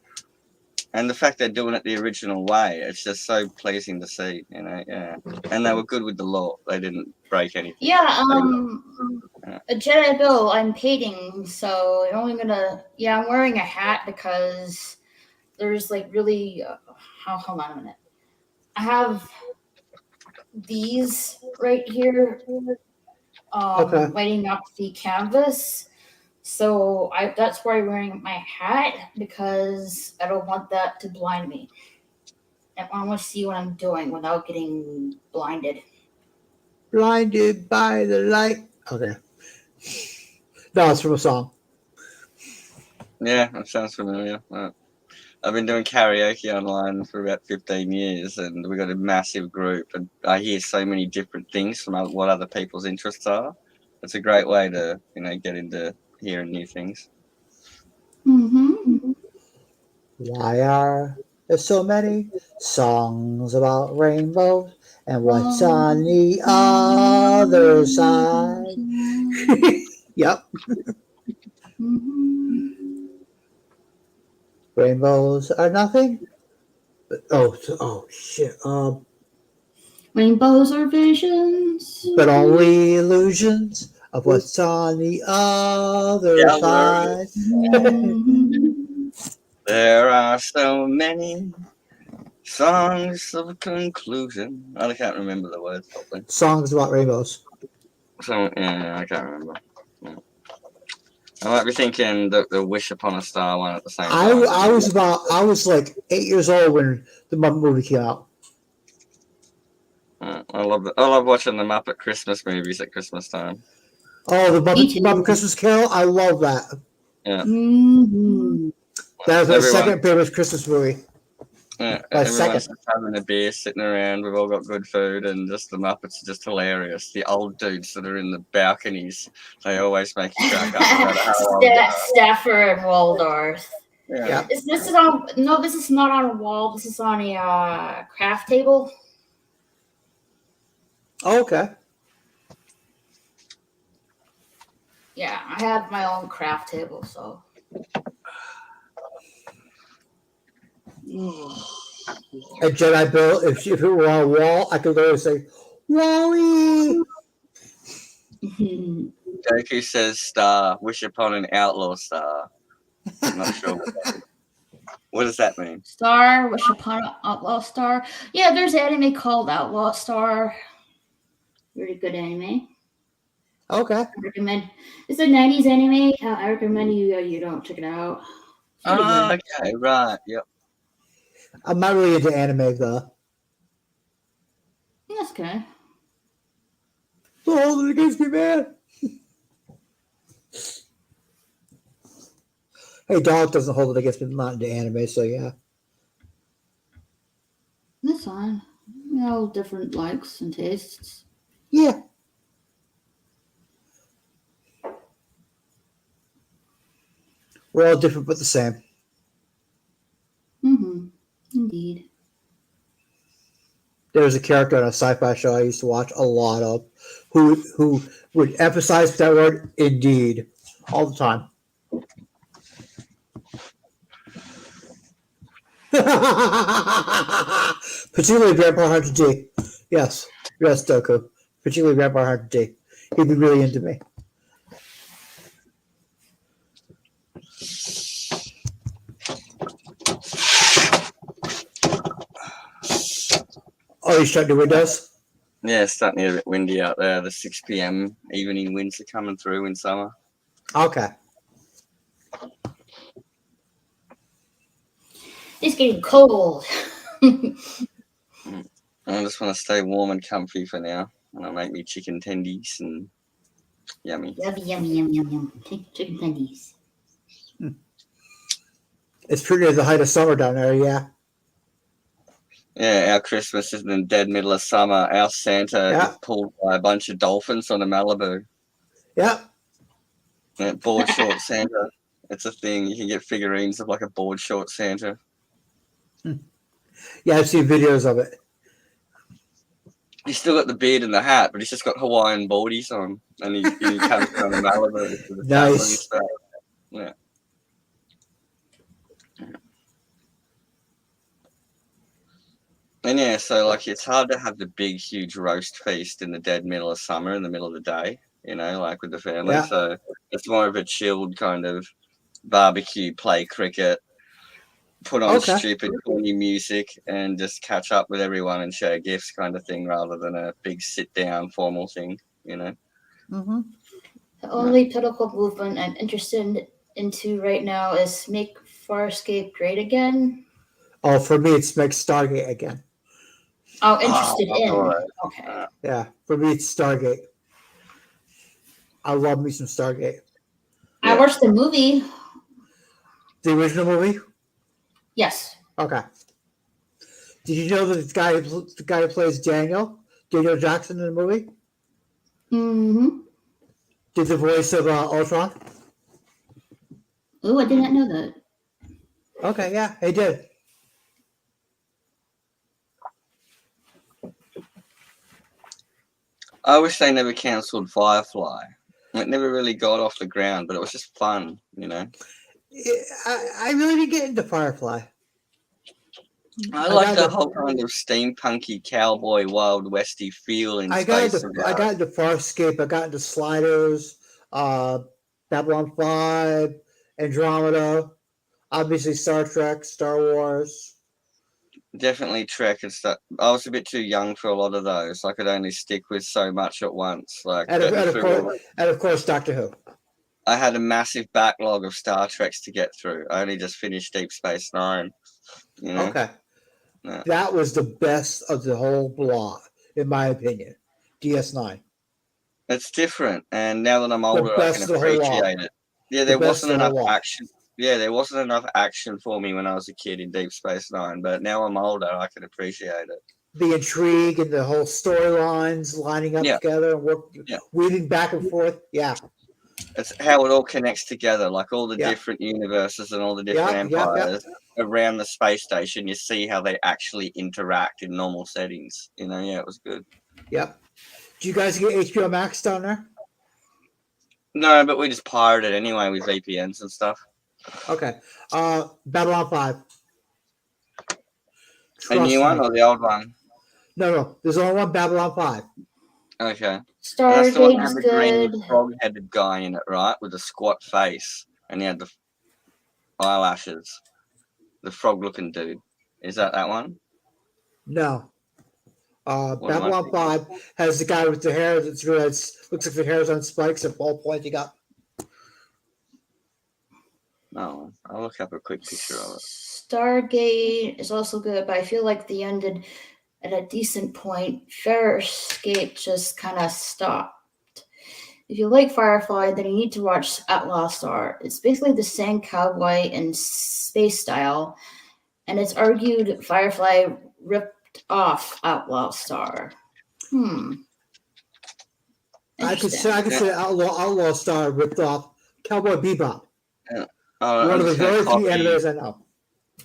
And the fact they're doing it the original way, it's just so pleasing to see, you know. Yeah. And they were good with the law. They didn't break anything. Yeah, Jedi Bill, I'm painting, so I'm only gonna. Yeah, I'm wearing a hat because there's like really. Hold on a minute. I have these right here, Okay. lighting up the canvas. So that's why I'm wearing my hat because I don't want that to blind me. I want to see what I'm doing without getting blinded. Blinded by the light. Okay. No, it's from a song. Yeah, that sounds familiar. I've been doing karaoke online for about 15 years, and we've got a massive group, and I hear so many different things from what other people's interests are. It's a great way to, you know, get into hearing new things. Mm-hmm. Why are there so many songs about rainbows and what's on the other side? Yep. Rainbows are nothing. Oh shit. Rainbows are visions, But only illusions of what's on the other side. There are so many songs of conclusion. I can't remember the words properly. Songs about rainbows. So yeah, I can't remember. Yeah. I might be thinking the Wish Upon a Star one at the same time. I was like 8 years old when the Muppet movie came out. I love watching the Muppet Christmas movies at Christmas time. Oh, the Muppet Christmas Carol! I love that. Yeah. Mm-hmm. That was my second favorite Christmas movie. Yeah, My everyone's second. just having a beer, sitting around. We've all got good food, and just the Muppets are just hilarious. The old dudes that are in the balconies, they always make you crack up. No matter how old they are. Stafford and Waldorf. Yeah. This is on. No, this is not on a wall. This is on a craft table. Oh, okay. Yeah, I have my own craft table, so. And Jedi Bill, if it were on a wall, I could literally say, "Wally." Goku says star, wish upon an outlaw star. I'm not sure what does that mean? Star, wish upon an outlaw star. Yeah, there's an anime called Outlaw Star. Really good anime. Okay. I recommend. It's a 90s anime. I recommend you don't check it out. Pretty Oh, good. okay, right. Yep. I'm not really into anime though. That's okay. Don't hold it against me, man. Hey, dog doesn't hold it against me. I'm not into anime, so yeah. That's fine. Different likes and tastes. Yeah. We're all different but the same. Mm-hmm. Indeed. There was a character on a sci-fi show I used to watch a lot of who would emphasize that word indeed all the time. Particularly Grandpa Hunter D. Yes, Doku. Particularly Grandpa Hunter D. He'd be really into me. Oh, you shut the windows? Yeah, it's starting to get a bit windy out there. The 6 p.m. evening winds are coming through in summer. Okay. It's getting cold. I just want to stay warm and comfy for now. And I'll make me chicken tendies and yummy. Yum. Chicken tendies. It's pretty near the height of summer down there, yeah. Yeah, our Christmas is in the dead middle of summer. Our Santa Yeah. is pulled by a bunch of dolphins on a Malibu. Yeah. Yeah, board short Santa. It's a thing. You can get figurines of like a board short Santa. Yeah, I've seen videos of it. He's still got the beard and the hat, but he's just got Hawaiian baldies on. And he comes from a Malibu with the hat on his Nice. face. Yeah. And yeah, so like it's hard to have the big, huge roast feast in the dead middle of summer, in the middle of the day, like with the family. Yeah. So it's more of a chilled kind of barbecue, play cricket, put on Okay. stupid, corny music, and just catch up with everyone and share gifts kind of thing, rather than a big sit down formal thing. Mm-hmm. The only political movement I'm interested into right now is Make Farscape Great Again. Oh, for me, it's make Stargate again. Oh, interested in. alright. Okay. Yeah, for me, it's Stargate. I love me some Stargate. I watched the movie. The original movie? Yes. Okay. Did you know that the guy who plays Daniel Jackson in the movie, Mm-hmm. did the voice of Ultron? Oh, I did not know that. Okay, yeah, he did. I wish they never cancelled Firefly. It never really got off the ground, but it was just fun. I really didn't get into Firefly. I like the whole kind of steampunky cowboy Wild Westy feel in space. I got into Farscape. I got into Sliders, Babylon 5, Andromeda, obviously Star Trek, Star Wars. Definitely Trek and stuff. I was a bit too young for a lot of those. I could only stick with so much at once. And of course, Doctor Who. I had a massive backlog of Star Treks to get through. I only just finished Deep Space Nine. Okay. Yeah. That was the best of the whole block, in my opinion. DS9. It's different, and now that I'm older, I can appreciate it. Yeah, there wasn't enough action. Yeah, there wasn't enough action for me when I was a kid in Deep Space Nine, but now I'm older, I can appreciate it. The intrigue and the whole storylines lining up together and weaving back and forth. Yeah. It's how it all connects together, like all the different universes and all the different empires around the space station. You see how they actually interact in normal settings. It was good. Yep. Do you guys get HBO Max down there? No, but we just pirated anyway with VPNs and stuff. Okay. Babylon 5. A new one or the old one? No. There's only one Babylon 5. Okay. Stargate's the one that had the good. green frog-headed guy in it, right? With a squat face. And he had the eyelashes. The frog-looking dude. Is that one? No. Babylon 5 has the guy with the hair that's looks like the hair's on spikes and ball pointing up. No, I'll look up a quick picture of it. Stargate is also good, but I feel like they ended at a decent point. Farscape just kind of stopped. If you like Firefly, then you need to watch Outlaw Star. It's basically the same cowboy and space style, and it's argued Firefly ripped off Outlaw Star. I could say Outlaw Star ripped off Cowboy Bebop. Yeah. One of the very few animes I know.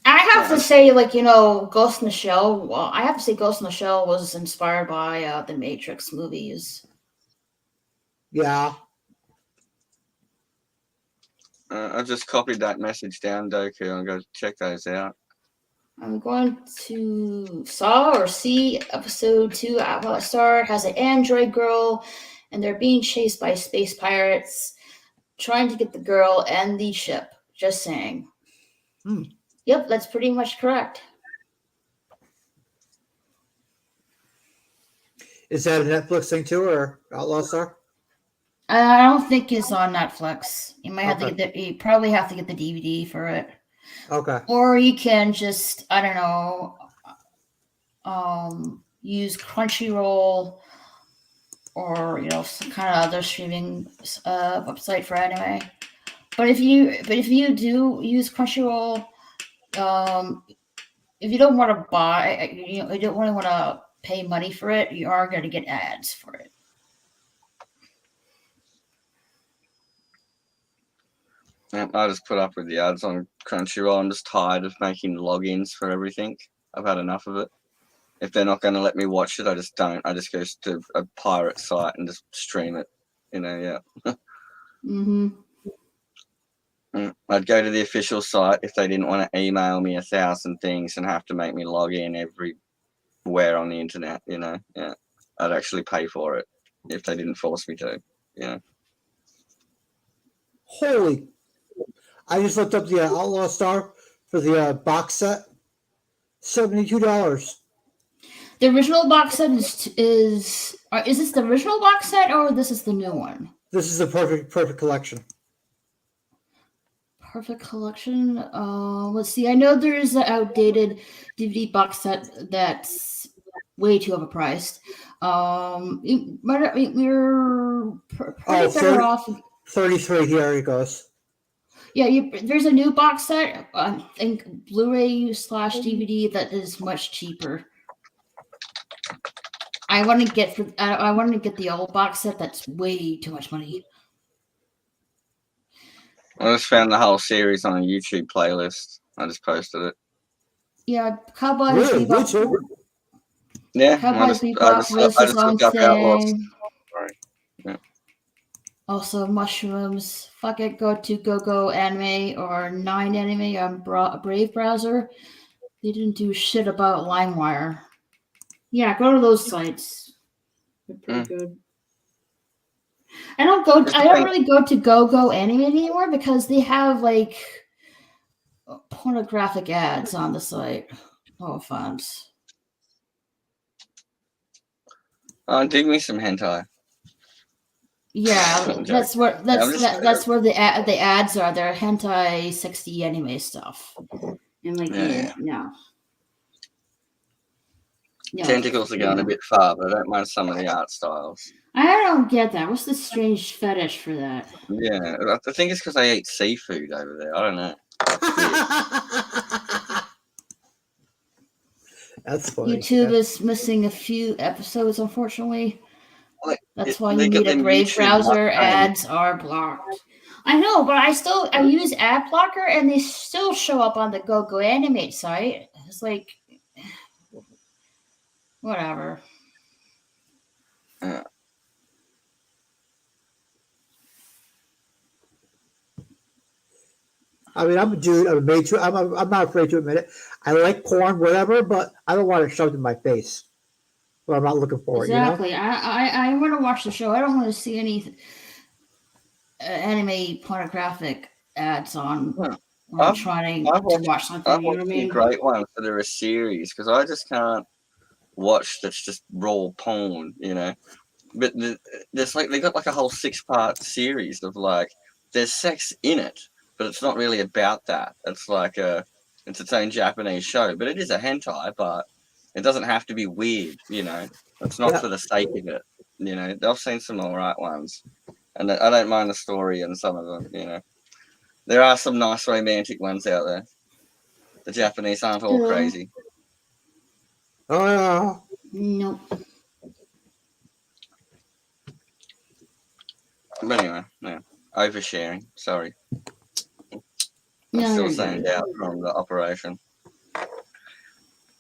I have to say, like, Ghost in the Shell. Well, I have to say Ghost in the Shell was inspired by the Matrix movies. Yeah. I just copied that message down, Doku, and go check those out. I'm going to see episode 2. Outlaw Star has an android girl, and they're being chased by space pirates, trying to get the girl and the ship. Just saying. Yep, that's pretty much correct. Is that a Netflix thing too, or Outlaw Star? I don't think it's on Netflix. You might have to Okay. you probably have to get the DVD for it. Okay. Or you can just, I don't know, use Crunchyroll or some kind of other streaming website for anime. But if you do use Crunchyroll, if you don't want to buy, you don't really want to pay money for it, you are going to get ads for it. I just put up with the ads on Crunchyroll. I'm just tired of making logins for everything. I've had enough of it. If they're not going to let me watch it, I just don't. I just go to a pirate site and just stream it. Yeah. I'd go to the official site if they didn't want to email me 1,000 things and have to make me log in everywhere on the internet. Yeah. I'd actually pay for it if they didn't force me to. Holy! I just looked up the Outlaw Star for the box set. $72. The original box set is this the original box set or this is the new one? This is the perfect collection. Perfect collection. Let's see. I know there is an outdated DVD box set that's way too overpriced. We're pretty better off. 33. Here it goes. Yeah, there's a new box set. I think Blu-ray/DVD that is much cheaper. I want to get the old box set. That's way too much money. I just found the whole series on a YouTube playlist. I just posted it. Yeah, Cowboy Really? Bebop. YouTube? Yeah, Cowboy Bebop was his own thing. Sorry. Yeah. Also, mushrooms. Fuck it, go to GoGo Anime or 9 Anime on Brave browser. They didn't do shit about LimeWire. Yeah, go to those sites. They're pretty good. I don't really go to GoGo Anime anymore because they have like pornographic ads on the site. No offense. Dig me some hentai. Yeah, that's where the ads are. They're hentai sexy anime stuff. And like no. Tentacles are going a bit far, but I don't mind some of the art styles. I don't get that. What's the strange fetish for that? Yeah, I think it's because they eat seafood over there. I don't know. That's funny. YouTube is missing a few episodes, unfortunately. That's why you need a Brave YouTube browser. Ads are blocked. I know, but I use ad blocker, and they still show up on the GoGo Animate site. It's like, whatever. I mean, I'm a dude. I'm not afraid to admit it. I like porn, whatever, but I don't want it shoved in my face. But I'm not looking for exactly. it. I want to watch the show. I don't want to see any anime pornographic ads on. I'm trying to watch something. I've watched a great one for a series because I just can't watch that's just raw porn, But there's they got like a whole 6-part series of like there's sex in it, but it's not really about that. It's like it's its own Japanese show, but it is a hentai, but it doesn't have to be weird, you know. It's not for the sake of it, you know. I've seen some all right ones, and I don't mind the story in some of them, you know. There are some nice romantic ones out there. The Japanese aren't all crazy. Oh yeah. Nope. But anyway, yeah. Oversharing. Sorry. I'm No, still you're zoned good. out from the operation.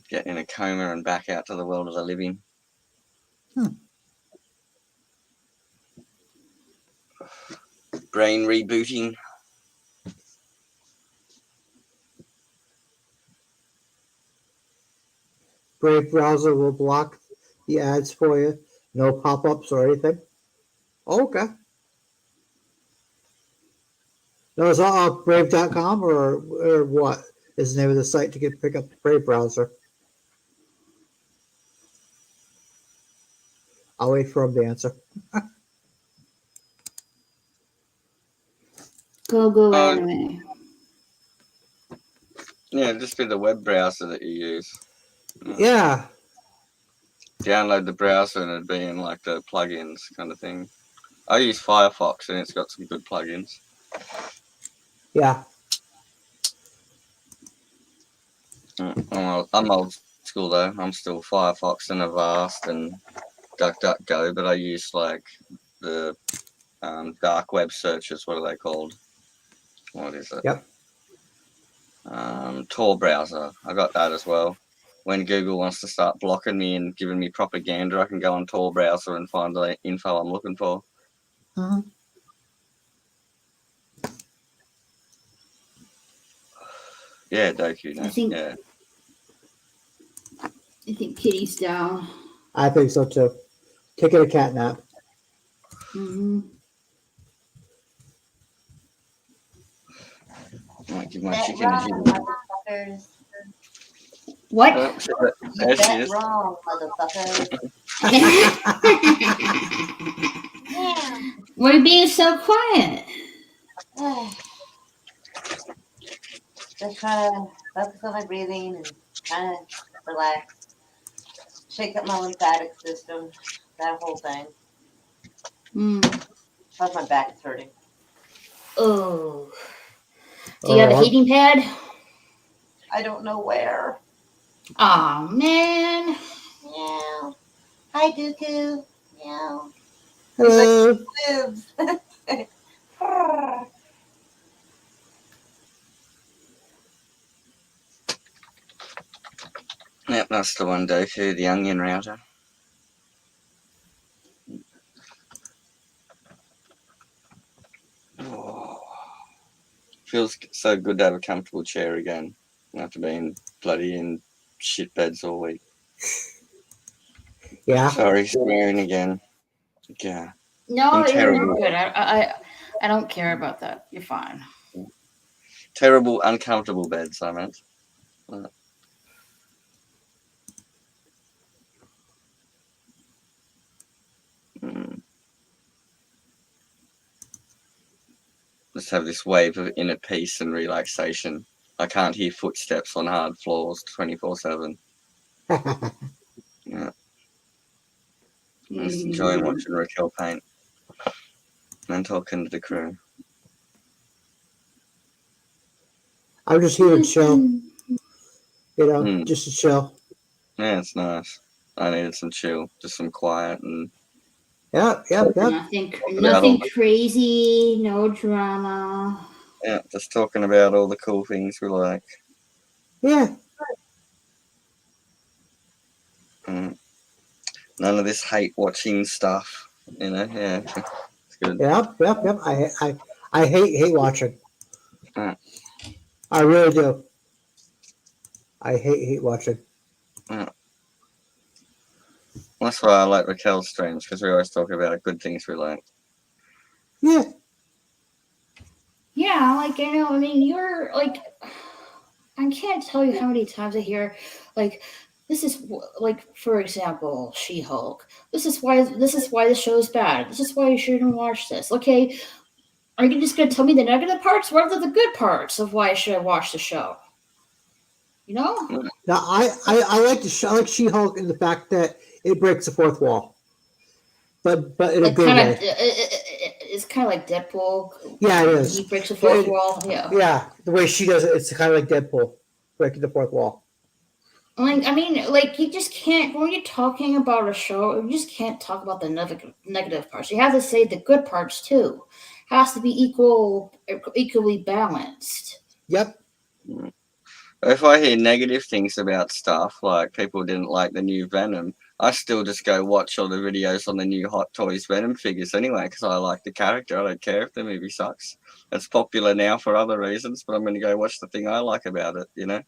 Get in a coma and back out to the world of the living. Brain rebooting. Brave browser will block the ads for you. No pop-ups or anything. Okay. No, is that Brave.com or what is the name of the site to pick up the Brave browser? I'll wait for him to answer. Go anime. Yeah, just be the web browser that you use. Yeah. Download the browser and it'd be in like the plugins kind of thing. I use Firefox and it's got some good plugins. Yeah. I'm old school though. I'm still Firefox and Avast and DuckDuckGo, but I use like the dark web searches. What are they called? What is it? Yep. Tor browser. I got that as well. When Google wants to start blocking me and giving me propaganda, I can go on Tor browser and find the info I'm looking for. Uh-huh. Yeah, Doku. No. I think Kitty's down. I think so too. Taking a cat nap. Mm-hmm. Might give my Bet chicken a wrong, jiggle. motherfuckers. What? You There she bet is. wrong, motherfuckers. Yeah. Why are you being so quiet? Just trying to focus on my breathing and kind of relax. Shake up my lymphatic system. That whole thing. Plus my back is hurting. Oh. Do you have a heating pad? I don't know where. Aw, man. Meow. Hi, Dooku. Meow. Hello. Lives. Yep, that's the one, Doku, the onion router. Oh. Feels so good to have a comfortable chair again. After being bloody in shit beds all week. Yeah. Sorry, swearing again. Yeah. No, terrible. you're good. I don't care about that. You're fine. Terrible, uncomfortable beds, I meant. Just have this wave of inner peace and relaxation. I can't hear footsteps on hard floors 24/7. Yeah. I'm just enjoying watching Raquel paint and talking to the crew. I'm just here to chill. You know, just to chill. Yeah, it's nice. I needed some chill, just some quiet and Yep. Nothing crazy, no drama. Yeah, just talking about all the cool things we like. Yeah. None of this hate watching stuff, you know. Yeah, it's good. Yep. I hate watching. Mm. I really do. I hate watching. That's why I like Raquel's streams, because we always talk about good things we like. Yeah. Yeah, like, you know, I mean, you're like, I can't tell you how many times I hear, like, this is like, for example, She-Hulk. This is why the show is bad. This is why you shouldn't watch this. Okay, Are you just going to tell me the negative parts? What are the good parts of why should I watch the show? You know? Now, I like the show. I like She-Hulk in the fact that it breaks the fourth wall, but in a It good kind of way. it's kind of like Deadpool. Yeah, it When is. he breaks the But fourth wall. Yeah. yeah, the way she does it, it's kind of like Deadpool breaking the fourth wall. Like, I mean, like, you just can't, when you're talking about a show, you just can't talk about the negative parts. You have to say the good parts too. Has to be equally balanced. Yep. If I hear negative things about stuff, like people didn't like the new Venom, I still just go watch all the videos on the new Hot Toys Venom figures anyway, because I like the character. I don't care if the movie sucks. It's popular now for other reasons, but I'm going to go watch the thing I like about it, you know?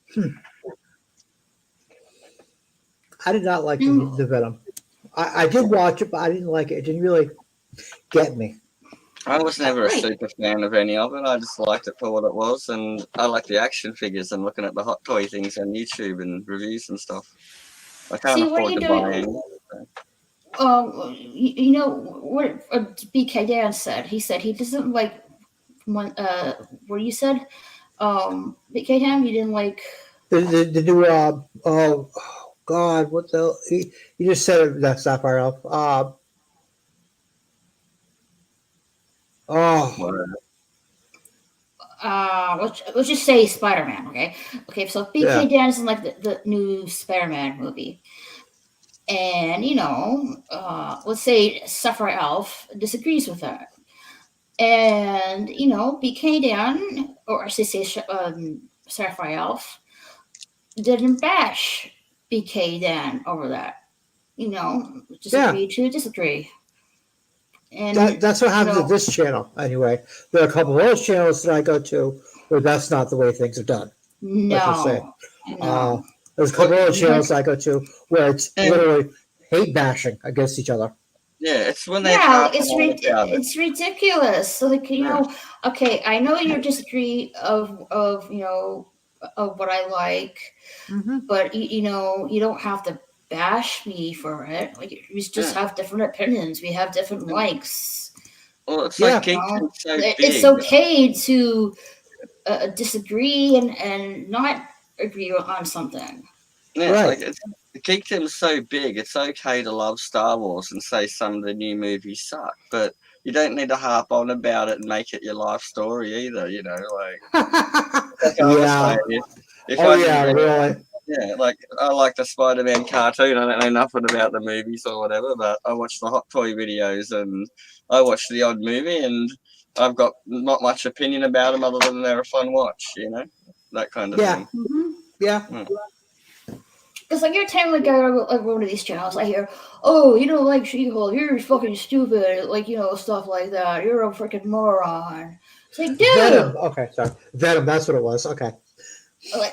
I did not like Mm. the Venom. I did watch it, but I didn't like it. It didn't really get me. I was never a Right. super fan of any of it. I just liked it for what it was, and I like the action figures and looking at the Hot Toy things on YouTube and reviews and stuff. I can't See, what are afford you to buy doing? any. You know what BK Dan said? He said he doesn't like what you said? BK Dan, you didn't like. The new oh God, what the hell? He just said it, that Sapphire Elf. Oh Whatever. Let's just say Spider-Man, okay? Okay, so BK Yeah. Dan isn't like the new Spider-Man movie. And, let's say Sapphire Elf disagrees with that. And, BK Dan, or I should say Sapphire Elf, didn't bash BK Dan over that. Disagree to disagree. And that's what happens at this channel anyway. There are a couple of those channels that I go to where that's not the way things are done. Let's just say. No. There's a couple of those channels I go to where it's literally hate bashing against each other. Yeah, it's when they Yeah, harp on about it. it's ridiculous. Like, okay, I know you disagree of what I like, but you don't have to bash me for it. Like, we just have different opinions. We have different likes. Well, it's like Yeah. geekdom's so big. It's okay to disagree and not agree on something. Yeah, Right. like geekdom's so big. It's okay to love Star Wars and say some of the new movies suck, but you don't need to harp on about it and make it your life story either. You know, like Yeah. if Oh I yeah, didn't really. yeah, like I like the Spider-Man cartoon. I don't know nothing about the movies or whatever, but I watch the Hot Toy videos and I watch the odd movie, and I've got not much opinion about them other than they're a fun watch. You know, that kind of thing. Yeah. Because like every time like I go like one of these channels, I hear, "Oh, you don't like She-Hulk? You're fucking stupid!" Like stuff like that. You're a freaking moron. It's like, dude. Venom. Okay, sorry. Venom. That's what it was. Okay.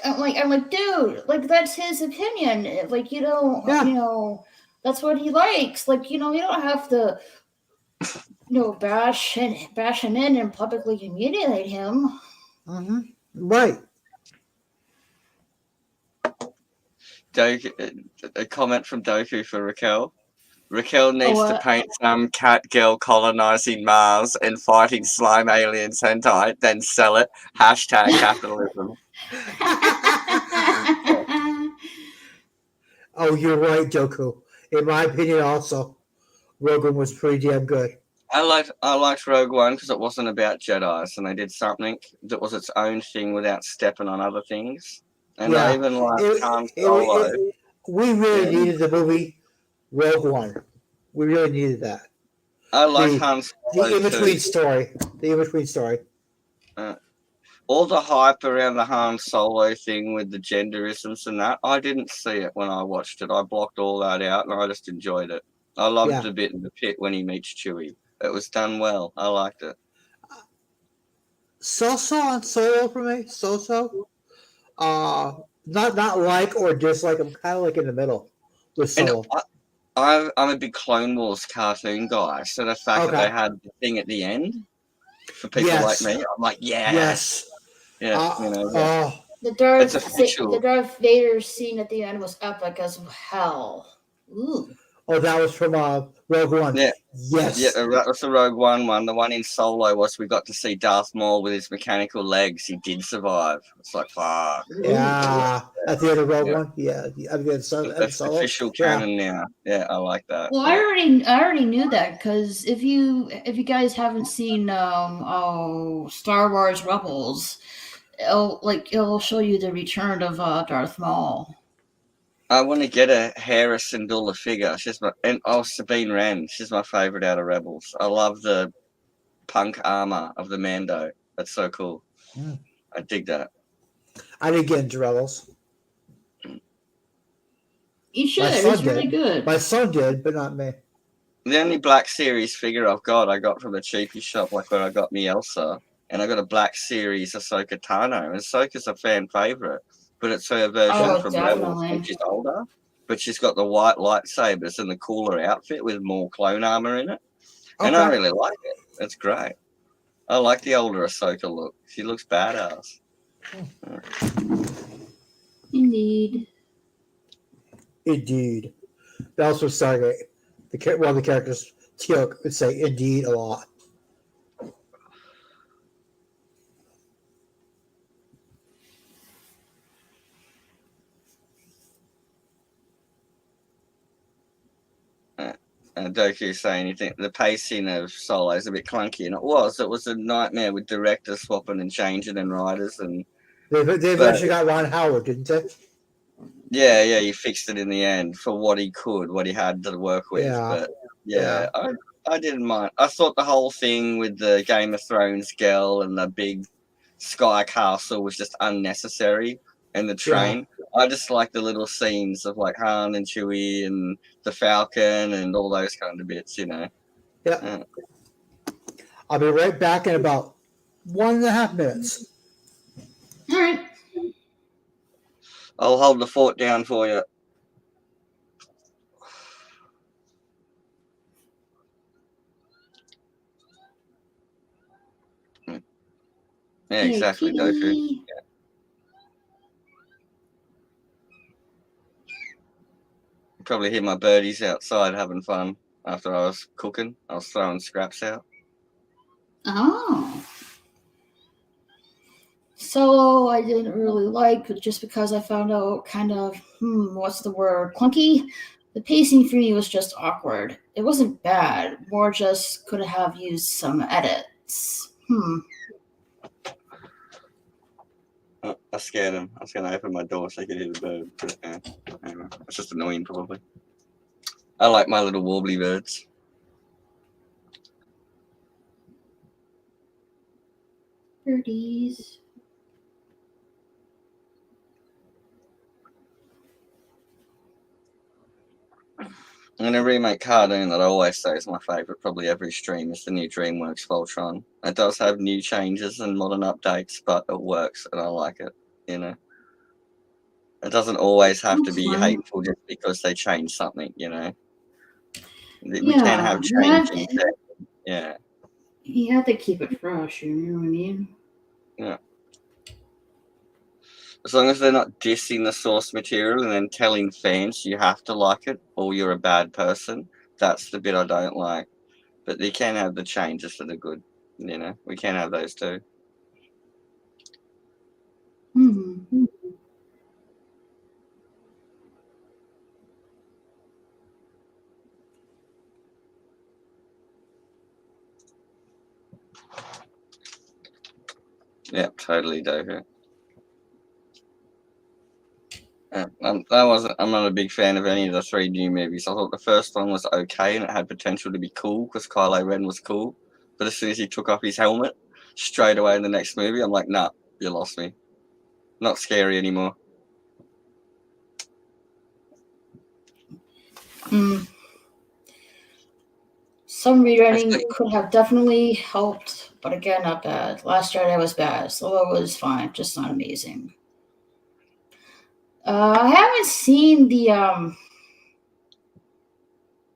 I'm like, dude. Like that's his opinion. Like that's what he likes. Like you don't have to bash him in and publicly humiliate him. Right. A comment from Doku for Raquel. Raquel needs to what? paint some cat girl colonizing Mars and fighting slime aliens hentai, then sell it. Hashtag capitalism. Oh, you're right, Joku. In my opinion, also, Rogan was pretty damn good. I liked Rogue One because it wasn't about Jedi's, and they did something that was its own thing without stepping on other things. And I even liked Han Solo. We really needed the movie Rogue One. We really needed that. I liked Han Solo The in-between too. story. The in-between story. All the hype around the Han Solo thing with the genderisms and that, I didn't see it when I watched it. I blocked all that out and I just enjoyed it. I loved the bit in the pit when he meets Chewie. It was done well. I liked it. So-so on Solo for me. So-so. Not like or dislike. I'm kind of like in the middle with Solo. I'm a big Clone Wars cartoon guy, so the fact that they had the thing at the end for people like me, I'm like, yes. Yeah, The Darth Vader scene at the end was epic as hell. Ooh. Oh, that was from Rogue One. Yeah. Yes. Yeah, that was the Rogue One one. The one in Solo was we got to see Darth Maul with his mechanical legs. He did survive. It's like, fuck. Yeah. At the end of Rogue Yeah. One. Yeah. I mean, It's official canon now. Yeah, I like that. Well, I already knew that because if you guys haven't seen Star Wars Rebels, it'll show you the return of Darth Maul. I want to get a harrassing figure. Sabine Wren. She's my favorite out of Rebels. I love the punk armor of the Mando. That's so cool. I dig that. I didn't get into Rebels. You should. It's really good. My son did, but not me. The only Black Series figure I got from a cheapie shop, like where I got me Elsa, and I got a Black Series Ahsoka Tano. And Ahsoka's a fan favorite, but it's her version from Rebels, which is older. But she's got the white lightsabers and the cooler outfit with more clone armor in it. Okay. And I really like it. It's great. I like the older Ahsoka look. She looks badass. Indeed. Indeed. That also Stargate. One of the characters, Teal'c, would say "indeed" a lot. Doku saying you think the pacing of Solo is a bit clunky, and it was a nightmare with directors swapping and changing and writers, and they eventually got Ron Howard, didn't they? Yeah, he fixed it in the end for what he had to work with. Yeah. But I didn't mind. I thought the whole thing with the Game of Thrones girl and the big sky castle was just unnecessary, and the train. I just like the little scenes of like Han and Chewie and the Falcon and all those kind of bits, you know. Yeah. I'll be right back in about 1.5 minutes. All right. I'll hold the fort down for you. Yeah, exactly. Doku. Yeah. Probably hear my birdies outside having fun after I was cooking. I was throwing scraps out. Oh. Solo I didn't really like just because I found out kind of, what's the word? Clunky? The pacing for me was just awkward. It wasn't bad, more just could have used some edits. I scared him. I was going to open my door so he could hear the bird. But, anyway, it's just annoying, probably. I like my little warbly birds. Birdies. I'm going to remake cartoon that I always say is my favourite, probably every stream, is the new DreamWorks Voltron. It does have new changes and modern updates, but it works and I like it, you know. It doesn't always have to be hateful just because they change something, you know. We can have changing things. Yeah. You have to keep it fresh, you know what I mean? Yeah. As long as they're not dissing the source material and then telling fans you have to like it or you're a bad person, that's the bit I don't like. But they can have the changes that are good, you know. We can have those too. Mm-hmm. Yeah, totally, Doku. I'm not a big fan of any of the 3 new movies. I thought the first one was okay and it had potential to be cool because Kylo Ren was cool. But as soon as he took off his helmet, straight away in the next movie, I'm like, nah, you lost me. Not scary anymore. Some rewriting could have definitely helped, but again, not bad. Last Jedi was bad. Solo was fine, just not amazing. I haven't seen the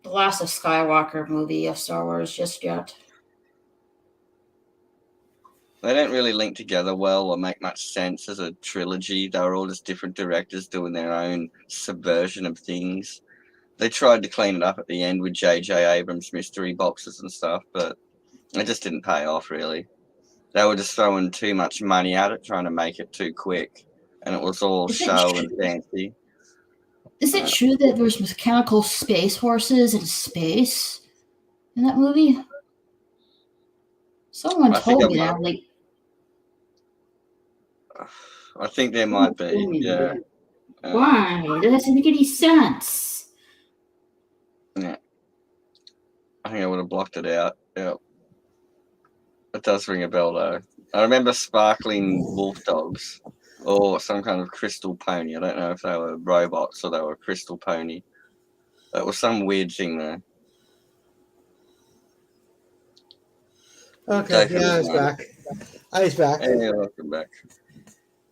Last of Skywalker movie of Star Wars just yet. They don't really link together well or make much sense as a trilogy. They're all just different directors doing their own subversion of things. They tried to clean it up at the end with J.J. Abrams mystery boxes and stuff, but it just didn't pay off, really. They were just throwing too much money at it, trying to make it too quick, and it was all show and fancy. Is it true that there's mechanical space horses in space in that movie? Someone told me that. Like, I think there might be. Yeah. Why? That doesn't make any sense. Yeah. I think I would have blocked it out. Yeah. It does ring a bell, though. I remember sparkling wolf dogs or some kind of crystal pony. I don't know if they were robots or they were a crystal pony. That was some weird thing there. Okay, yeah, he's back. He's back. Yeah, welcome back.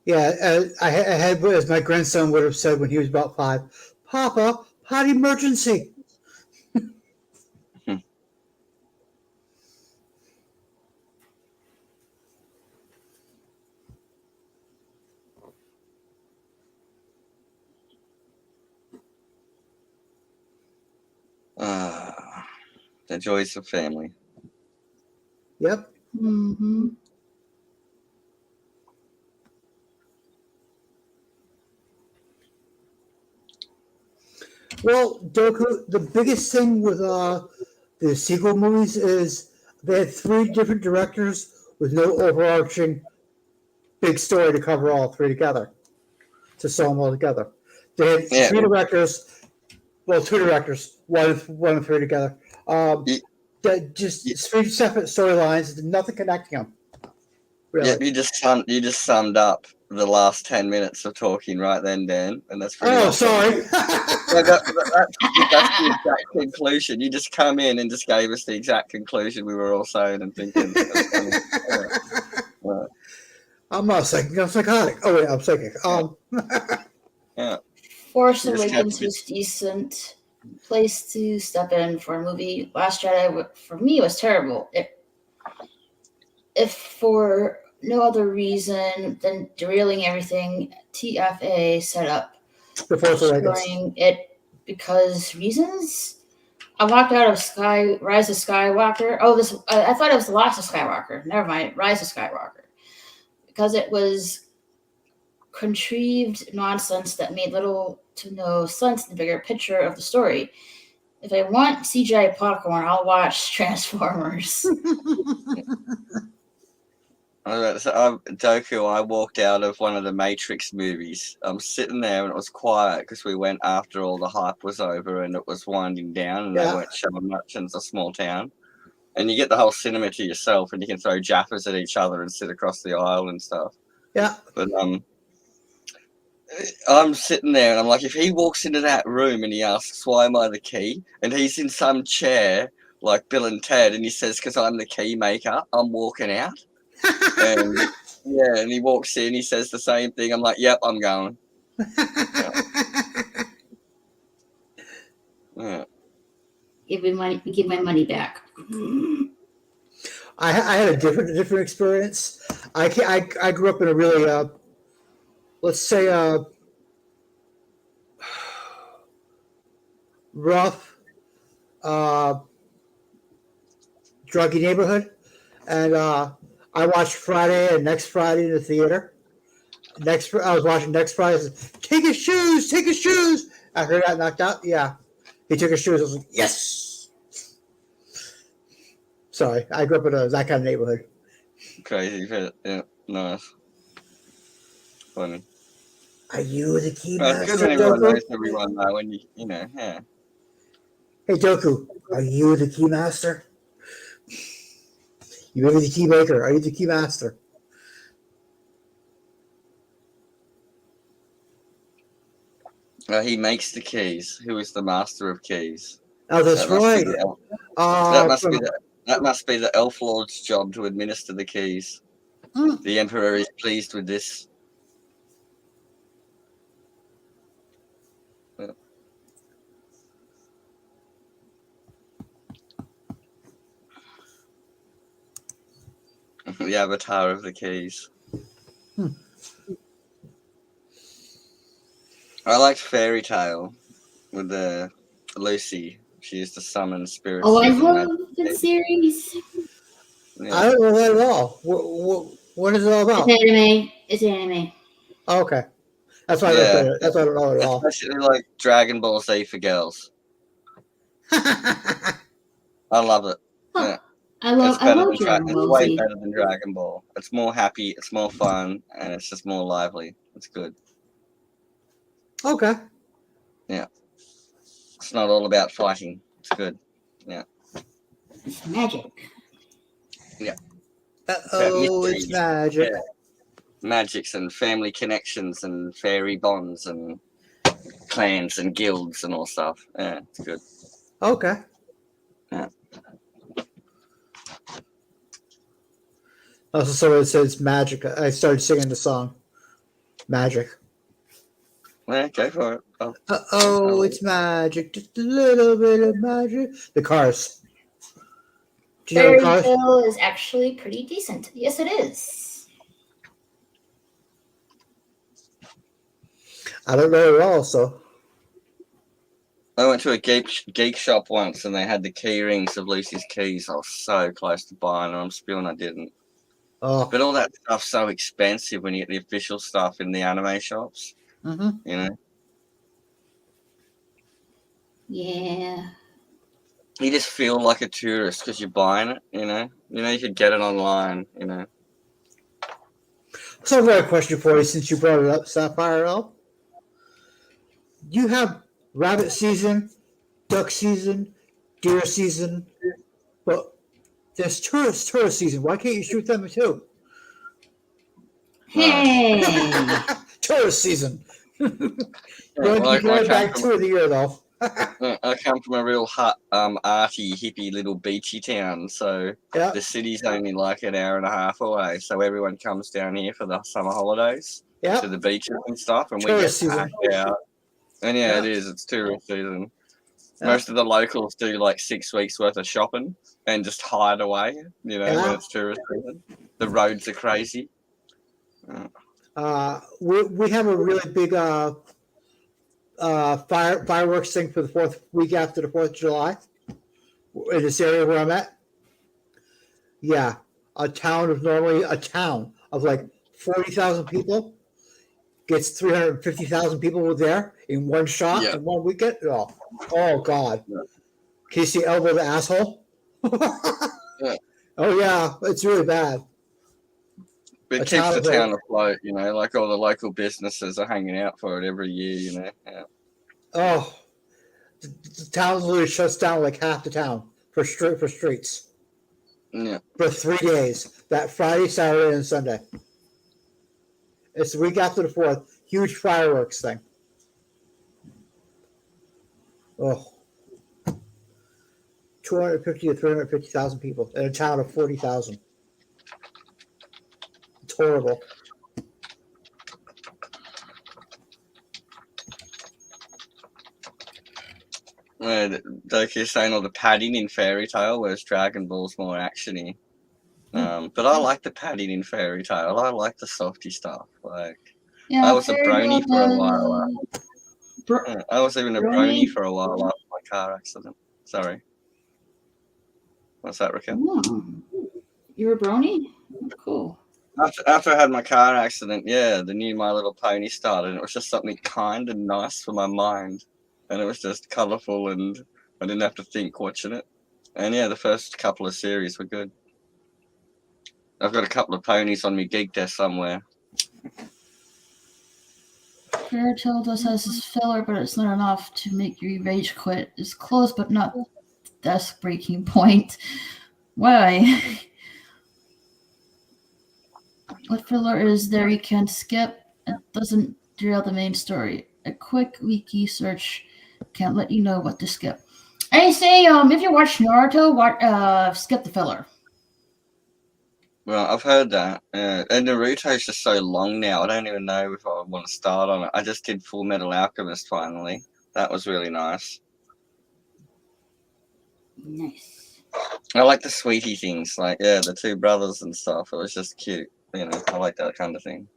Yeah, I had, as my grandson would have said when he was about 5, Papa, potty emergency. The joys of family. Yep. Mm-hmm. Well, Doku, the biggest thing with the sequel movies is they had 3 different directors with no overarching big story to cover all 3 together, to sew them all together. They had 3 directors, well, 2 directors, one and 3 together. Just 3 separate storylines, nothing connecting them. Really. Yeah, you just summed up the last 10 minutes of talking right then, Dan, and that's pretty much sorry. that's the exact conclusion. You just come in and just gave us the exact conclusion we were all saying and thinking. I'm not psychic. I'm psychotic. Oh wait, I'm psychic. Yeah. Force Awakens was decent place to step in for a movie. Last Jedi, for me, was terrible. If for no other reason than derailing everything TFA set up, destroying it because reasons. I walked out of Rise of Skywalker. Oh, I thought it was the last of Skywalker. Never mind, Rise of Skywalker, because it was contrived nonsense that made little to no sense in the bigger picture of the story. If I want CGI popcorn, I'll watch Transformers. Doku, I walked out of one of the Matrix movies. I'm sitting there and it was quiet because we went after all the hype was over and it was winding down and they weren't showing much and it's a small town. And you get the whole cinema to yourself and you can throw jaffers at each other and sit across the aisle and stuff. Yeah. But I'm sitting there and I'm like, if he walks into that room and he asks, why am I the key? And he's in some chair like Bill and Ted and he says, because I'm the key maker, I'm walking out. And and he walks in, he says the same thing. I'm like, yep, I'm going. Yeah. Give my money back. I had a different experience. I grew up in a really let's say rough druggy neighborhood, and I watched Friday and Next Friday in the theater. I was watching Next Friday. Said, take his shoes. I heard that knocked out. Yeah, he took his shoes. I was like, yes. Sorry, I grew up in that kind of neighborhood. Crazy, yeah, nice, funny. Are you the key master? Good when everyone knows everyone though. When you know, yeah. Hey Doku, are you the key master? You are the key maker. Are you the key master? He makes the keys. Who is the master of keys? Oh, that's right. That must be the Elf Lord's job to administer the keys. The Emperor is pleased with this. The avatar of the keys. I liked Fairy Tale with the Lucy. She used to summon spirits. Oh, I through the love magic that bed. series. Yeah. I don't know that at all. What is it all about? It's anime. It's anime. Oh, okay, that's why I don't play it. That's why I don't know it at It's all. basically like Dragon Ball Z for girls. I love it. Huh. Yeah. I It's love Dragon it's Ball way Z. better than Dragon Ball. It's more happy, it's more fun, and it's just more lively. It's good. Okay. Yeah. It's not all about fighting. It's good. It's magic. Oh, it's mysteries. magic. Yeah. Magics and family connections and fairy bonds and clans and guilds and all stuff. Yeah, it's good. Okay. Yeah. Also, so it says magic. I started singing the song, Magic. Yeah, go for it. Oh, Oh, it's magic. Just a little bit of magic. The Cars. Do you know the Fairy Cars? Tale is actually pretty decent. Yes, it is. I don't know it all, so. I went to a geek shop once and they had the key rings of Lucy's keys. I was so close to buying them. I'm spewing I didn't. Oh. But all that stuff's so expensive when you get the official stuff in the anime shops. Mm-hmm. You know? Yeah. You just feel like a tourist because you're buying it, you know? You could get it online, you know? So I've got a question for you since you brought it up, Sapphire L. You have rabbit season, duck season, deer season, but there's tourist season. Why can't you shoot them too? Hey. Tourist season. You Well, can only back 2 of the year though. I come from a real arty, hippie little beachy town, so Yeah. the city's only like an hour and a half away. So everyone comes down here for the summer holidays Yeah. to the beaches and stuff, and we Tourist get season. packed out. And yeah, Yeah. it is. It's tourist season. Yeah. Most of the locals do like 6 weeks worth of shopping and just hide away. You know, Yeah. when it's tourist season, the roads are crazy. We have a really big fireworks thing for the week after the 4th of July in this area where I'm at. Yeah, a town of like 40,000 people gets 350,000 people there in one shot in one weekend. Oh God! Yeah. Can you see elbow the asshole? Yeah. Oh yeah, it's really bad. It keeps the town afloat, you know, like all the local businesses are hanging out for it every year, you know. Yeah. Oh, the town literally shuts down like half the town for streets. Yeah. For 3 days. That Friday, Saturday, and Sunday. It's the week after the 4th. Huge fireworks thing. Oh. 250 to 350,000 people in a town of 40,000. It's horrible. Like you're saying, all the padding in Fairy Tale, whereas Dragon Ball's more actiony. But I like the padding in Fairy Tale. I like the softy stuff. Like Yeah, I was a brony for a while. I was even a brony Brony? for a while after my car accident. Sorry. What's that, Raquel? Oh, you're a brony? Cool. After I had my car accident, yeah, the new My Little Pony started, and it was just something kind and nice for my mind. And it was just colourful, and I didn't have to think watching it. And yeah, the first couple of series were good. I've got a couple of ponies on my geek desk somewhere. Fairy Tale does has this filler, but it's not enough to make you rage quit. It's close, but not desk breaking point. Why? What filler is there you can skip? It doesn't derail the main story. A quick wiki search can't let you know what to skip. I say, if you watch Naruto, skip the filler. Well, I've heard that. And Naruto's just so long now. I don't even know if I want to start on it. I just did Full Metal Alchemist finally. That was really nice. Nice. I like the sweetie things, like the two brothers and stuff. It was just cute. You know, I like that kind of thing.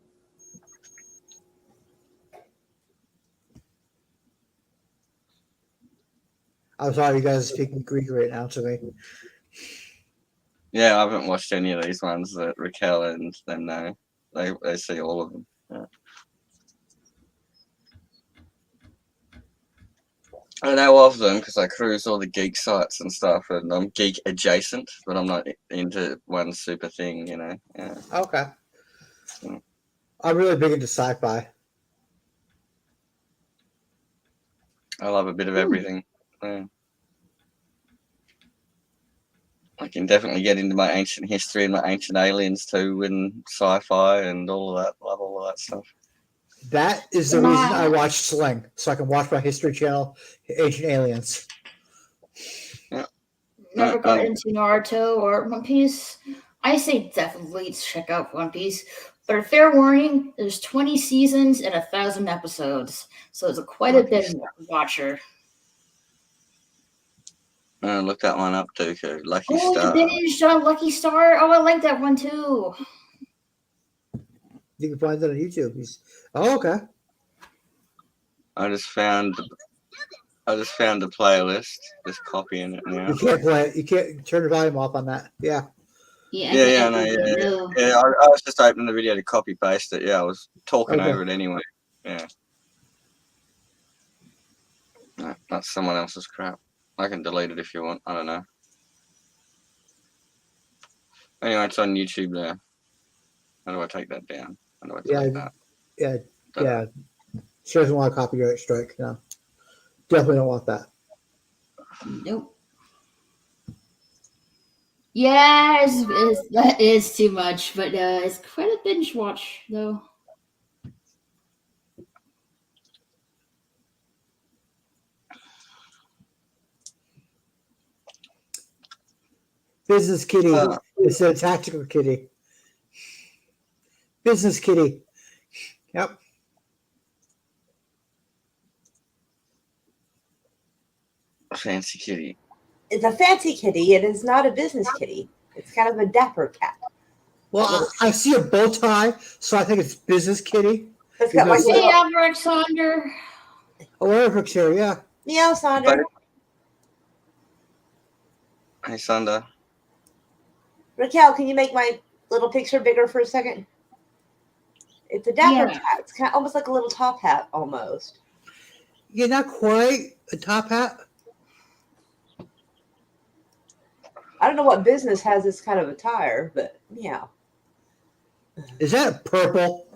I'm sorry, you guys are speaking Greek right now to me. Yeah, I haven't watched any of these ones that Raquel and them know. They see all of them. Yeah. I know of them because I cruise all the geek sites and stuff, and I'm geek adjacent, but I'm not into one super thing, you know. Yeah. Okay. Mm. I'm really big into sci-fi. I love a bit of everything. Yeah. I can definitely get into my ancient history and my ancient aliens too, and sci-fi and all of that. Love all of that stuff. That is the reason I watch Sling, so I can watch my History Channel, Ancient Aliens. Yeah. Never got into Naruto or One Piece. I say definitely check out One Piece. But a fair warning, there's 20 seasons and 1,000 episodes. So it's quite a bit of watcher. Look that one up, Dooku. Lucky Oh, Star. you binged on Lucky Star? Oh, I like that one too. You can find that on YouTube. Oh, okay. I just found the playlist. Just copying it now. You can't play it. You can't turn the volume off on that. Yeah. Yeah. I was just opening the video to copy paste it. Yeah, I was talking over it anyway. Yeah. No, that's someone else's crap. I can delete it if you want. I don't know. Anyway, it's on YouTube now. How do I take that down? How do I delete that? Yeah. She doesn't want a copyright strike. No. Definitely don't want that. Nope. Yeah, that is too much, but it's quite a binge watch, though. Business kitty instead of tactical kitty. Business kitty. Yep. Fancy kitty. It's a fancy kitty. It is not a business kitty. It's kind of a dapper cat. Well, I see a bow tie, so I think it's business kitty. It's got like Hey, Alexander. Oh, Eric's here, yeah. Meow, Sandra. Hey, Sandra. Raquel, can you make my little picture bigger for a second? It's a dapper cat. It's kind of almost like a little top hat, almost. Yeah, not quite a top hat. I don't know what business has this kind of attire, but meow. Is that purple?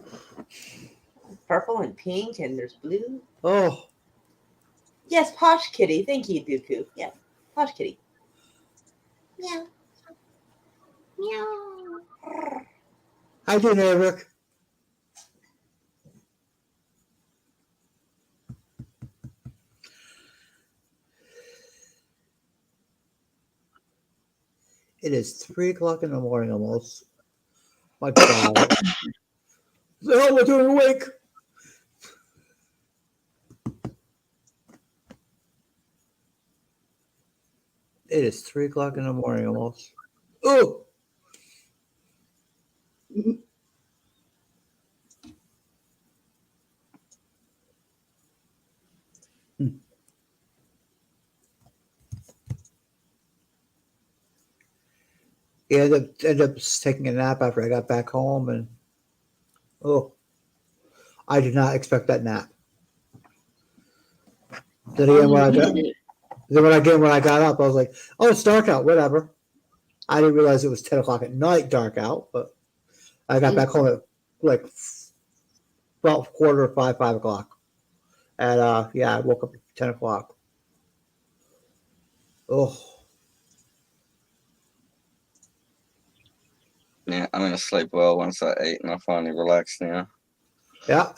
Purple and pink, and there's blue. Oh. Yes, posh kitty. Thank you, Dooku. Yes, posh kitty. Meow. Meow. How you doing, Eric? It is 3 o'clock in the morning almost. My God. The hell am I doing awake? It is 3 o'clock in the morning almost. Oh! Yeah, I ended up taking a nap after I got back home, and I did not expect that nap. Then again, when I got up, I was like, "Oh, it's dark out. Whatever." I didn't realize it was 10 o'clock at night, dark out. But I got back home at like about 4:45, 5 o'clock, and I woke up at 10 o'clock. Oh. Yeah, I'm gonna sleep well once I eat and I finally relax now. Yeah.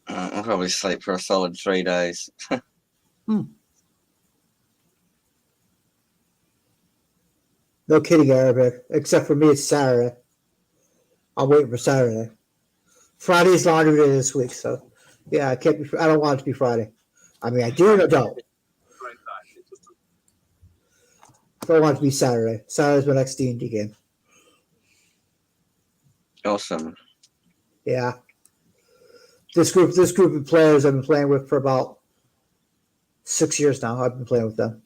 I'll probably sleep for a solid 3 days. No kidding, Arabic. Except for me, it's Saturday. I'm waiting for Saturday. Friday's laundry day this week, so yeah, I don't want it to be Friday. I mean, I do and I don't. I want it to be Saturday. Saturday's my next D&D game. Awesome. Yeah. This group of players I've been playing with for about 6 years now. I've been playing with them.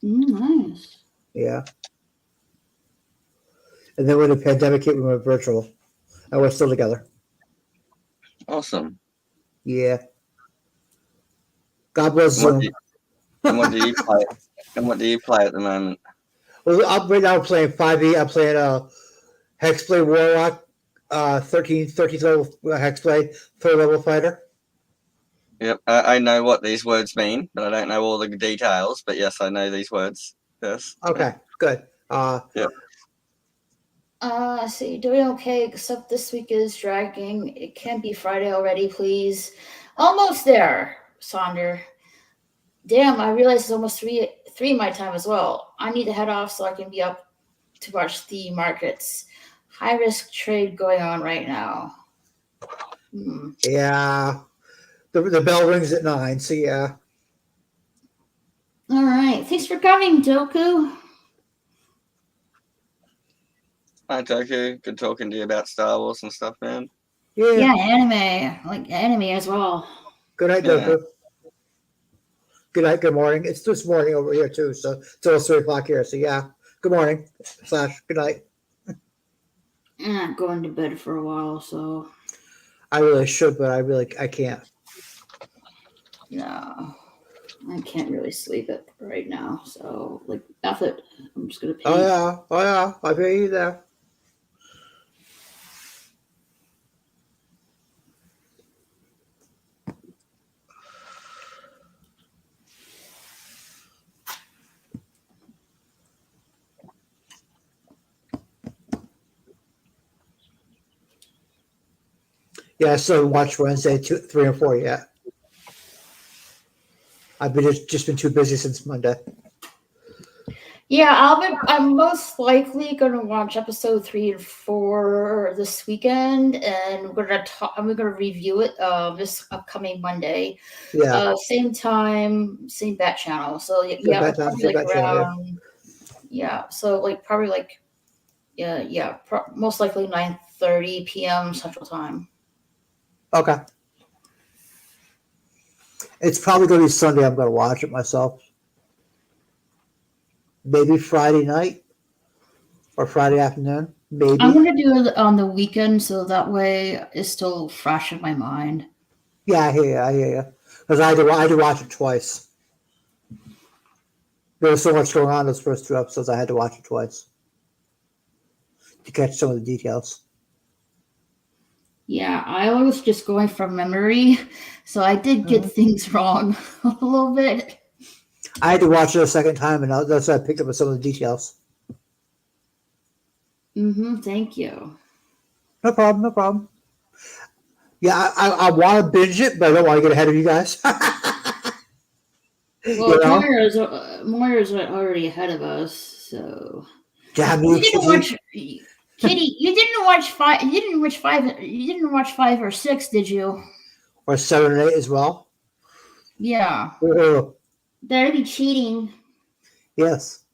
Nice. Yeah. And then when the pandemic hit, we went virtual, and we're still together. Awesome. Yeah. God bless Zoom. And what do you play? And what do you play at the moment? Well, right now I'm playing 5e. I'm playing Hexblade Warlock, 13th level Hexblade, 3rd level fighter. Yep, I know what these words mean, but I don't know all the details. But yes, I know these words. Yes. Okay, good. Yep. See, doing okay, except this week is dragging. It can't be Friday already, please. Almost there, Sonder. Damn, I realize it's almost three my time as well. I need to head off so I can be up to watch the markets. High risk trade going on right now. Yeah. The bell rings at 9, so yeah. All right. Thanks for coming, Doku. Hi, Toku. Good talking to you about Star Wars and stuff, man. Yeah, anime. I like anime as well. Good night, Doku. Good night, good morning. It's this morning over here, too, so it's almost 3 o'clock here. So, yeah, good morning / good night. I'm not going to bed for a while, so. I really should, but I can't. No, I can't really sleep it right now. So, like, after it, I'm just going to paint. Oh, yeah. I hear you there. Yeah, I still watch Wednesday 2, 3, and 4 yet. I've been just been too busy since Monday. Yeah, I'm most likely going to watch episode 3 and 4 this weekend, and we're going to review it this upcoming Monday. Yeah. Same time, same bat channel. So yeah, probably like around. Yeah, so like probably like most likely 9:30 p.m. Central Time. Okay. It's probably going to be Sunday. I'm going to watch it myself. Maybe Friday night or Friday afternoon. Maybe. I'm going to do it on the weekend so that way it's still fresh in my mind. Yeah, I hear you. Because I had to watch it twice. There was so much going on those first 2 episodes, I had to watch it twice to catch some of the details. Yeah, I was just going from memory, so I did get things wrong a little bit. I had to watch it a second time, and that's why I picked up on some of the details. Thank you. No problem. Yeah, I want to binge it, but I don't want to get ahead of you guys. Well, Moira's already ahead of us, so. Damn you didn't watch, Kitty. You didn't watch 5. You didn't watch 5. You didn't watch 5 or 6, did you? Or 7 and 8 as well. Yeah. That'd be cheating. Yes.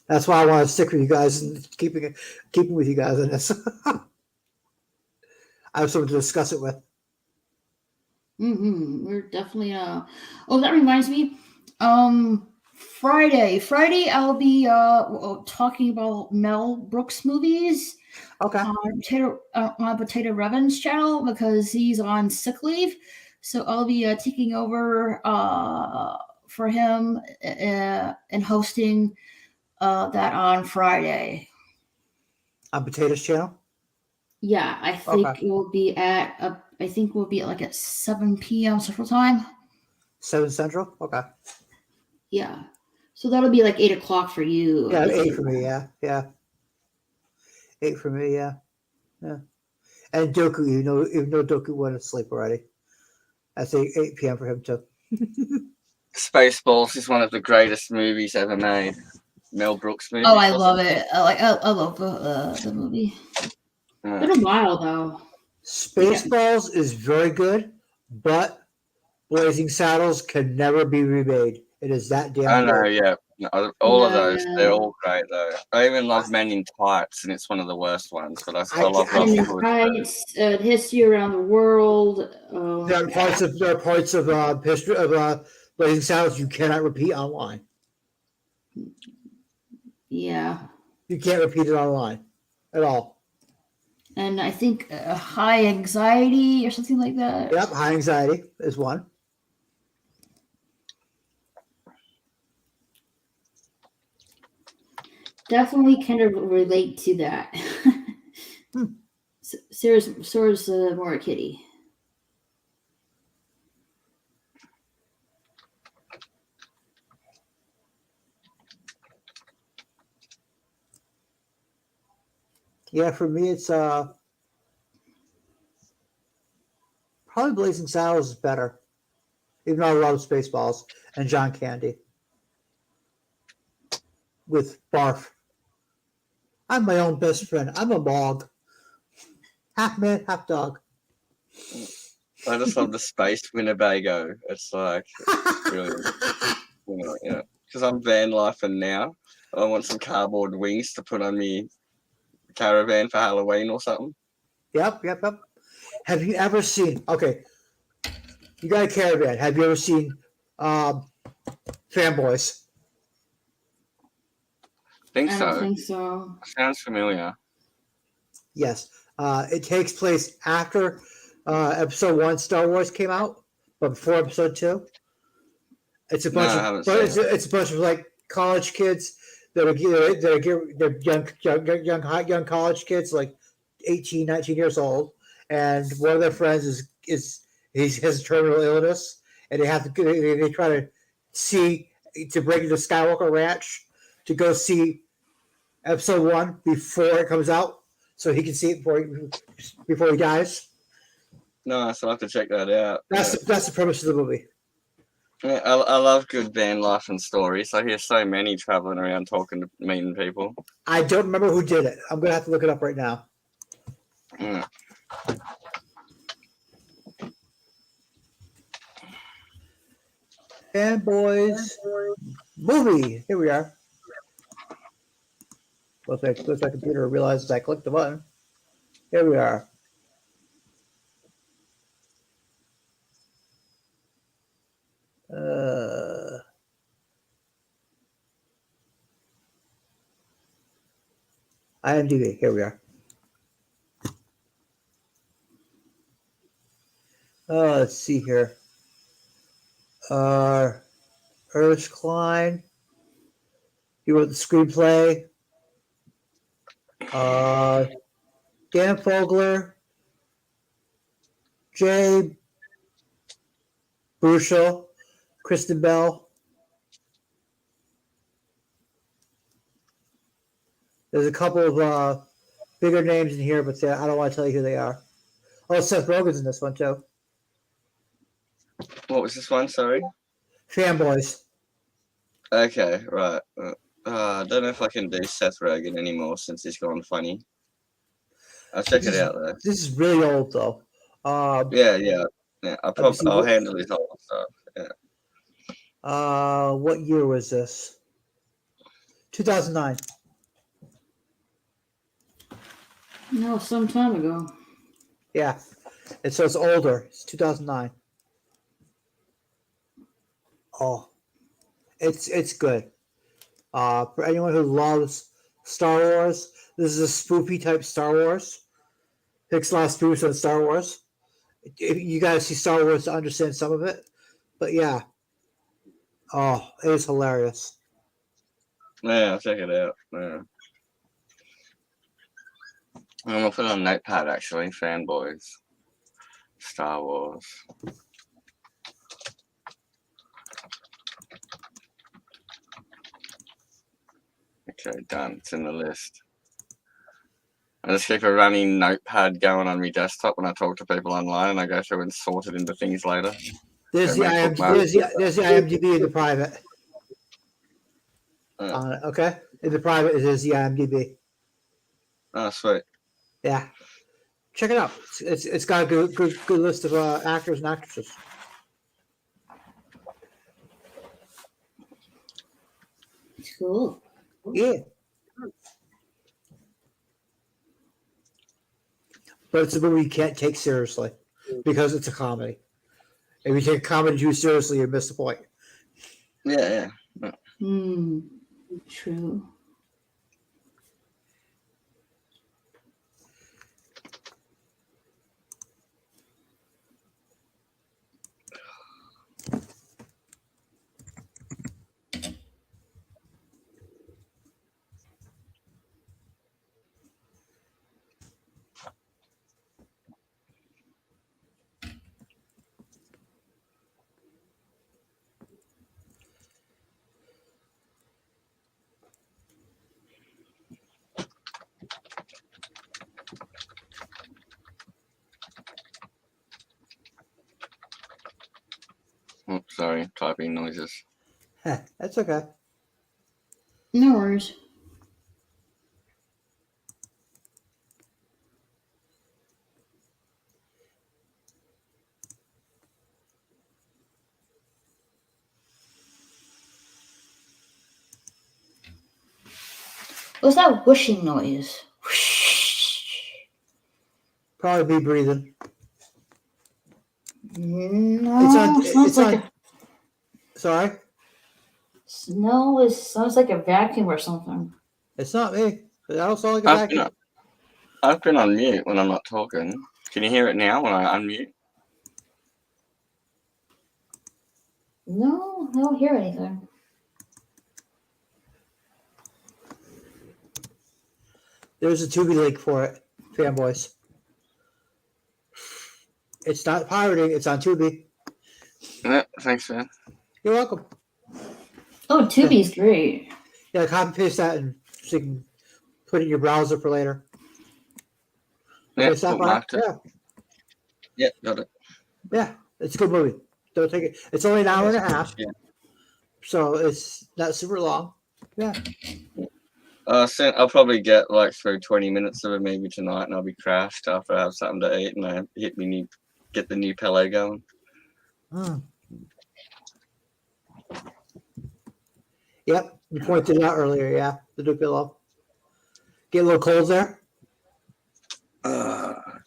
That's why I want to stick with you guys and keeping with you guys on this. I have someone to discuss it with. We're definitely Oh, that reminds me. Friday I'll be talking about Mel Brooks movies. Okay. On Potato Revan's channel because he's on sick leave, so I'll be taking over for him and hosting that on Friday. On Potato's channel? Yeah, I think it will be at like at 7 p.m. Central Time. 7 Central? Okay. Yeah. So that'll be like 8 o'clock for you. Yeah, 8 for me, yeah. 8 for me, yeah. And Doku, even though Doku went to sleep already. I say 8 p.m. for him too. Spaceballs is one of the greatest movies ever made. Mel Brooks movie. Oh, I love it. I love the movie. It's been a while though. Spaceballs is very good, but Blazing Saddles can never be remade. It is that damn I know, good. yeah. All of No, those, they're no. all great though. I even love Men in Tights, and it's one of the worst ones, but I love Men Robin in Hood. Tights, History Around the World. There are parts of history of Blazing Saddles you cannot repeat online. Yeah. You can't repeat it online at all. And I think High Anxiety or something like that. Yep, High Anxiety is one. Definitely kind of relate to that. Sora's more a kitty. Yeah, for me it's probably Blazing Saddles is better. Even though I love Spaceballs and John Candy. With Barf. I'm my own best friend. I'm a log. Half man, half dog. I just love the space Winnebago. It's like brilliant. Yeah, because I'm van lifing now. I want some cardboard wings to put on me caravan for Halloween or something. Yep. Have you ever seen? Okay, you got a caravan. Have you ever seen Fanboys? Think I don't so. think so. Sounds familiar. Yes. It takes place after Episode 1 Star Wars came out, but before Episode 2. It's a bunch I of haven't seen it. it's a bunch of like college kids that are young college kids, like 18, 19 years old, and one of their friends is he has a terminal illness, and they try to break into Skywalker Ranch to go see Episode 1 before it comes out, so he can see it before he dies. Nice, I'll have to check that out. That's the premise of the movie. Yeah, I love good van life and stories. I hear so many traveling around meeting people. I don't remember who did it. I'm gonna have to look it up right now. Yeah. Fanboys movie. Here we are. Looks like computer realizes I clicked the button. Here we are. IMDb. Here we are. Let's see here. Ernest Klein. He wrote the screenplay. Dan Fogler. Jay Bruchel. Kristen Bell. There's a couple of bigger names in here, but I don't want to tell you who they are. Oh, Seth Rogen's in this one too. What was this one? Sorry. Fanboys. Okay, right. I don't know if I can do Seth Rogen anymore since he's gone funny. I'll check it out though. This is really old though. Yeah. I'll handle his whole stuff. Yeah. What year was this? 2009. No, some time ago. Yeah, so it's older. It's 2009. Oh, it's good. For anyone who loves Star Wars, this is a spoofy type Star Wars. Takes a lot of spoofs on Star Wars. You gotta see Star Wars to understand some of it, but yeah. Oh, it is hilarious. Yeah, I'll check it out. Yeah. I'm gonna put it on Notepad actually. Fanboys, Star Wars. Okay, done. It's in the list. I just keep a running notepad going on my desktop when I talk to people online, and I go through and sort it into things later. There's the IMDb in the private. Okay, in the private it is the IMDb. Oh, sweet. Yeah, check it out. It's got a good list of actors and actresses. Cool. Yeah. But it's a movie you can't take seriously because it's a comedy. If you take a comedy too seriously, you miss the point. Yeah. True. Oh, sorry, typing noises. That's okay. No worries. What's that whooshing noise? Whoosh. Probably be breathing. No, sounds like Sorry? it sounds like a vacuum or something. It's not me. I don't sound like a vacuum. I've been on mute when I'm not talking. Can you hear it now when I unmute? No, I don't hear anything. There's a Tubi link for it, fanboys. It's not pirating, it's on Tubi. Yeah, thanks, man. You're welcome. Oh, Tubi's great. Yeah, copy paste that and so you can put it in your browser for later. Yeah, Okay, Sapphire? bookmarked it. Yeah, got it. Yeah, it's a good movie. Don't take it. It's only an hour and a half, Yeah. so it's not super long. Yeah. I'll probably get like through 20 minutes of it maybe tonight, and I'll be crashed after I have something to eat and I get the new pillow going. Hmm. Yep, you pointed it out earlier. Yeah, the new pillow. Get a little cold there.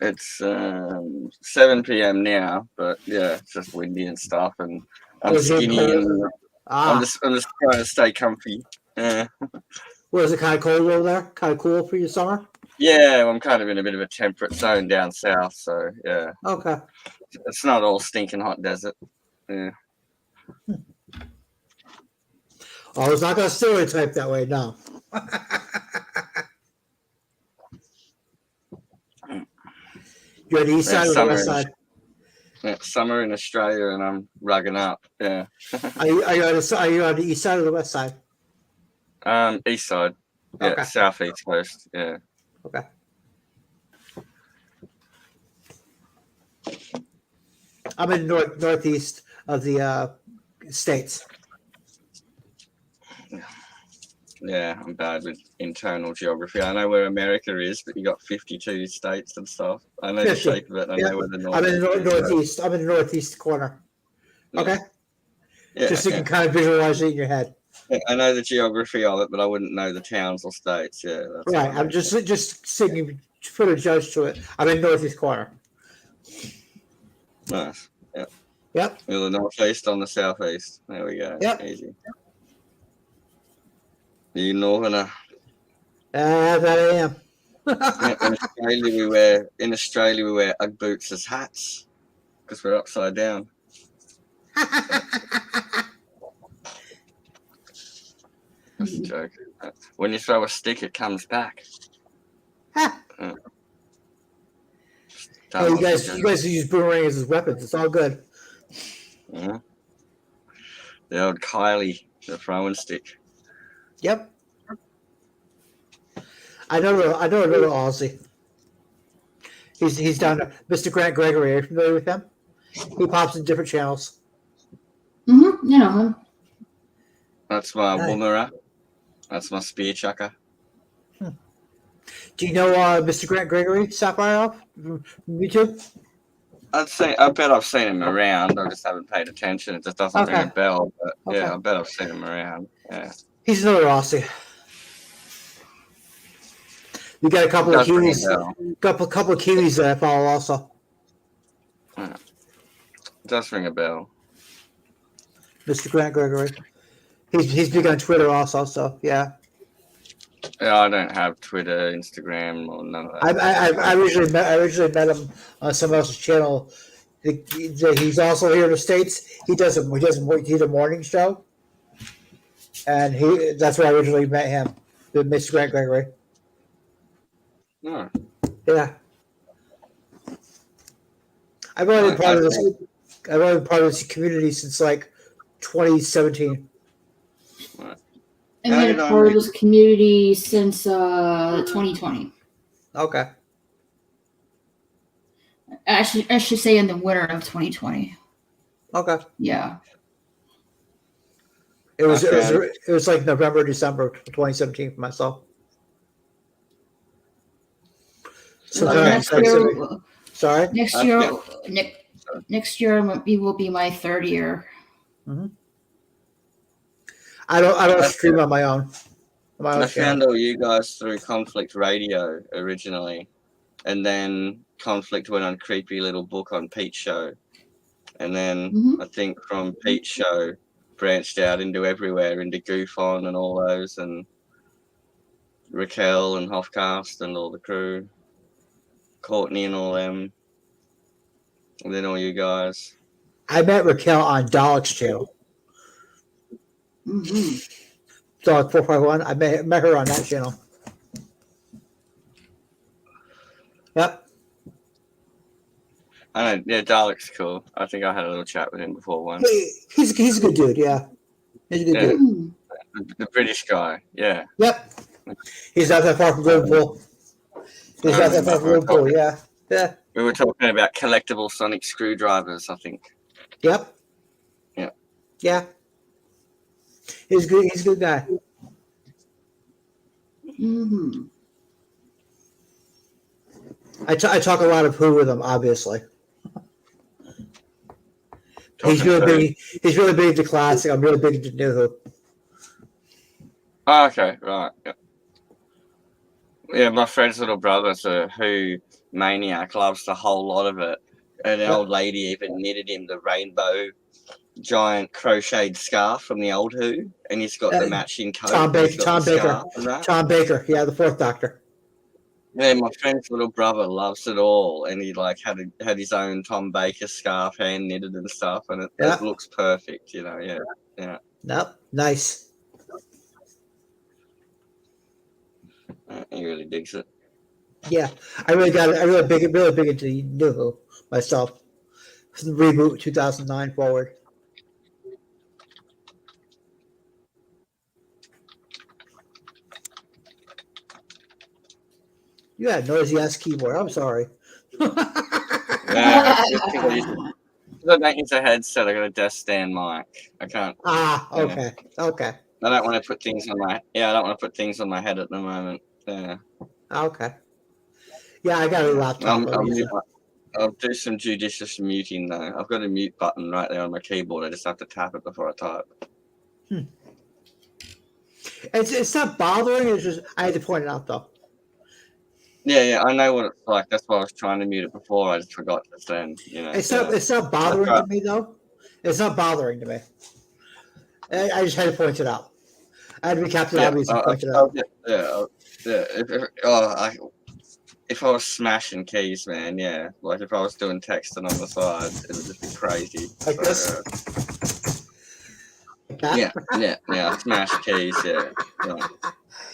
It's 7 p.m. now, but yeah, it's just windy and stuff, and I'm Was it skinny cold? and I'm Ah, just trying to stay comfy. Yeah. was it kind of cold over there? Kind of cool for your summer? Yeah, I'm kind of in a bit of a temperate zone down south, so yeah, Okay. it's not all stinking hot desert. Yeah. Oh, it's not going to stereotype that way, no. You're on the east Yeah, side or the west summer, side? yeah, summer in Australia, and I'm rugging up. Yeah. Are you on the east side or the west side? East side. Yeah, Okay. southeast coast. Yeah. Okay. I'm in northeast of the states. Yeah, I'm bad with internal geography. I know where America is, but you got 52 states and stuff. I know 50. the shape of it. I Yeah. know where the north I'm in the is. northeast. I'm in the northeast corner. Yeah. Okay. Yeah, Just so you yeah. can kind of visualize it in your head. Yeah, I know the geography of it, but I wouldn't know the towns or states. Yeah, that's Right. what I I'm mean. just saying, put a judge to it. I'm in northeast corner. Nice. Yeah. Yep. You're the northeast on the southeast. There we go. Yep. Easy. You northerner. That I am. Yeah, in Australia we wear Ugg boots as hats because we're upside down. That's a joke. When you throw a stick, it comes back. Hey, you guys use boomerangs as weapons. It's all good. Yeah. The old Kylie, the throwing stick. Yep. I know another Aussie. He's down there. Mr. Grant Gregory. Are you familiar with him? He pops in different channels. You know him. That's my Nice. woomera. That's my spear chucker. Do you know Mr. Grant Gregory, Sapphire, from YouTube? I bet I've seen him around. I just haven't paid attention. It just doesn't ring a Okay. bell. But Okay. yeah, I bet I've seen him around. Yeah. He's another Aussie. We got a couple of Does ring a Kiwis. bell. Couple of Kiwis that I follow also. Does ring a bell. Mr. Grant Gregory. He's big on Twitter also. So yeah. Yeah, I don't have Twitter, Instagram, or none of that. I originally met him on someone else's channel. He's also here in the States. He does a morning show, and that's where I originally met him, Mr. Grant Gregory. No. Yeah, I've only been part of this. I've only been part of this community since like 2017. I've been a part of this community since 2020. Okay. I should say in the winter of 2020. Okay. Yeah. It was like November, December 2017 for myself. Next year, sorry. Next year will be my third year. Mm-hmm. I don't stream on my own. I found all you guys through Conflict Radio originally, and then Conflict went on Creepy Little Book on Pete Show, and then I think from Pete Show branched out into everywhere, into Goof On and all those, and Raquel and Hofcast and all the crew, Courtney and all them, and then all you guys. I met Raquel on Dalek's channel. Dalek 451. I met her on that channel. Yep. I know, yeah, Dalek's cool. I think I had a little chat with him before once. He's a good dude, yeah. He's a good dude. The British guy, yeah. Yep. He's not that far from Liverpool. Yeah. Yeah. We were talking about collectible sonic screwdrivers, I think. Yep. Yeah. Yeah. He's good. He's a good guy. I talk a lot of Who with him, obviously. He's really big. He's really big into classic. I'm really big into new Who. Oh, okay, right. Yeah, my friend's little brother's a Who maniac, loves the whole lot of it. And an old lady even knitted him the rainbow giant crocheted scarf from the old Who, and he's got the matching coat. Tom Baker, yeah, the Fourth Doctor. Yeah, my friend's little brother loves it all, and he like had his own Tom Baker scarf hand knitted and stuff, and it looks perfect, you know. Yeah. Nope, nice. He really digs it. Yeah, I really big into new Who myself. From the reboot 2009 forward. You had a noisy ass keyboard. I'm sorry. Yeah, I don't use a headset. I got a desk stand mic. I can't. Okay. Okay. I don't want to put things on my. Yeah, I don't want to put things on my head at the moment. Yeah. Okay. Yeah, I got a laptop. I'll do some judicious muting though. I've got a mute button right there on my keyboard. I just have to tap it before I type. It's not bothering. It's just I had to point it out though. Yeah, I know what it's like. That's why I was trying to mute it before. I just forgot to send. You know, it's not bothering to me though. It's not bothering to me. I just had to point it out. I had to be Captain Obvious and point it out. If I was smashing keys, man, yeah. Like if I was doing texting on the side, it would just be crazy. Like this. Yeah. Smash keys, yeah.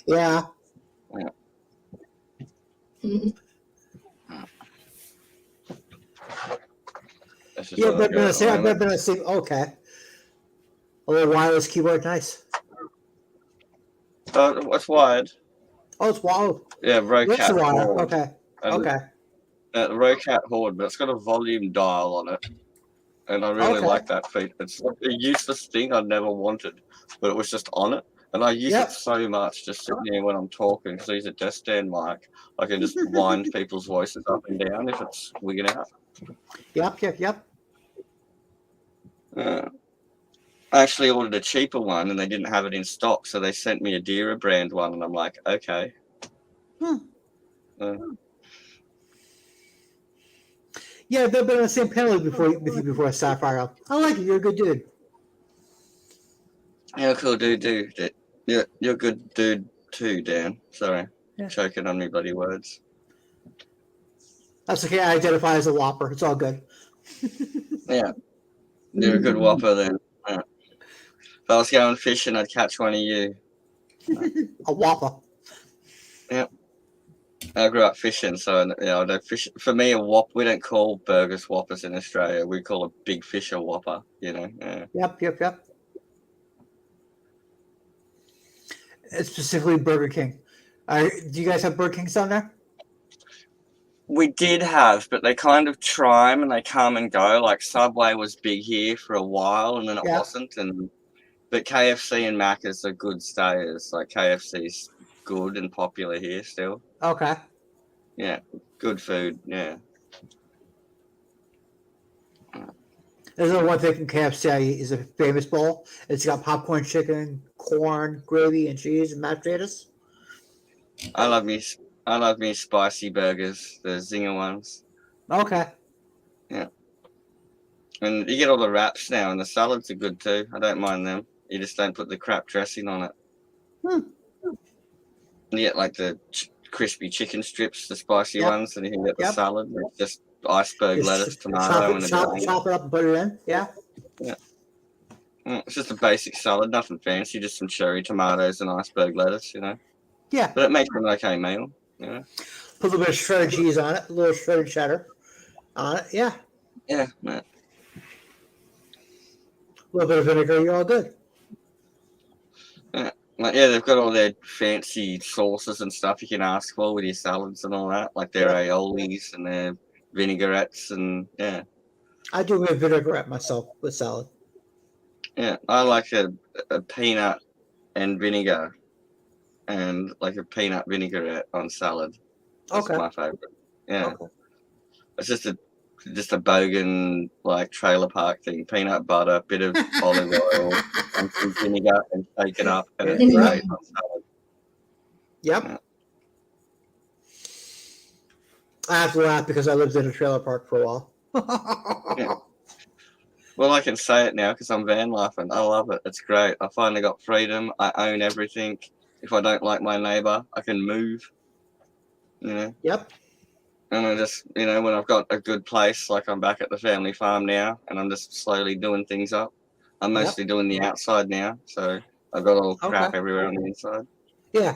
Yeah. Yeah, but I say, okay. A little wireless keyboard, nice. What's wired? Oh, it's wired. Yeah, Rocat Horde. Okay. Okay. The Rocat Horde, but it's got a volume dial on it. And I really like that feature. It's like a useless thing I never wanted, but it was just on it. And I use it so much just sitting here when I'm talking, because I use a desk stand mic. I can just wind people's voices up and down if it's wigging out. Yep. Yeah. I actually ordered a cheaper one and they didn't have it in stock, so they sent me a dearer brand one, and I'm like, okay. Yeah, they've been on the same panel with you before, Sapphire. I like it. You're a good dude. Yeah, cool dude. You're a good dude too, Dan. Sorry, Yeah. choking on me bloody words. That's okay. I identify as a whopper. It's all good. Yeah, you're a good whopper then. Yeah. If I was going fishing, I'd catch one of you. A whopper. Yeah. I grew up fishing, so I don't fish. For me, a whopper. We don't call burgers whoppers in Australia. We call a big fish a whopper. Yeah. Yep. It's specifically Burger King. Do you guys have Burger Kings down there? We did have, but they kind of chime and they come and go. Like Subway was big here for a while, and then it wasn't. But KFC and Macca's are good stayers. Like KFC's good and popular here still. Okay. Yeah, good food. Yeah. There's only one thing from KFC I eat is a famous bowl. It's got popcorn chicken, corn, gravy, and cheese and mashed potatoes. I love me spicy burgers, the zinger ones. Okay. Yeah. And you get all the wraps now, and the salads are good too. I don't mind them. You just don't put the crap dressing on it. You get like the crispy chicken strips, the spicy ones, and you can get the salad. It's just iceberg lettuce, tomato, and chop it up and put it in. Yeah. It's just a basic salad, nothing fancy, just some cherry tomatoes and iceberg lettuce, Yeah. But it makes an okay meal, Put a little bit of shredded cheese on it, a little shredded cheddar on it. Yeah. Yeah. A little bit of vinegar, you're all good. They've got all their fancy sauces and stuff you can ask for with your salads and all that, like their aiolis and their vinaigrettes and I do a vinaigrette myself with salad. Yeah, I like a peanut and vinegar and like a peanut vinaigrette on salad. That's my favorite. Yeah. Okay. It's just a bogan like trailer park thing. Peanut butter, bit of olive oil, and some vinegar, and shake it up, and it's great on salad. Yep. Yeah. I have to laugh because I lived in a trailer park for a while. Yeah. Well, I can say it now because I'm van lifing. I love it. It's great. I finally got freedom. I own everything. If I don't like my neighbor, I can move. Yep. And I just, when I've got a good place, like I'm back at the family farm now, and I'm just slowly doing things up. I'm mostly doing the outside now, so I've got all crap everywhere on the inside. Yeah.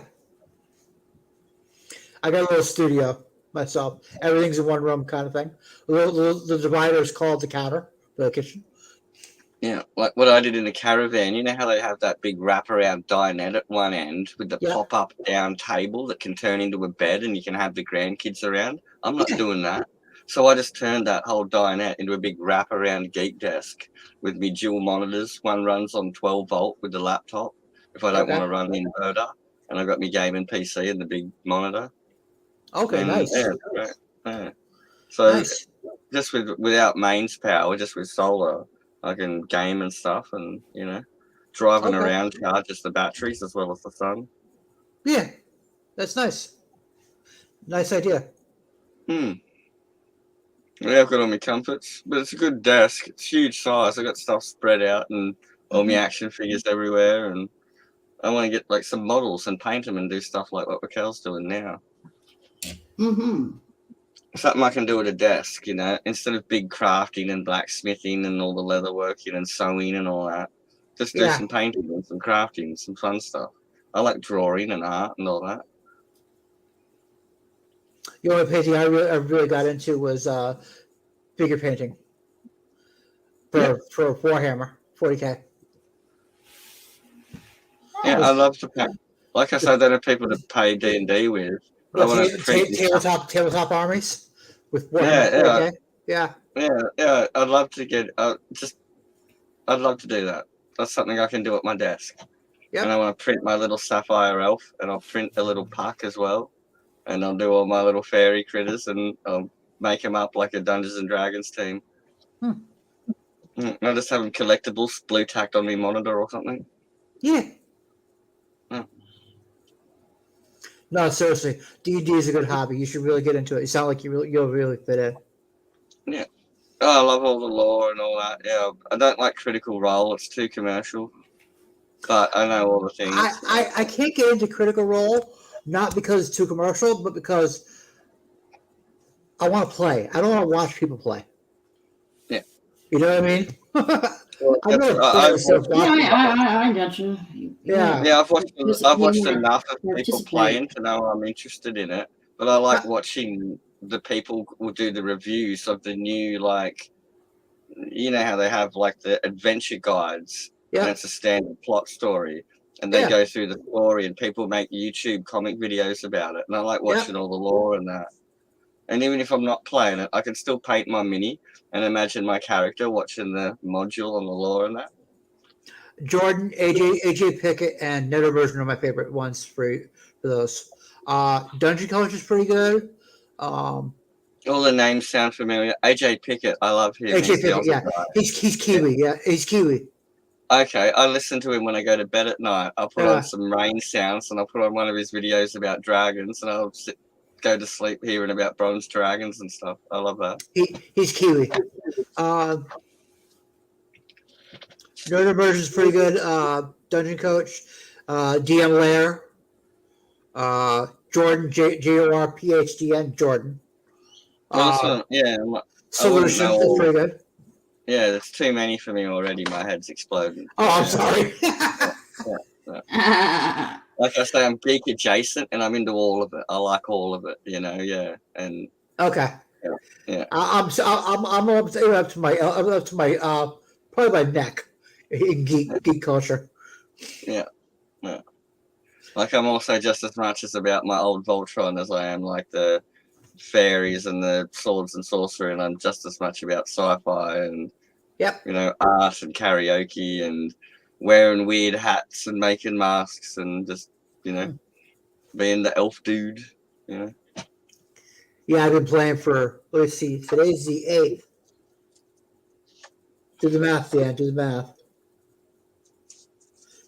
I got a little studio myself. Everything's in one room kind of thing. The divider is called the counter for the kitchen. Yeah, like what I did in the caravan. You know how they have that big wraparound dinette at one end with the pop-up down table that can turn into a bed and you can have the grandkids around? I'm not doing that. So I just turned that whole dinette into a big wraparound geek desk with me dual monitors. One runs on 12 volt with the laptop if I don't want to run the inverter. And I've got my gaming PC and the big monitor. Okay, nice. Yeah, great. Yeah. So just without mains power, just with solar, I can game and stuff, and driving around charges the batteries as well as the sun. Yeah, that's nice. Nice idea. Yeah, I've got all my comforts, but it's a good desk. It's huge size. I've got stuff spread out and all my action figures everywhere, and I want to get like some models and paint them and do stuff like what Raquel's doing now. Something I can do at a desk, instead of big crafting and blacksmithing and all the leather working and sewing and all that. Just do some painting and some crafting, some fun stuff. I like drawing and art and all that. The only painting I really got into was figure painting for Warhammer 40K. Yeah, I love to paint. Like I said, I don't have people to pay D&D with. But I want to tabletop armies with Warhammer 40K. Yeah. I'd love to get. I'd love to do that. That's something I can do at my desk. Yep. And I want to print my little sapphire elf, and I'll print a little puck as well, and I'll do all my little fairy critters, and I'll make them up like a Dungeons and Dragons team. I just have collectibles blue tacked on my monitor or something. Yeah. Oh. No, seriously, D&D is a good hobby. You should really get into it. You sound like you'll really fit in. Yeah. Oh, I love all the lore and all that. Yeah, I don't like Critical Role. It's too commercial. But I know all the things. I can't get into Critical Role, not because it's too commercial, but because I want to play. I don't want to watch people play. Yeah. You know what I mean? Well, I'd rather play instead of Yeah, watching. I got you. Yeah. Yeah, I've watched You enough of people participate. playing to know I'm interested in it. But I like watching the people will do the reviews of the new, like, you know how they have like the adventure guides, and Yeah. it's a standard plot story, and they Yeah. go through the story, and people make YouTube comic videos about it, and I like watching all the lore and that. And even if I'm not playing it, I can still paint my mini and imagine my character watching the module and the lore and that. Jordan, AJ Pickett, and Nether Version are my favorite ones for those. Dungeon Coach is pretty good. All the names sound familiar. AJ Pickett, I love him. AJ Pickett, yeah, he's Kiwi. Yeah, he's Kiwi. Okay, I listen to him when I go to bed at night. I'll put Yeah. on some rain sounds, and I'll put on one of his videos about dragons, and I'll go to sleep hearing about bronze dragons and stuff. I love that. He's Kiwi. Nether Version is pretty good. Dungeon Coach, DM Lair, Jordan, JORPHDN, Jordan. Solution is pretty good. Yeah, there's too many for me already. My head's exploding. Oh, I'm sorry. Like I say, I'm geek adjacent, and I'm into all of it. I like all of it, you know. Yeah, and okay. Yeah. I'm up to my probably my neck in geek culture. Yeah. Like I'm also just as much as about my old Voltron as I am like the fairies and the swords and sorcery, and I'm just as much about sci-fi and you know, art and karaoke and wearing weird hats and making masks and just, you know, being the elf dude, you know. Yeah, I've been playing for, let's see, today's the 8th. Do the math, Dan, do the math.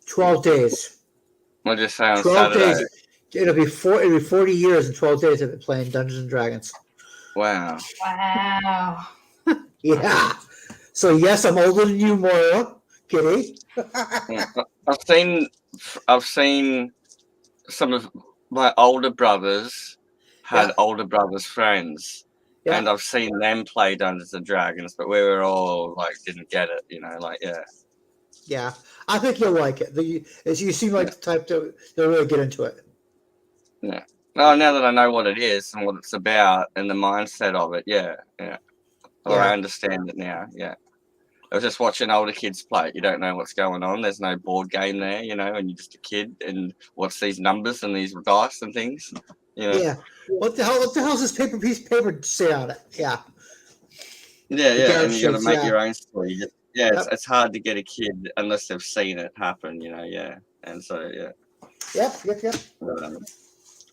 12 days. We'll just say on 12 Saturday. days. It'll be 40 years and 12 days I've been playing Dungeons and Dragons. Wow. Wow. Yeah. So yes, I'm older than you, Moira. Kitty. Yeah. I've seen some of my older brothers had older brothers' friends. Yeah. And I've seen them play Dungeons and Dragons, but we were all like didn't get it, you know, like Yeah. I think you'll like it. You seem like the type to really get into it. Yeah. Oh, now that I know what it is and what it's about and the mindset of it, Or I understand it now, I was just watching older kids play it. You don't know what's going on. There's no board game there, you know, and you're just a kid and what's these numbers and these dice and things, you know. Yeah. What the hell is this piece of paper say on it? Yeah. Yeah, and you got to make your own story. It's hard to get a kid unless they've seen it happen, you know, and so, Yep.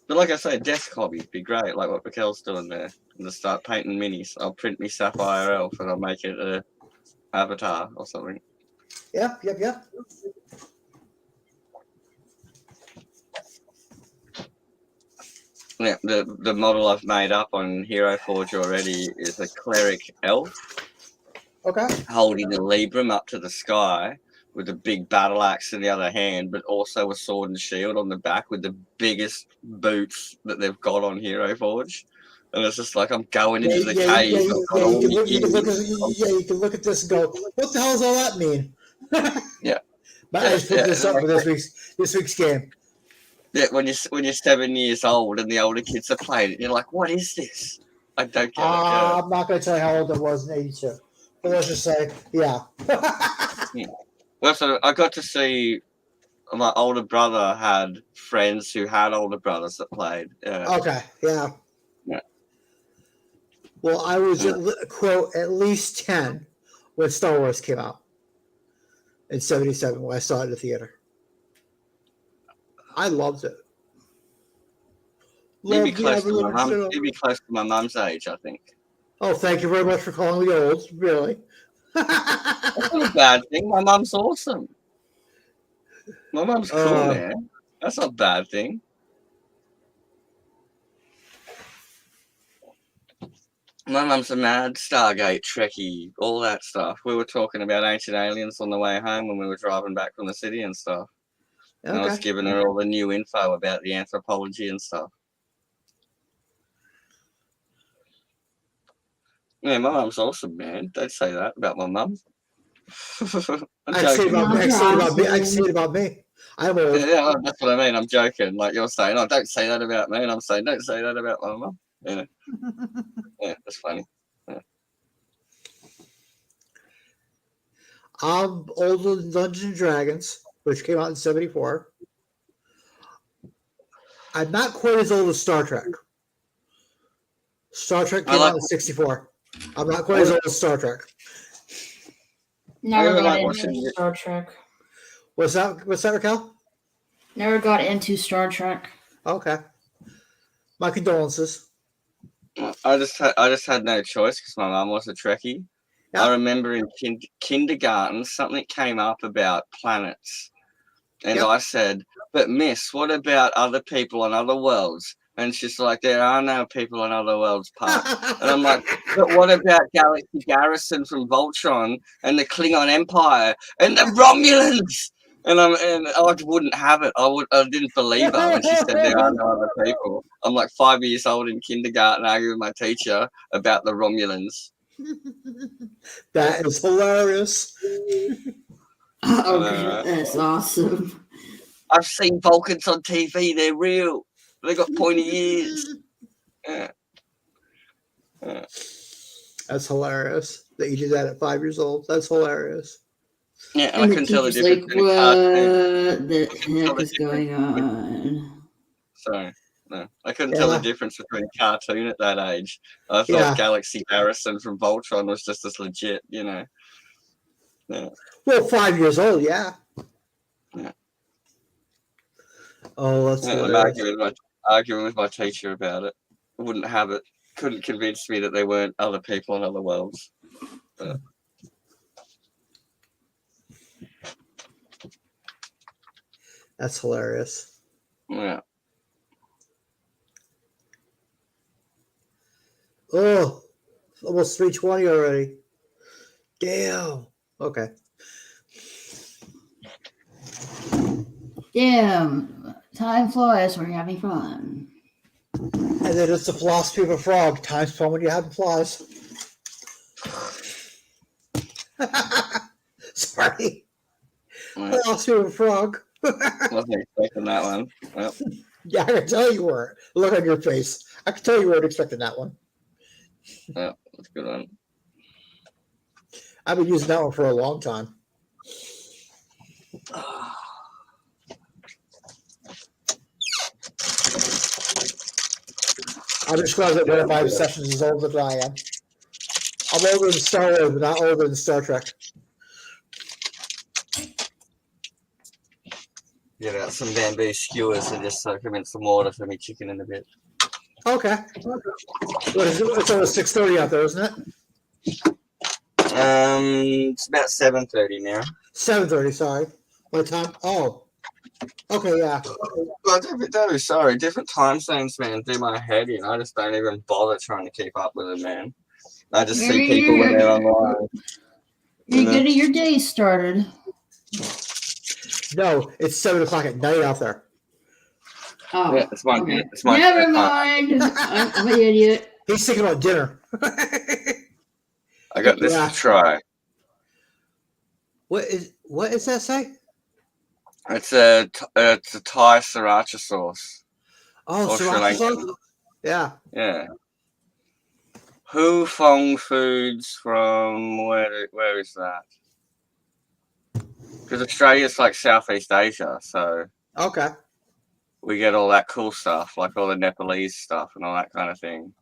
But like I say, desk hobby would be great, like what Raquel's doing there. And just start painting minis. I'll print me Sapphire Elf and I'll make it a avatar or something. Yep. Yeah, the model I've made up on Hero Forge already is a cleric elf. Okay. Holding the Libram up to the sky with a big battle axe in the other hand, but also a sword and shield on the back with the biggest boots that they've got on Hero Forge. And it's just like I'm going into the cave. You can look at this and go, what the hell does all that mean? Yeah. But I just put this up for this week's game. Yeah, when you're 7 years old and the older kids are playing it, you're like, what is this? I don't get it. I'm not going to tell you how old I was in '82. But let's just say, yeah. Well, so I got to see my older brother had friends who had older brothers that played. Okay, yeah. Well, I was at least 10 when Star Wars came out in '77 when I saw it in the theater. I loved it. You'd be close to my mum's age, I think. Oh, thank you very much for calling me old. Really. That's not a bad thing. My mum's awesome. My mum's cool, man. That's not a bad thing. My mum's a mad Stargate Trekkie, all that stuff. We were talking about ancient aliens on the way home when we were driving back from the city and stuff. And I was giving her all the new info about the anthropology and stuff. Yeah, my mum's awesome, man. Don't say that about my mum. I say it about me. I'm old. Yeah, that's what I mean. I'm joking. Like you're saying, oh, don't say that about me. And I'm saying, don't say that about my mum. You know? Yeah, that's funny. Yeah. I'm older than Dungeons and Dragons, which came out in '74. I'm not quite as old as Star Trek. Star Trek came out in '64. I'm not quite as old as Star Trek. Never got into Star Trek. What's that, Raquel? Never got into Star Trek. Okay. My condolences. I just had no choice because my mum was a Trekkie. Yep. I remember in kindergarten something came up about planets, and I said, "But Miss, what about other people on other worlds?" And she's like, "There are no people on other worlds, Pop." And I'm like, "But what about Galaxy Garrison from Voltron and the Klingon Empire and the Romulans?" And I wouldn't have it. I didn't believe her when she said there are no other people. I'm like 5 years old in kindergarten arguing with my teacher about the Romulans. That is hilarious. Oh, that's awesome. I've seen Vulcans on TV. They're real. They got pointy ears. Yeah. That's hilarious that you did that at 5 years old. That's hilarious. Yeah, and I couldn't tell the difference between a cartoon. What the heck is going on? Sorry, no, I couldn't tell the difference between a cartoon at that age. I thought Galaxy Garrison from Voltron was just as legit, you know. Yeah. Well, 5 years old, yeah. Oh, that's hilarious. I'm arguing with my teacher about it. I wouldn't have it. Couldn't convince me that there weren't other people in other worlds. But... That's hilarious. Yeah. Oh, almost 3:20 already. Damn. Okay. Damn. Time flies when you're having fun. And then it's the philosophy of a frog. Time's fun when you have flies. Sorry. Right. Philosophy of a frog. Wasn't expecting that one. Well. Yeah, I can tell you were. Look on your face. I can tell you weren't expecting that one. Yeah, that's a good one. I've been using that one for a long time. I'm just glad that one of my sessions is older than I am. I'm older than Star Wars, but not older than Star Trek. Get out some bamboo skewers and just soak them in some water for me chicken in a bit. Okay. What is it? It's almost 6:30 out there, isn't it? It's about 7:30 now. 7:30. Sorry. What time? Oh. Okay. Yeah. Sorry. Different time zones, man, do my head in. I just don't even bother trying to keep up with it, man. I just see people when they're online. You're getting your day started. No, it's 7 o'clock at night out there. Oh, yeah, it's my. Okay. It's my. Never mind. I'm an idiot. He's thinking about dinner. I got this to try. What does that say? It's a Thai sriracha sauce. Oh, sriracha sauce. Yeah. Yeah. Hu Fong Foods from where is that? Because Australia's like Southeast Asia, so okay, we get all that cool stuff, like all the Nepalese stuff and all that kind of thing.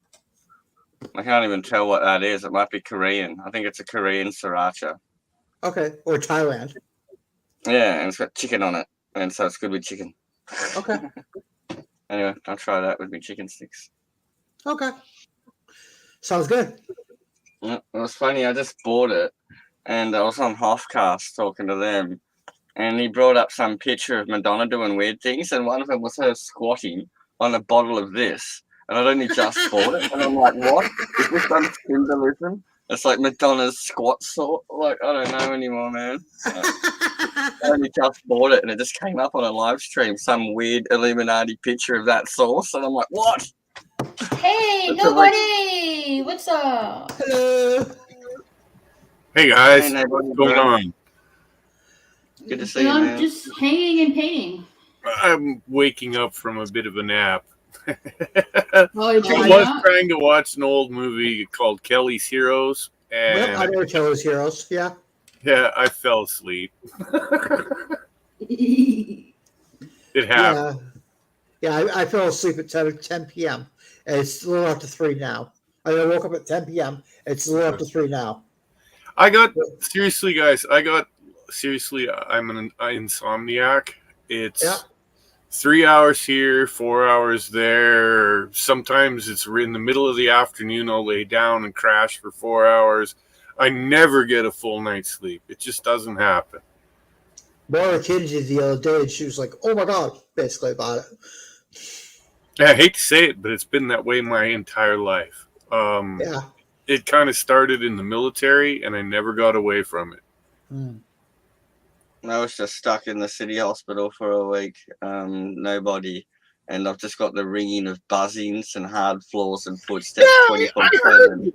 I can't even tell what that is. It might be Korean. I think it's a Korean sriracha. Okay, or Thailand. Yeah, and it's got chicken on it, and so it's good with chicken. Okay. Anyway, I'll try that with my chicken sticks. Okay. Sounds good. Yeah, it was funny. I just bought it, and I was on Halfcast talking to them, and he brought up some picture of Madonna doing weird things, and one of them was her squatting on a bottle of this, and I'd only just bought it, and I'm like, what? Is this some symbolism? It's like Madonna's squat sort. Like, I don't know anymore, man. I only just bought it, and it just came up on a live stream, some weird Illuminati picture of that sauce, and I'm like, what? Hey, It's nobody! What's up? Hello. Hey guys, Hey, neighbor. what's going on? Good to see you, I'm man. just hanging and painting. I'm waking up from a bit of a nap. Oh, you're I trying was out? trying to watch an old movie called Kelly's Heroes, Well, I and know Kelly's Heroes. Yeah. yeah, I fell asleep. It happened. Yeah, I fell asleep at 10 p.m. And it's a little after 3 now. I woke up at 10 p.m. It's a little after 3 now. Seriously, guys, I'm an insomniac. It's 3 hours here, 4 hours there. Sometimes it's in the middle of the afternoon. I'll lay down and crash for 4 hours. I never get a full night's sleep. It just doesn't happen. Laura kidded you the other day, and she was like, "Oh my god," basically about it. I hate to say it, but it's been that way my entire life. Yeah. It kind of started in the military, and I never got away from it. I was just stuck in the city hospital for a week, nobody, and I've just got the ringing of buzzings and hard floors and footsteps 24/7,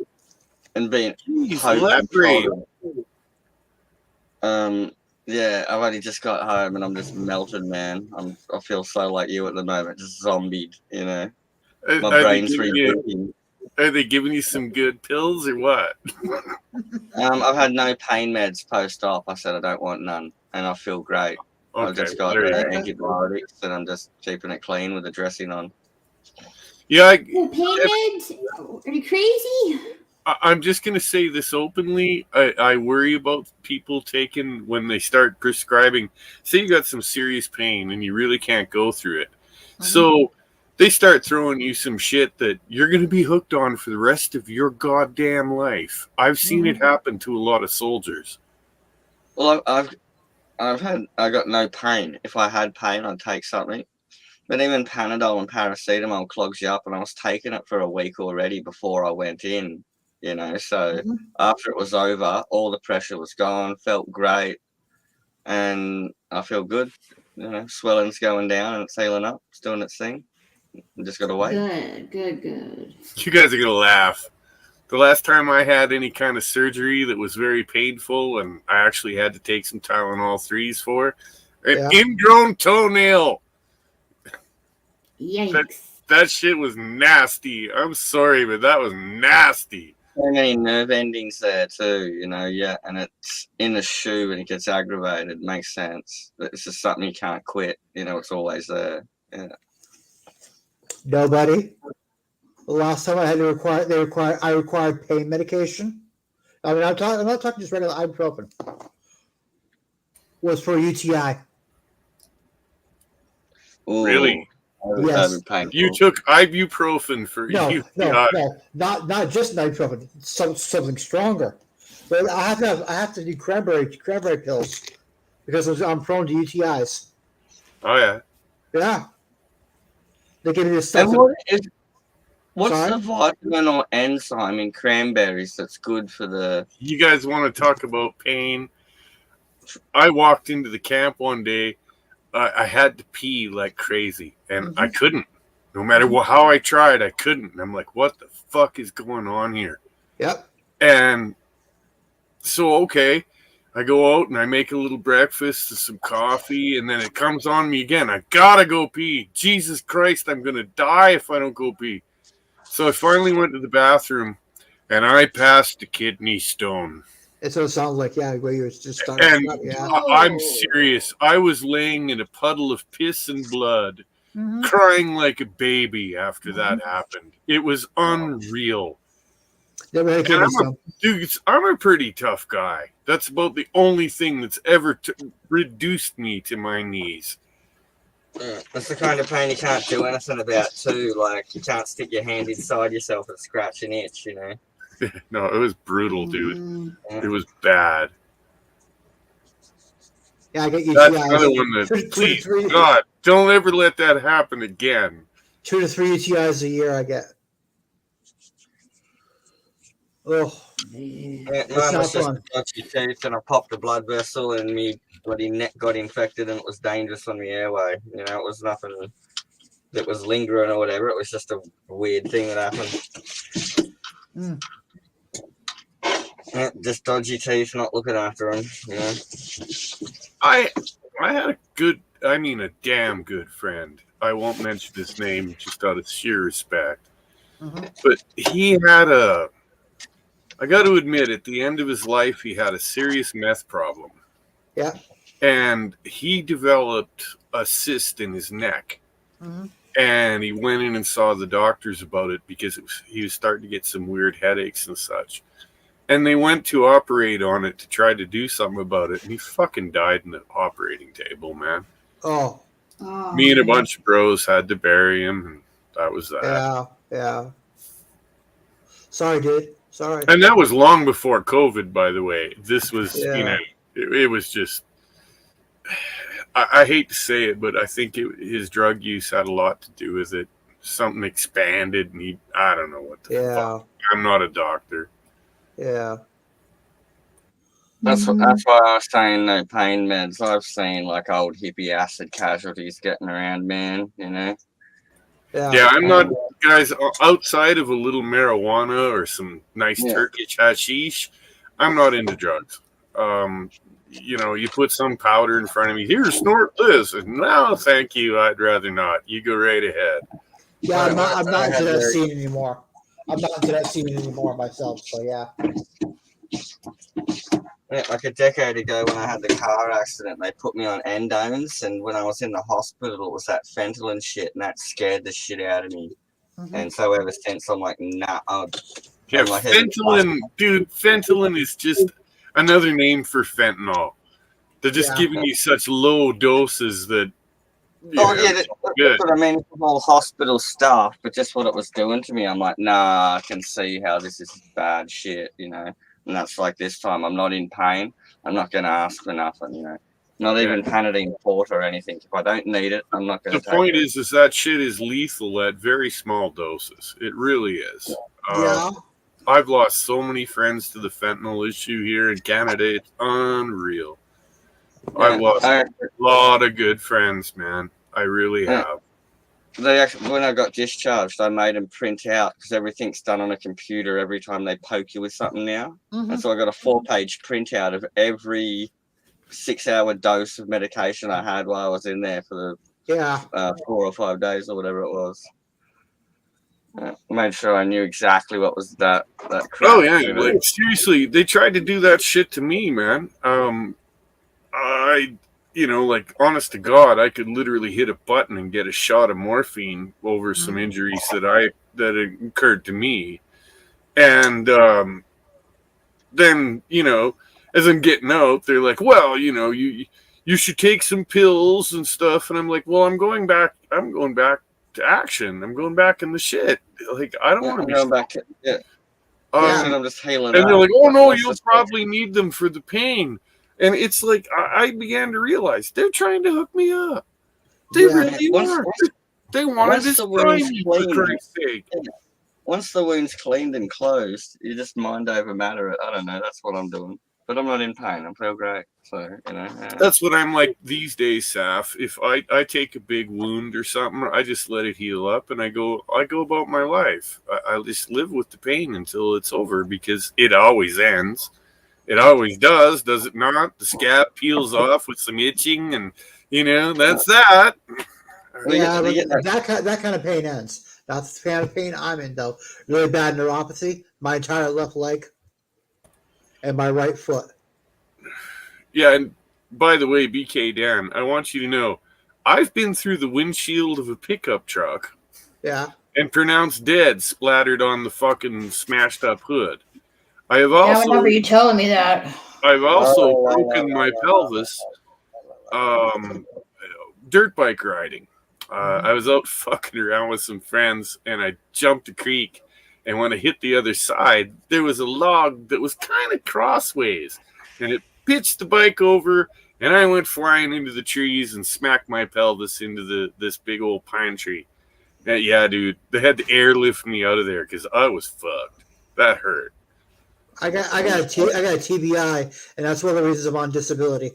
and being Elaborate. yeah, I've only just got home and I'm just melted, man. I feel so like you at the moment, just zombied, you know. My brain's rebooting. Are they giving you some good pills or what? I've had no pain meds post-op. I said I don't want none, and I feel great. Okay, I've just got antibiotics, and I'm just keeping it clean with the dressing on. Yeah, Oh, pain meds? Are you crazy? I'm just going to say this openly. I worry about people taking, when they start prescribing, say you got some serious pain and you really can't go through it. Mm-hmm. So they start throwing you some shit that you're going to be hooked on for the rest of your goddamn life. I've seen it happen to a lot of soldiers. Well, I got no pain. If I had pain, I'd take something. But even Panadol and paracetamol clogs you up, and I was taking it for a week already before I went in. You know, so after it was over, all the pressure was gone, felt great, and I feel good. You know, swelling's going down and it's healing up, it's doing its thing. I just got to wait. Good. You guys are going to laugh. The last time I had any kind of surgery that was very painful and I actually had to take some Tylenol 3s for, an ingrown toenail. Yikes. That shit was nasty. I'm sorry, but that was nasty. So many nerve endings there too, you know, and it's in the shoe and it gets aggravated. It makes sense. But it's just something you can't quit, you know, it's always there. Yeah. Nobody. The last time I had to I required pain medication. I mean, I'm not talking just regular ibuprofen. Was for UTI. Ooh. Really? Yes. You took ibuprofen for UTI. No, not just ibuprofen. Something stronger. But I have to do cranberry pills because I'm prone to UTIs. Oh yeah. Yeah. They give me this stuff. What's the vitamin or enzyme in cranberries that's good for the... You guys want to talk about pain? I walked into the camp one day. I had to pee like crazy, and I couldn't. No matter how I tried, I couldn't. And I'm like, what the fuck is going on here? Yep. And so, okay, I go out and I make a little breakfast, some coffee, and then it comes on me again. I gotta go pee. Jesus Christ, I'm going to die if I don't go pee. So I finally went to the bathroom, and I passed a kidney stone. It's what it sounds like, where you just starting. And I'm serious. I was laying in a puddle of piss and blood, crying like a baby after that happened. It was unreal. I'm a pretty tough guy. That's about the only thing that's ever reduced me to my knees. That's the kind of pain you can't do anything about too. Like, you can't stick your hand inside yourself and scratch an itch, you know. No, it was brutal, dude. It was bad. Yeah, I get That's UTIs. another one that, please, God, don't ever let that happen again. 2 to 3 UTIs a year I get. Oh, Yeah, it's mine not was just fun. a dodgy tooth, and I popped a blood vessel, and me bloody neck got infected, and it was dangerous on the airway. You know, it was nothing that was lingering or whatever. It was just a weird thing that happened. Mm. Yeah, just dodgy teeth, not looking after them. You know. I had a damn good friend. I won't mention his name just out of sheer respect. Mm-hmm. But he had I got to admit, at the end of his life, he had a serious meth problem. Yeah. And he developed a cyst in his neck. Mm-hmm. And he went in and saw the doctors about it because he was starting to get some weird headaches and such. And they went to operate on it to try to do something about it. And he fucking died in the operating table, man. Oh. Me and a bunch of bros had to bury him. And that was that. Yeah. Yeah. Sorry, dude. Sorry. And that was long before COVID, by the way. This was, Yeah. it was just... I hate to say it, but I think his drug use had a lot to do with it. Something expanded, and I don't know what the fuck. I'm not a doctor. Yeah. That's why I was saying no pain meds. I've seen like old hippie acid casualties getting around, man. You know. Yeah, I'm not, guys. Outside of a little marijuana or some nice Turkish hashish, I'm not into drugs. You put some powder in front of me. Here, snort this. And, no, thank you. I'd rather not. You go right ahead. Yeah, I'm not into that scene anymore. I'm not into that scene anymore myself. So yeah. Yeah, like a decade ago when I had the car accident, they put me on endones, and when I was in the hospital, it was that fentanyl shit, and that scared the shit out of me. Mm-hmm. And so ever since, I'm like, nah. Yeah, fentanyl is just another name for fentanyl. They're just giving you such low doses that. That's what I mean. It's all hospital stuff, but just what it was doing to me, I'm like, nah, I can see how this is bad shit, you know. And that's like this time, I'm not in pain. I'm not going to ask for nothing, you know. Not even Panadine Port or anything. If I don't need it, I'm not going to take it. The point is that shit is lethal at very small doses. It really is. I've lost so many friends to the fentanyl issue here in Canada. It's unreal. I've lost a lot of good friends, man. I really have. When I got discharged, I made them print out because everything's done on a computer every time they poke you with something now. Mm-hmm. And so I got a 4-page printout of every 6-hour dose of medication I had while I was in there for the 4 or 5 days or whatever it was. Made sure I knew exactly what was that crap. Oh yeah, like seriously, they tried to do that shit to me, man. Like honest to God, I could literally hit a button and get a shot of morphine over some injuries that occurred to me. And then, as I'm getting out, they're like, well, you should take some pills and stuff. And I'm like, well, I'm going back to action. I'm going back in the shit. Like, I don't want to be going back. I'm just healing. And they're like, oh no, you'll probably need them for the pain. And it's like I began to realize they're trying to hook me up. They really are. They want to destroy me, for Christ's sake. Once the wound's cleaned and closed, you just mind over matter it. I don't know. That's what I'm doing. But I'm not in pain. I feel great. So, That's what I'm like these days, Saf. If I take a big wound or something, I just let it heal up and I go about my life. I just live with the pain until it's over because it always ends. It always does it not? The scab peels off with some itching, and that's that. Yeah, that kind of pain ends. That's the kind of pain I'm in, though. Really bad neuropathy, my entire left leg, and my right foot. Yeah, and by the way, BK Dan, I want you to know, I've been through the windshield of a pickup truck. Yeah. And pronounced dead, splattered on the fucking smashed up hood. I remember you telling me that. I've also broken my pelvis dirt bike riding. I was out fucking around with some friends, and I jumped a creek, and when I hit the other side, there was a log that was kind of crossways, and it pitched the bike over, And I went flying into the trees and smacked my pelvis into this big old pine tree. And yeah, dude, they had to airlift me out of there because I was fucked. That hurt. I got a TBI, and that's one of the reasons I'm on disability.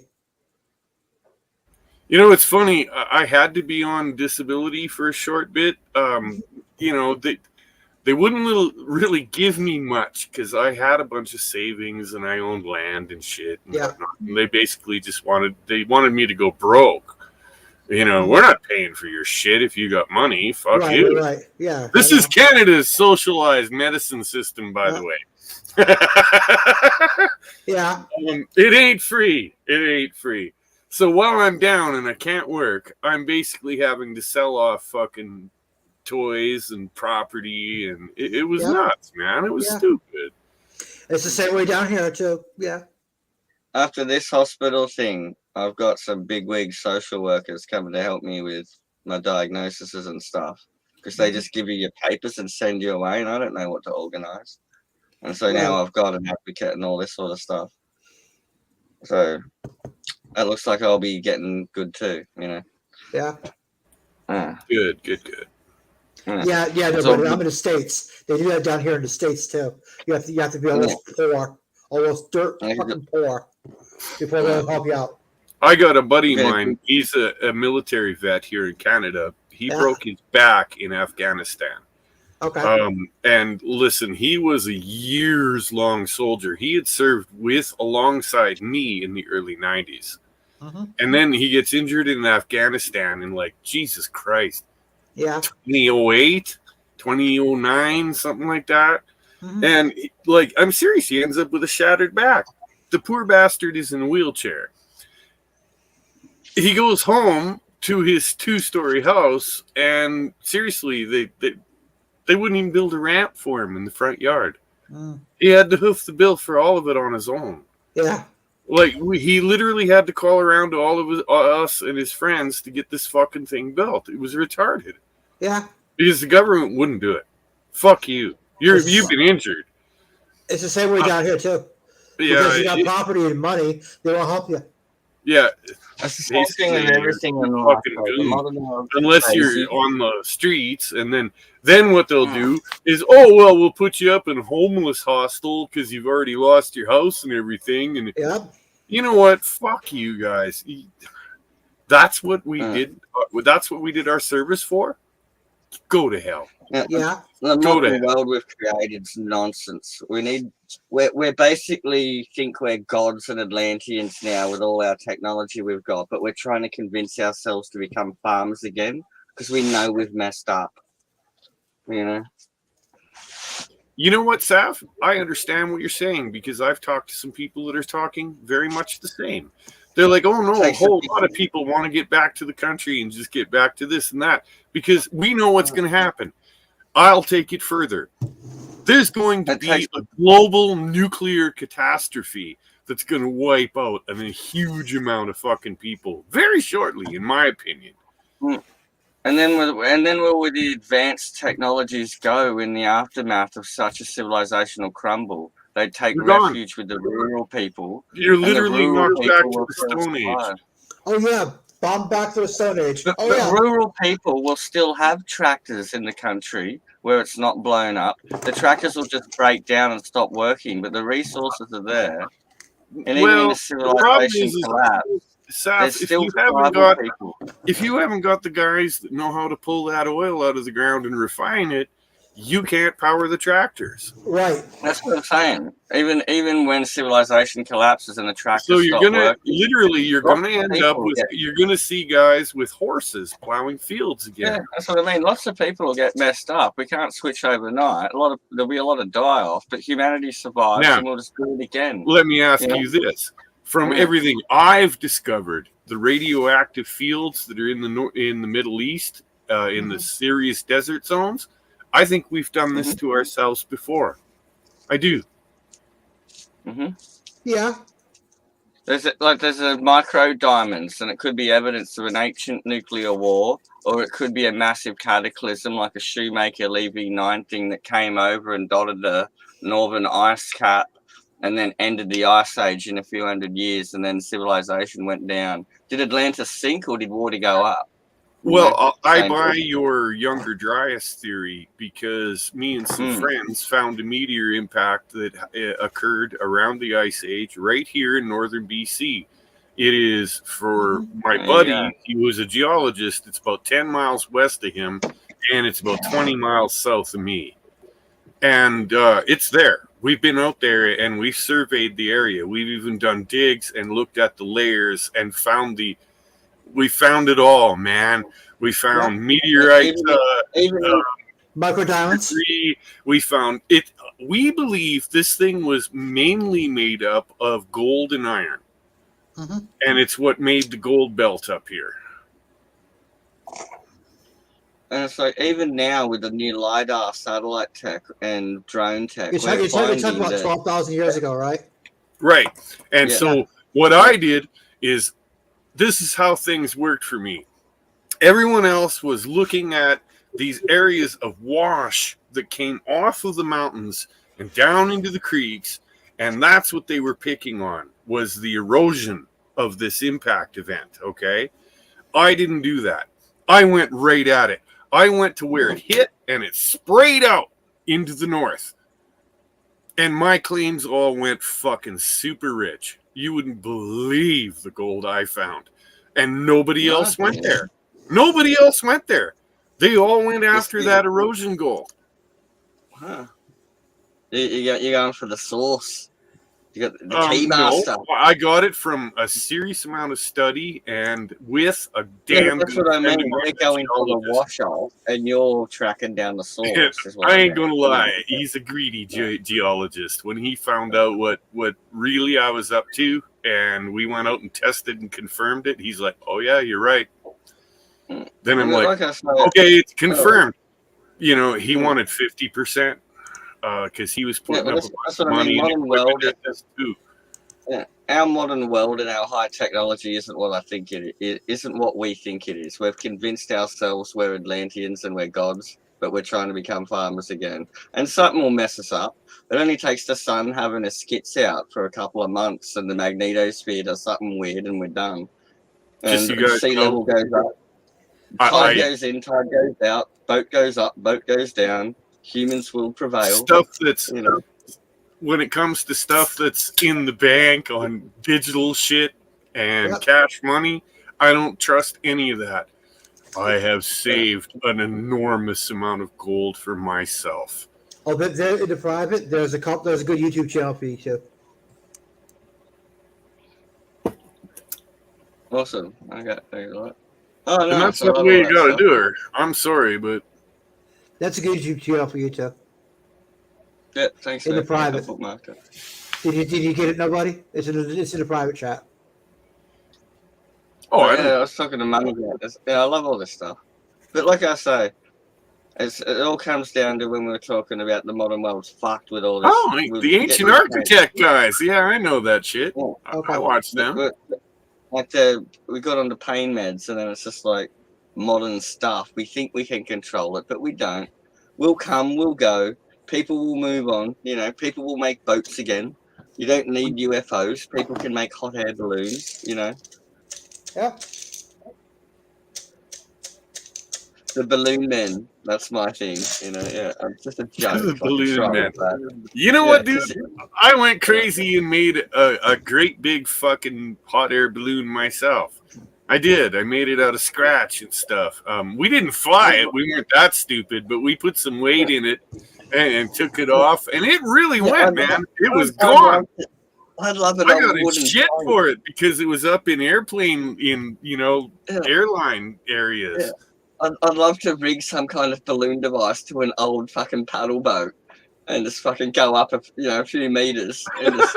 You know, it's funny. I had to be on disability for a short bit. You know, they wouldn't really give me much because I had a bunch of savings and I owned land and shit and whatnot. And they basically just wanted me to go broke. You know, we're not paying for your shit if you got money. Fuck you. Right. Yeah. This is Canada's socialized medicine system, by the way. Yeah. It ain't free. It ain't free. So while I'm down and I can't work, I'm basically having to sell off fucking toys and property, and it was nuts, man. It was stupid. It's the same way down here too. Yeah. After this hospital thing, I've got some bigwig social workers coming to help me with my diagnoses and stuff, because they just give you your papers and send you away, and I don't know what to organize. And so now I've got an advocate and all this sort of stuff. So it looks like I'll be getting good too, you know. Yeah. Good. Yeah. No, So, but I'm in the States. They do that down here in the States too. You have to be almost poor, almost dirt fucking poor, before they'll help you out. I got a buddy of mine. He's a military vet here in Canada. He broke his back in Afghanistan. Okay. And listen, he was a years-long soldier. He had served alongside me in the early 90s. And then he gets injured in Afghanistan in, like, Jesus Christ. Yeah. 2008, 2009, something like that. And, like, I'm serious, he ends up with a shattered back. The poor bastard is in a wheelchair. He goes home to his 2-story house, and seriously, they wouldn't even build a ramp for him in the front yard. He had to hoof the bill for all of it on his own. Yeah. Like, he literally had to call around to all of us and his friends to get this fucking thing built. It was retarded. Yeah. Because the government wouldn't do it. Fuck you. You've been injured. It's the same way down here too. Because you got property and money, they won't help you. Yeah. That's the same thing with everything in life. Unless you're on the streets, and then what they'll do is, we'll put you up in a homeless hostel because you've already lost your house and everything. And you know what? Fuck you guys. That's what we did. That's what we did our service for. Go to hell. The modern world we've created is nonsense. We're basically think we're gods and Atlanteans now with all our technology we've got, but we're trying to convince ourselves to become farmers again because we know we've messed up. You know? You know what, Saf? I understand what you're saying because I've talked to some people that are talking very much the same. They're like, oh no, a whole lot of people want to get back to the country and just get back to this and that because we know what's going to happen. I'll take it further. There's going to be a global nuclear catastrophe that's going to wipe out a huge amount of fucking people very shortly, in my opinion. And then where would the advanced technologies go in the aftermath of such a civilizational crumble? They'd take refuge with the rural people. You're literally knocked back to the Stone Age. Oh yeah, bomb back to the Stone Age. But rural people will still have tractors in the country where it's not blown up. The tractors will just break down and stop working, but the resources are there. And even in a civilization collapse, Saf, if you haven't got the guys that know how to pull that oil out of the ground and refine it, you can't power the tractors. Right. That's what I'm saying. Even when civilization collapses and the tractors so you're gonna working, you're gonna end up with you're gonna see guys with horses plowing fields again. Yeah, that's what I mean. Lots of people will get messed up. We can't switch overnight. There'll be a lot of die-off, but humanity survives now, and we'll just do it again. Let me ask you this. From everything I've discovered, the radioactive fields that are in the Middle East, in the serious desert zones, I think we've done this to ourselves before. I do. Yeah. There's a micro diamonds, and it could be evidence of an ancient nuclear war, or it could be a massive cataclysm like a Shoemaker Levy 9 thing that came over and dotted the northern ice cap and then ended the ice age in a few hundred years, and then civilization went down. Did Atlantis sink or did water go up? Well, I buy your Younger Dryas theory because me and some friends found a meteor impact that occurred around the Ice Age right here in northern BC. It is, for my buddy, he was a geologist. It's about 10 miles west of him, and it's about 20 miles south of me. And it's there. We've been out there, and we've surveyed the area. We've even done digs and looked at the layers and we found it all, man. We found meteorites, microdiamonds. We found it. We believe this thing was mainly made up of gold and iron. And it's what made the gold belt up here. And it's like, even now with the new LiDAR satellite tech and drone tech, You're talking about 12,000 years ago, right? Right. And so what I did is, this is how things worked for me. Everyone else was looking at these areas of wash that came off of the mountains and down into the creeks, and that's what they were picking on, was the erosion of this impact event, okay? I didn't do that. I went right at it. I went to where it hit, and it sprayed out into the north. And my claims all went fucking super rich. You wouldn't believe the gold I found. And nobody else went there. Nobody else went there. They all went after that erosion gold. Huh. You're going for the source. You got the T-bar stuff. I got it from a serious amount of study and with a damn. That's what I mean. They're going for the wash-off, and you're tracking down the source. I ain't gonna lie. He's a greedy geologist. When he found out what really I was up to, and we went out and tested and confirmed it, he's like, "Oh yeah, you're right." Then I'm like, "Okay, it's confirmed." You know, he wanted 50%. Because he was putting up a bunch of money in this too. Our modern world and our high technology isn't what I think it isn't what we think it is. We've convinced ourselves we're Atlanteans and we're gods, but we're trying to become farmers again. And something will mess us up. It only takes the sun having a skits out for a couple of months, and the magnetosphere does something weird, and we're done. And sea level goes up. Tide goes in, tide goes out. Boat goes up, boat goes down. Humans will prevail. Stuff that's, when it comes to stuff that's in the bank on digital shit and cash money, I don't trust any of that. I have saved an enormous amount of gold for myself. Oh, but there in the private, there's a good YouTube channel for you too. Awesome. I got a lot. Oh, no, and that's the way you got to do it. I'm sorry, but. That's a good YouTube channel for you too. Yeah, thanks. In the private. Did you get it, nobody? It's in the private chat. Oh, yeah, I was talking to Mum about this. Yeah, I love all this stuff. But like I say, it all comes down to when we were talking about the modern world's fucked with all this. Oh, the ancient architect guys. Yeah, I know that shit. Yeah. I watched them. Like we got onto pain meds, and then it's just like, modern stuff. We think we can control it, but we don't. We'll come, we'll go. People will move on. People will make boats again. You don't need UFOs. People can make hot air balloons. Yeah. The balloon men. That's my thing. Yeah. I'm just a joke. The balloon men. You know what, dude? I went crazy and made a great big fucking hot air balloon myself. I did. I made it out of scratch and stuff. We didn't fly it. We weren't that stupid, but we put some weight in it and took it off, and it really went, man. It was gone. I'd love it. I got in shit for it because it was up in airplane airline areas. Yeah. I'd love to rig some kind of balloon device to an old fucking paddle boat and just fucking go up a few meters and just,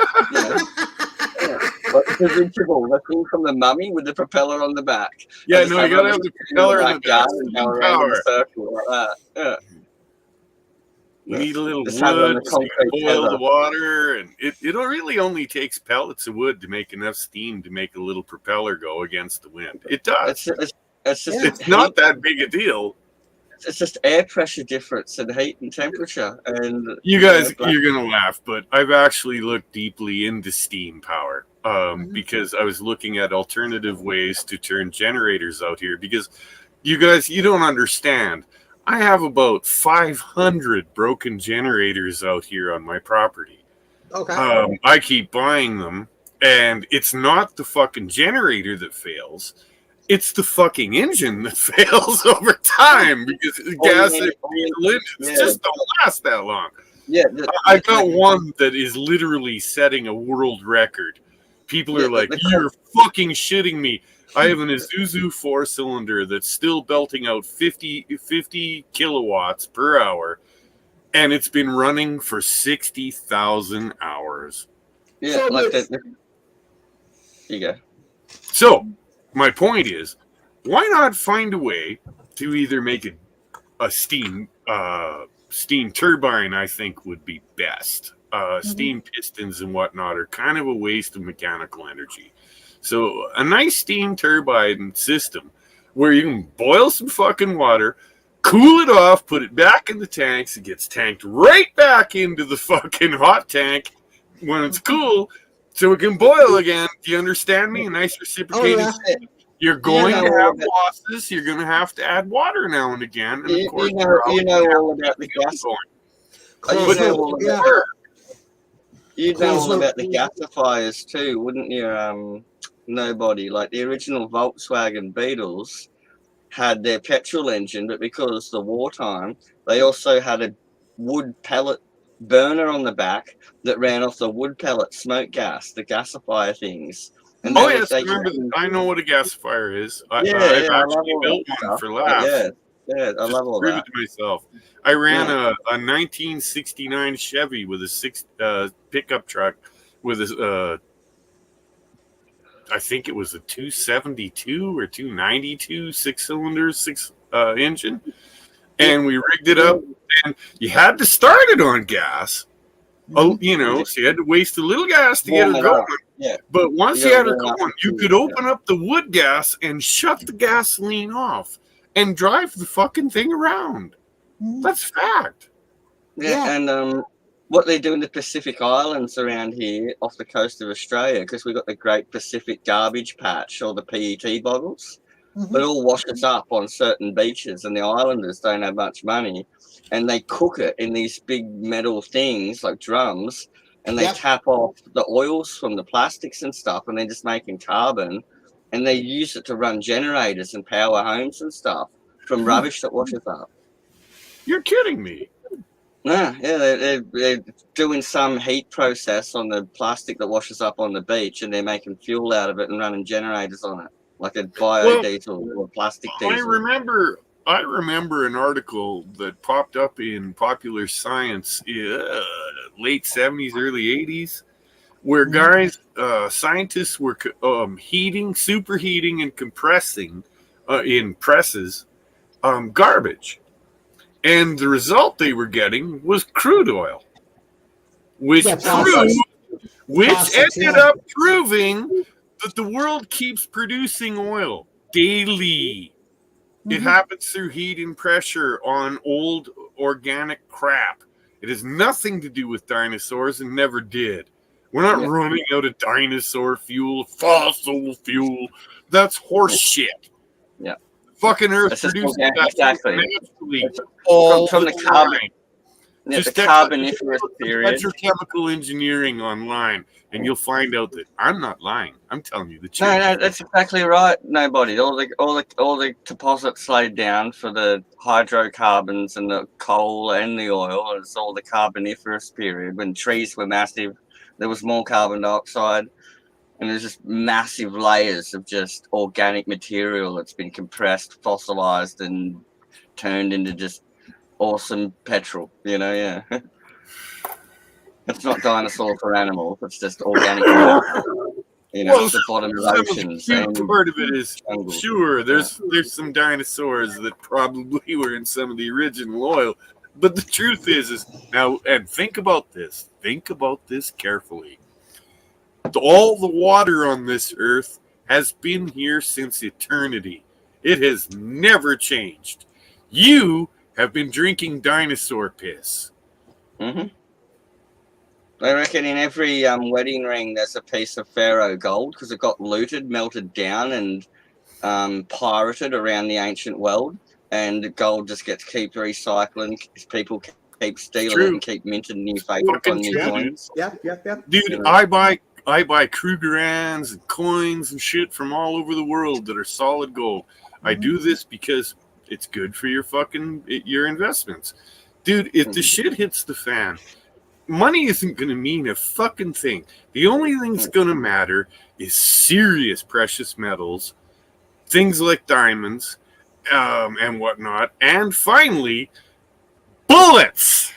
Like the dirigible, the thing from the Mummy with the propeller on the back. Yeah, no, you gotta have the propeller on the back and go around in a circle like that. Yeah. You need a little wood, so you boil the water, and it really only takes pellets of wood to make enough steam to make a little propeller go against the wind. It does. It's not that big a deal. it's just air pressure difference and heat and temperature. And You guys, you're gonna laugh, but I've actually looked deeply into steam power because I was looking at alternative ways to turn generators out here. Because you guys, you don't understand. I have about 500 broken generators out here on my property. Okay. I keep buying them, and it's not the fucking generator that fails. It's the fucking engine that fails over time because gas and diesel engines just don't last that long. Yeah, I got one that is literally setting a world record. People are like, "You're fucking shitting me." I have an Isuzu 4-cylinder that's still belting out 50 kilowatts per hour, and it's been running for 60,000 hours. Yeah, So like this- that. Here you go. So, my point is, why not find a way to either make a steam turbine? I think would be best. Steam pistons and whatnot are kind of a waste of mechanical energy. So a nice steam turbine system where you can boil some fucking water, cool it off, put it back in the tanks, it gets tanked right back into the fucking hot tank when it's cool, so it can boil again. Do you understand me? A nice reciprocating system. You're going to have losses. You're going to have to add water now and again. And of course, you know all about the gas. You know all about the gasifiers too, wouldn't you? Nobody, like the original Volkswagen Beetles had their petrol engine, but because of the wartime, they also had a wood pellet burner on the back that ran off the wood pellet smoke gas, the gasifier things. And I know what a gasifier is. I've actually built one for laughs. Yeah, I love all that. Prove it to myself. I ran a 1969 Chevy with a pickup truck with a I think it was a 272 or 292 6-cylinder engine, and we rigged it up. And you had to start it on gas. Oh, so you had to waste a little gas to get her going. Yeah. But once you had her going, you could open up the wood gas and shut the gasoline off and drive the fucking thing around. That's fact. Yeah, and what they do in the Pacific Islands around here off the coast of Australia, because we've got the Great Pacific Garbage Patch, or the PET bottles. It all washes up on certain beaches, and the islanders don't have much money, and they cook it in these big metal things like drums, and they tap off the oils from the plastics and stuff, and they're just making carbon, and they use it to run generators and power homes and stuff from rubbish that washes up. You're kidding me. Yeah, they're doing some heat process on the plastic that washes up on the beach, and they're making fuel out of it and running generators on it, like a biodiesel or plastic diesel. I remember an article that popped up in Popular Science late 70s, early 80s, where scientists were superheating and compressing in presses garbage. And the result they were getting was crude oil, which ended up proving that the world keeps producing oil daily. It happens through heat and pressure on old organic crap. It has nothing to do with dinosaurs and never did. We're not running out of dinosaur fuel, fossil fuel. That's horse shit. Yeah. Fucking Earth produces that naturally from the carbon. Yeah, the Carboniferous period. Petrochemical engineering online, and you'll find out that I'm not lying. I'm telling you the truth. No, that's exactly right. Nobody. All the deposits laid down for the hydrocarbons and the coal and the oil. It's all the Carboniferous period when trees were massive. There was more carbon dioxide. And there's just massive layers of just organic material that's been compressed, fossilized, and turned into just awesome petrol. It's not dinosaur for animals. It's just organic material. It's the bottom of oceans. The part of it is, sure, there's some dinosaurs that probably were in some of the original oil. But the truth is now, and think about this carefully. All the water on this earth has been here since eternity. It has never changed. You have been drinking dinosaur piss. Mm-hmm. I reckon in every wedding ring there's a piece of pharaoh gold because it got looted, melted down, and pirated around the ancient world. And the gold just gets keep recycling. People keep stealing it and keep minting new faces Fucking on new true, coins. Yep. Dude, You know? I buy Krugerrands and coins and shit from all over the world that are solid gold. I do this because it's good for your investments. Dude, if the shit hits the fan, money isn't going to mean a fucking thing. The only thing that's going to matter is serious precious metals, things like diamonds and whatnot, and finally, bullets.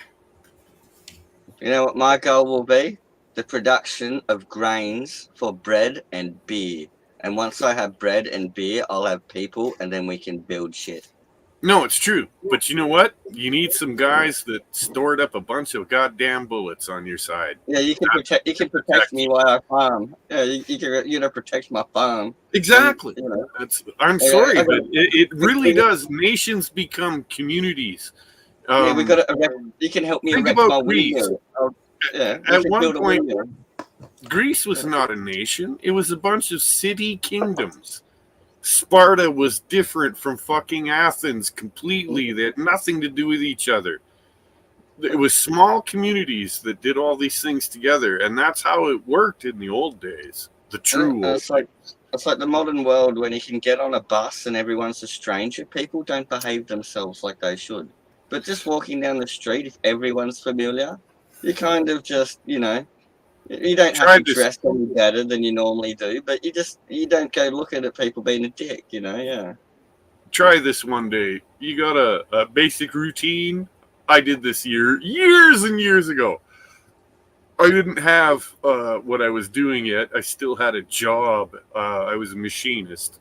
You know what my goal will be? The production of grains for bread and beer. And once I have bread and beer, I'll have people, and then we can build shit. No, it's true. But you know what? You need some guys that stored up a bunch of goddamn bullets on your side. Yeah, you can protect. You can protect me while I farm. Yeah, you can protect my farm. Exactly. And, I'm sorry, but it really does. Nations become communities. We got to. You can help me think erect about my Greece. windmill. At one point, Greece was not a nation. It was a bunch of city kingdoms. Sparta was different from fucking Athens completely. They had nothing to do with each other. It was small communities that did all these things together, and that's how it worked in the old days. The true old it's like the modern world when you can get on a bus and everyone's a stranger. People don't behave themselves like they should. But just walking down the street, if everyone's familiar, you kind of just, you don't have to dress any better than you normally do, but you don't go looking at people being a dick, yeah. Try this one day. You got a basic routine. I did this years and years ago. I didn't have what I was doing yet. I still had a job. I was a machinist.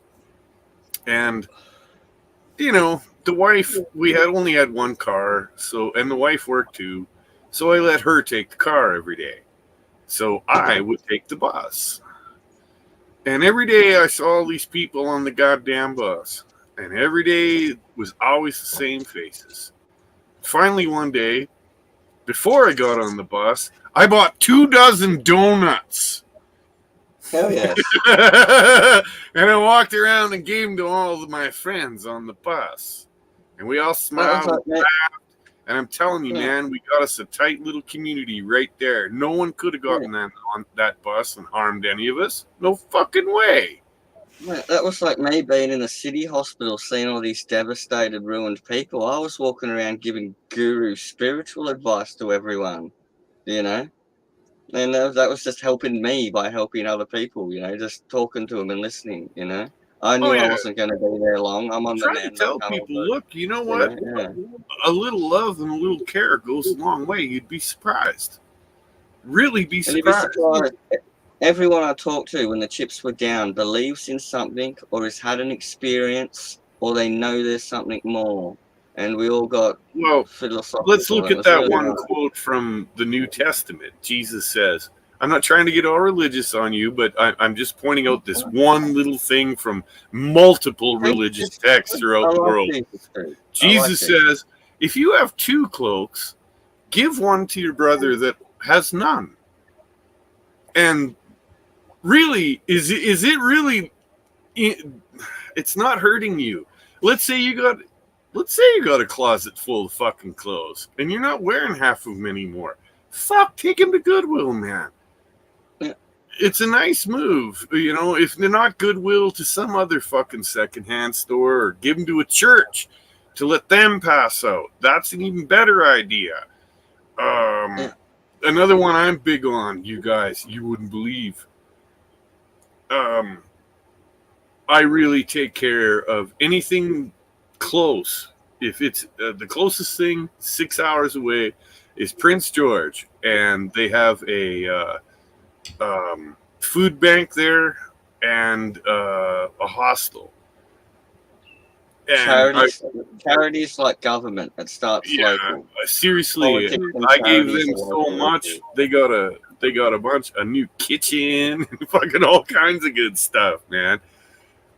And, the wife, we only had one car, and the wife worked too. So I let her take the car every day. So I would take the bus. And every day I saw all these people on the goddamn bus. And every day was always the same faces. Finally, one day, before I got on the bus, I bought 24 donuts. Hell yeah. And I walked around and gave them to all of my friends on the bus. And we all smiled and laughed. And I'm telling you, man, we got us a tight little community right there. No one could have gotten on that bus and harmed any of us. No fucking way. That was like me being in a city hospital, seeing all these devastated, ruined people. I was walking around giving guru spiritual advice to everyone, And that was just helping me by helping other people, just talking to them and listening, I knew I wasn't going to be there long. I'm on the trying to tell people, look, you know what? A little love and a little care goes a long way. You'd be surprised. Really be surprised. Everyone I talk to when the chips were down believes in something or has had an experience or they know there's something more. And we all got philosophical. Let's look at that one quote from the New Testament. Jesus says, I'm not trying to get all religious on you, but I'm just pointing out this one little thing from multiple religious texts throughout the world. Jesus says, if you have 2 cloaks, give one to your brother that has none. And really, is it really, it's not hurting you. Let's say you got a closet full of fucking clothes and you're not wearing half of them anymore. Fuck, take them to Goodwill, man. It's a nice move. If they're not Goodwill, to some other fucking secondhand store, or give them to a church to let them pass out. That's an even better idea. Another one I'm big on, you guys, you wouldn't believe. I really take care of anything close. If it's the closest thing 6 hours away is Prince George, and they have a food bank there and a hostel. And charities like government that starts local. Seriously, I gave them so much. They got a bunch, a new kitchen, and fucking all kinds of good stuff, man.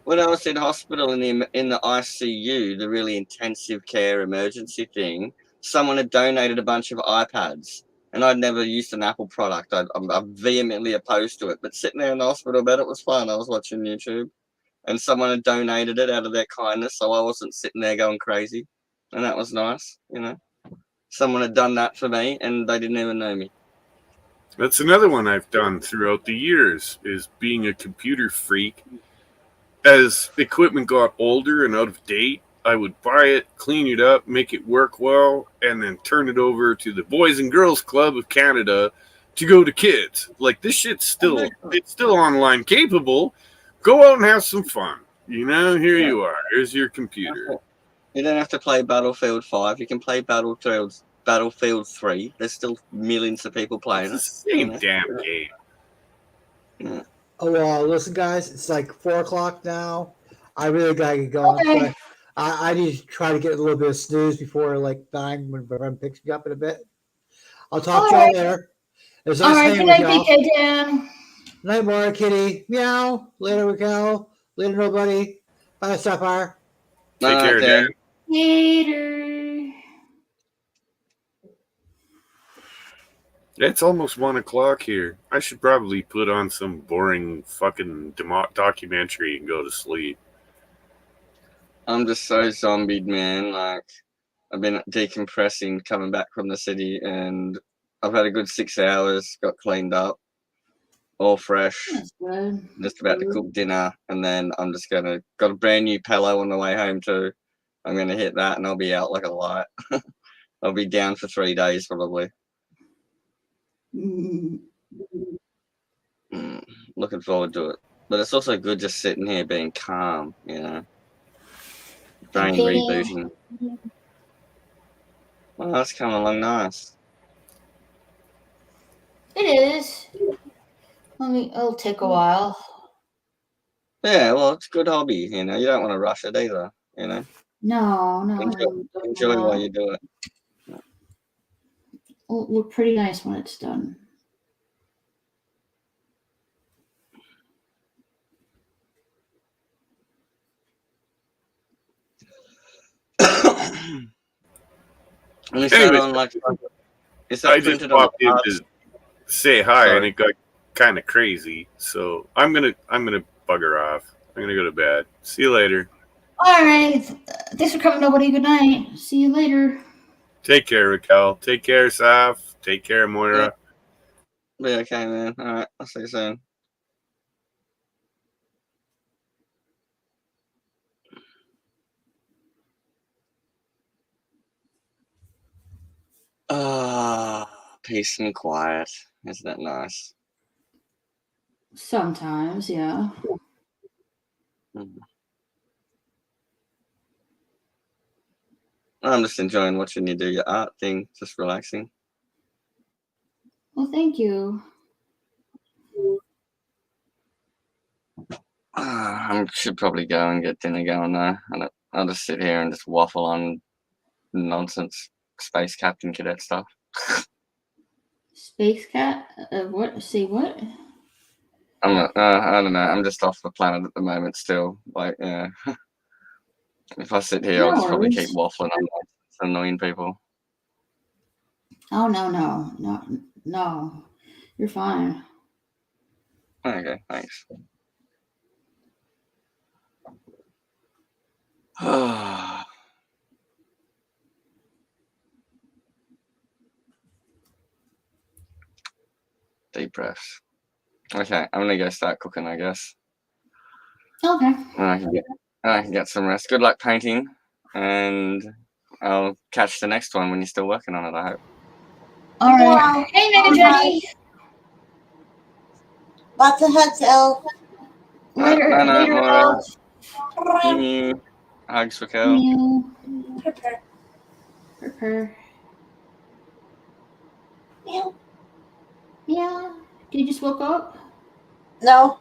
when I was in hospital in the ICU, the really intensive care emergency thing, someone had donated a bunch of iPads, and I'd never used an Apple product. I'm vehemently opposed to it. But sitting there in the hospital bed, it was fun. I was watching YouTube, and someone had donated it out of their kindness, so I wasn't sitting there going crazy, and that was nice. You know, someone had done that for me, and they didn't even know me. That's another one I've done throughout the years, is being a computer freak. As equipment got older and out of date, I would buy it, clean it up, make it work well, and then turn it over to the Boys and Girls Club of Canada to go to kids. Like, this shit's still online capable. Go out and have some fun. You know, here you are. Here's your computer. You don't have to play Battlefield 5. You can play Battlefield 3. There's still millions of people playing It's it. the same damn game. Yeah. Oh, well, listen, guys, it's like 4 o'clock now. I really gotta get going. Okay. So I need to try to get a little bit of snooze before like 9 when my friend picks me up in a bit. I'll talk to y'all later. It was All nice right. hanging Good with night, y'all. BK Dan. Night, Mara, Kitty. Meow. Later, Raquel. Later, nobody. Bye, Sapphire. Take care, Dan. Later. It's almost 1 o'clock here. I should probably put on some boring fucking documentary and go to sleep. I'm just so zombied, man. Like, I've been decompressing coming back from the city, and I've had a good 6 hours, got cleaned up, all fresh, That's good. just about to cook dinner, and then I'm just got a brand new pillow on the way home too. I'm gonna hit that, and I'll be out like a light. I'll be down for 3 days probably. Looking forward to it. But it's also good just sitting here being calm, you know. Brain Okay. rebooting. Well, that's coming along nice. It is. It'll take a while. Yeah, well, it's a good hobby, you know. You don't want to rush it either, you know. No. Enjoy while you do it. It'll look pretty nice when it's done. Is that on like? Is that I just printed on popped the in cards? to say hi, Sorry. and it got kind of crazy. So I'm gonna bugger off. I'm gonna go to bed. See you later. All right. Thanks for coming, nobody. Good night. See you later. Take care, Raquel. Take care, Saf. Take care, Moira. Be okay, man. All right, I'll see you soon. Peace and quiet. Isn't that nice? Sometimes, yeah. I'm just enjoying watching you do your art thing, just relaxing. Well, thank you. I should probably go and get dinner going now. I'll just sit here and just waffle on nonsense space captain cadet stuff. Space cat? What? Say what? I don't know. I'm just off the planet at the moment still. Like, yeah. If I sit here, No I'll just probably keep worries. waffling on nonsense, annoying people. Oh, no. You're fine. Okay, thanks. Deep breaths. Okay, I'm gonna go start cooking, I guess. Okay. And I can get some rest. Good luck painting, and I'll catch the next one when you're still working on it, I hope. All right. Hey, Mega Jenny. Lots of hugs, Elle. Later, Moira. girls. Mew. Hugs for Kel. Mew. Purr. Purr. Meow. Yeah. Did you just woke up? No.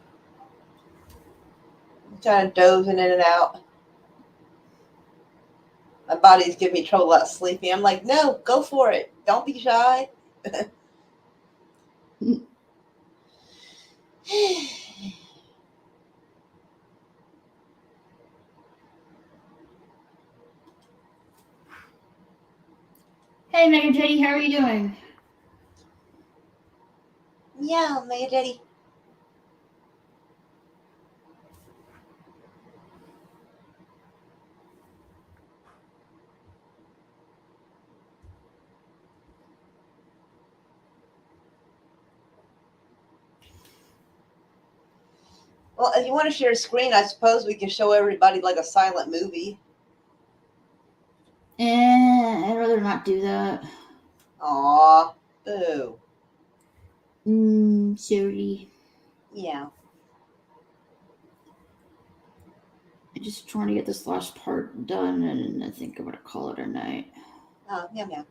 I'm trying to dozing in and out. My body's giving me trouble about sleeping. I'm like, no, go for it. Don't be shy. Hey, Megan Jenny, how are you doing? Yeah, Mega Jetty. Well, if you want to share a screen, I suppose we can show everybody like a silent movie. I'd rather not do that. Aw. Boo. Sorry. Yeah. I'm just trying to get this last part done, and I think I'm gonna call it a night. Oh, yeah.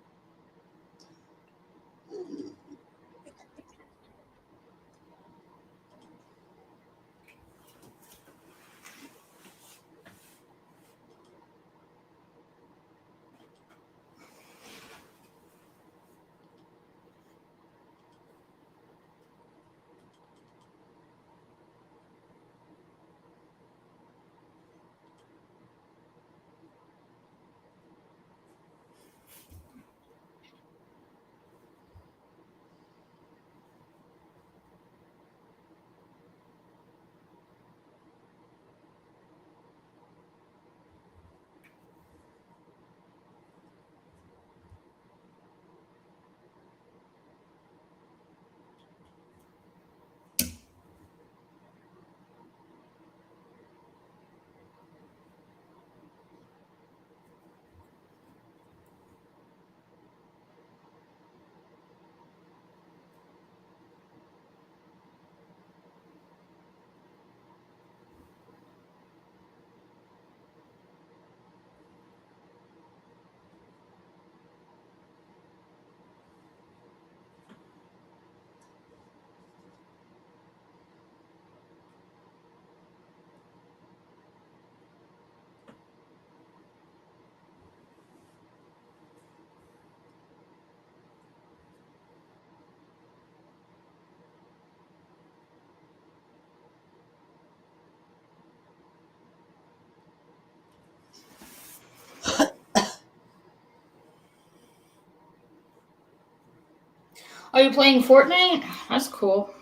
Are you playing Fortnite? That's cool.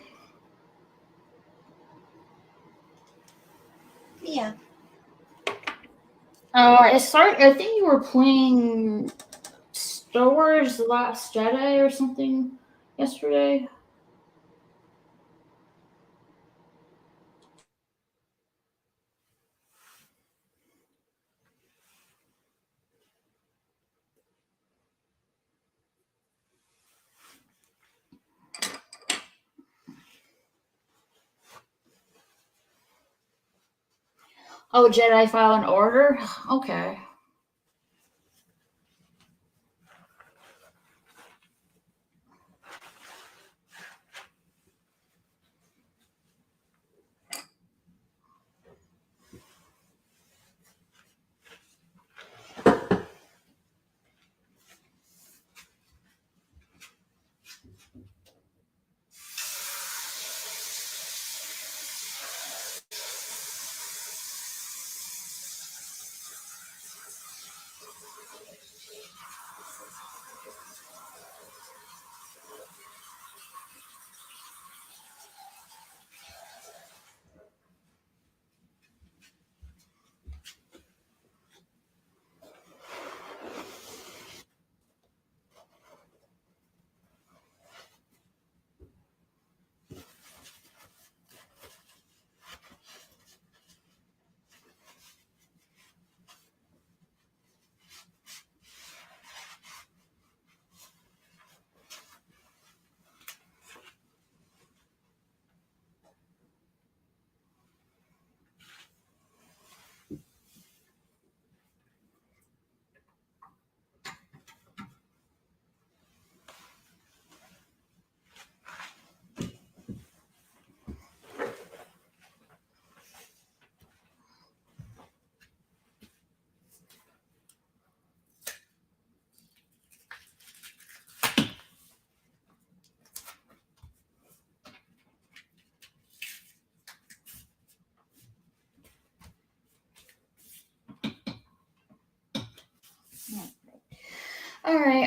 Yeah. I think you were playing Star Wars: The Last Jedi or something yesterday. Oh, Jedi Fallen Order? Okay.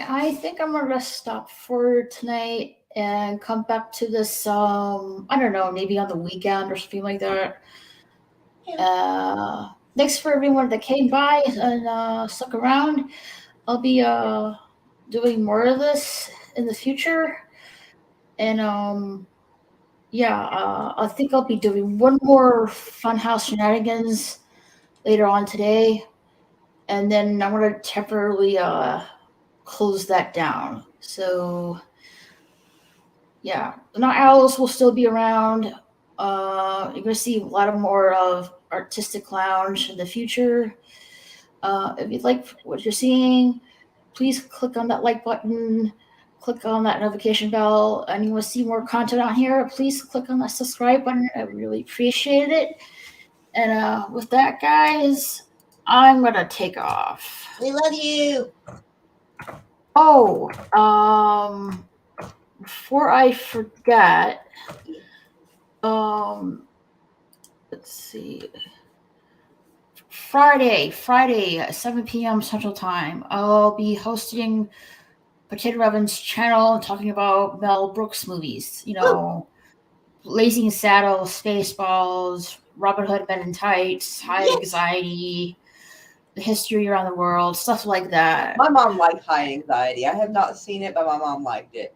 I think I'm gonna stop for tonight and come back to this. I don't know, maybe on the weekend or something like that. Thanks for everyone that came by and stuck around. I'll be doing more of this in the future, and I think I'll be doing one more Funhouse Shenanigans later on today, and then I'm gonna temporarily close that down. So yeah, the Night Owls will still be around. You're gonna see a lot of more of Artistic Lounge in the future. If you like what you're seeing, please click on that like button, click on that notification bell, and you want to see more content on here, please click on that subscribe button. I really appreciate it. And with that, guys, I'm gonna take off. We love you. Oh, before I forget, let's see. Friday at 7 p.m. Central Time, I'll be hosting Potato Revan's channel talking about Mel Brooks movies. You know, Blazing Saddles, Spaceballs, Robin Hood Men in Tights, High Anxiety, The History Around the World, stuff like that. My mom liked High Anxiety. I have not seen it, but my mom liked it.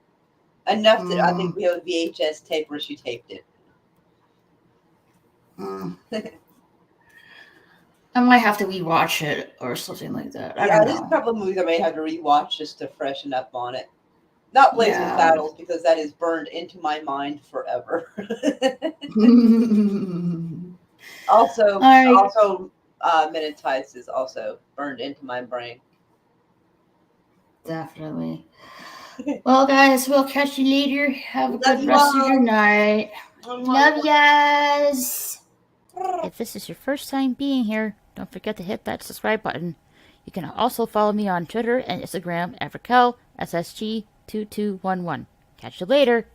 Enough that I think we have a VHS tape where she taped it. I might have to rewatch it or something like that. I don't there's know. a couple of movies I may have to rewatch just to freshen up on it. Not Blazing Yeah. Saddles, because that is burned into my mind forever. Also, Men in Tights is also burned into my brain. Definitely. Well, guys, we'll catch you later. Have a good rest of your night. Love yas. If this is your first time being here, don't forget to hit that subscribe button. You can also follow me on Twitter and Instagram at RaquelSSG2211. Catch you later.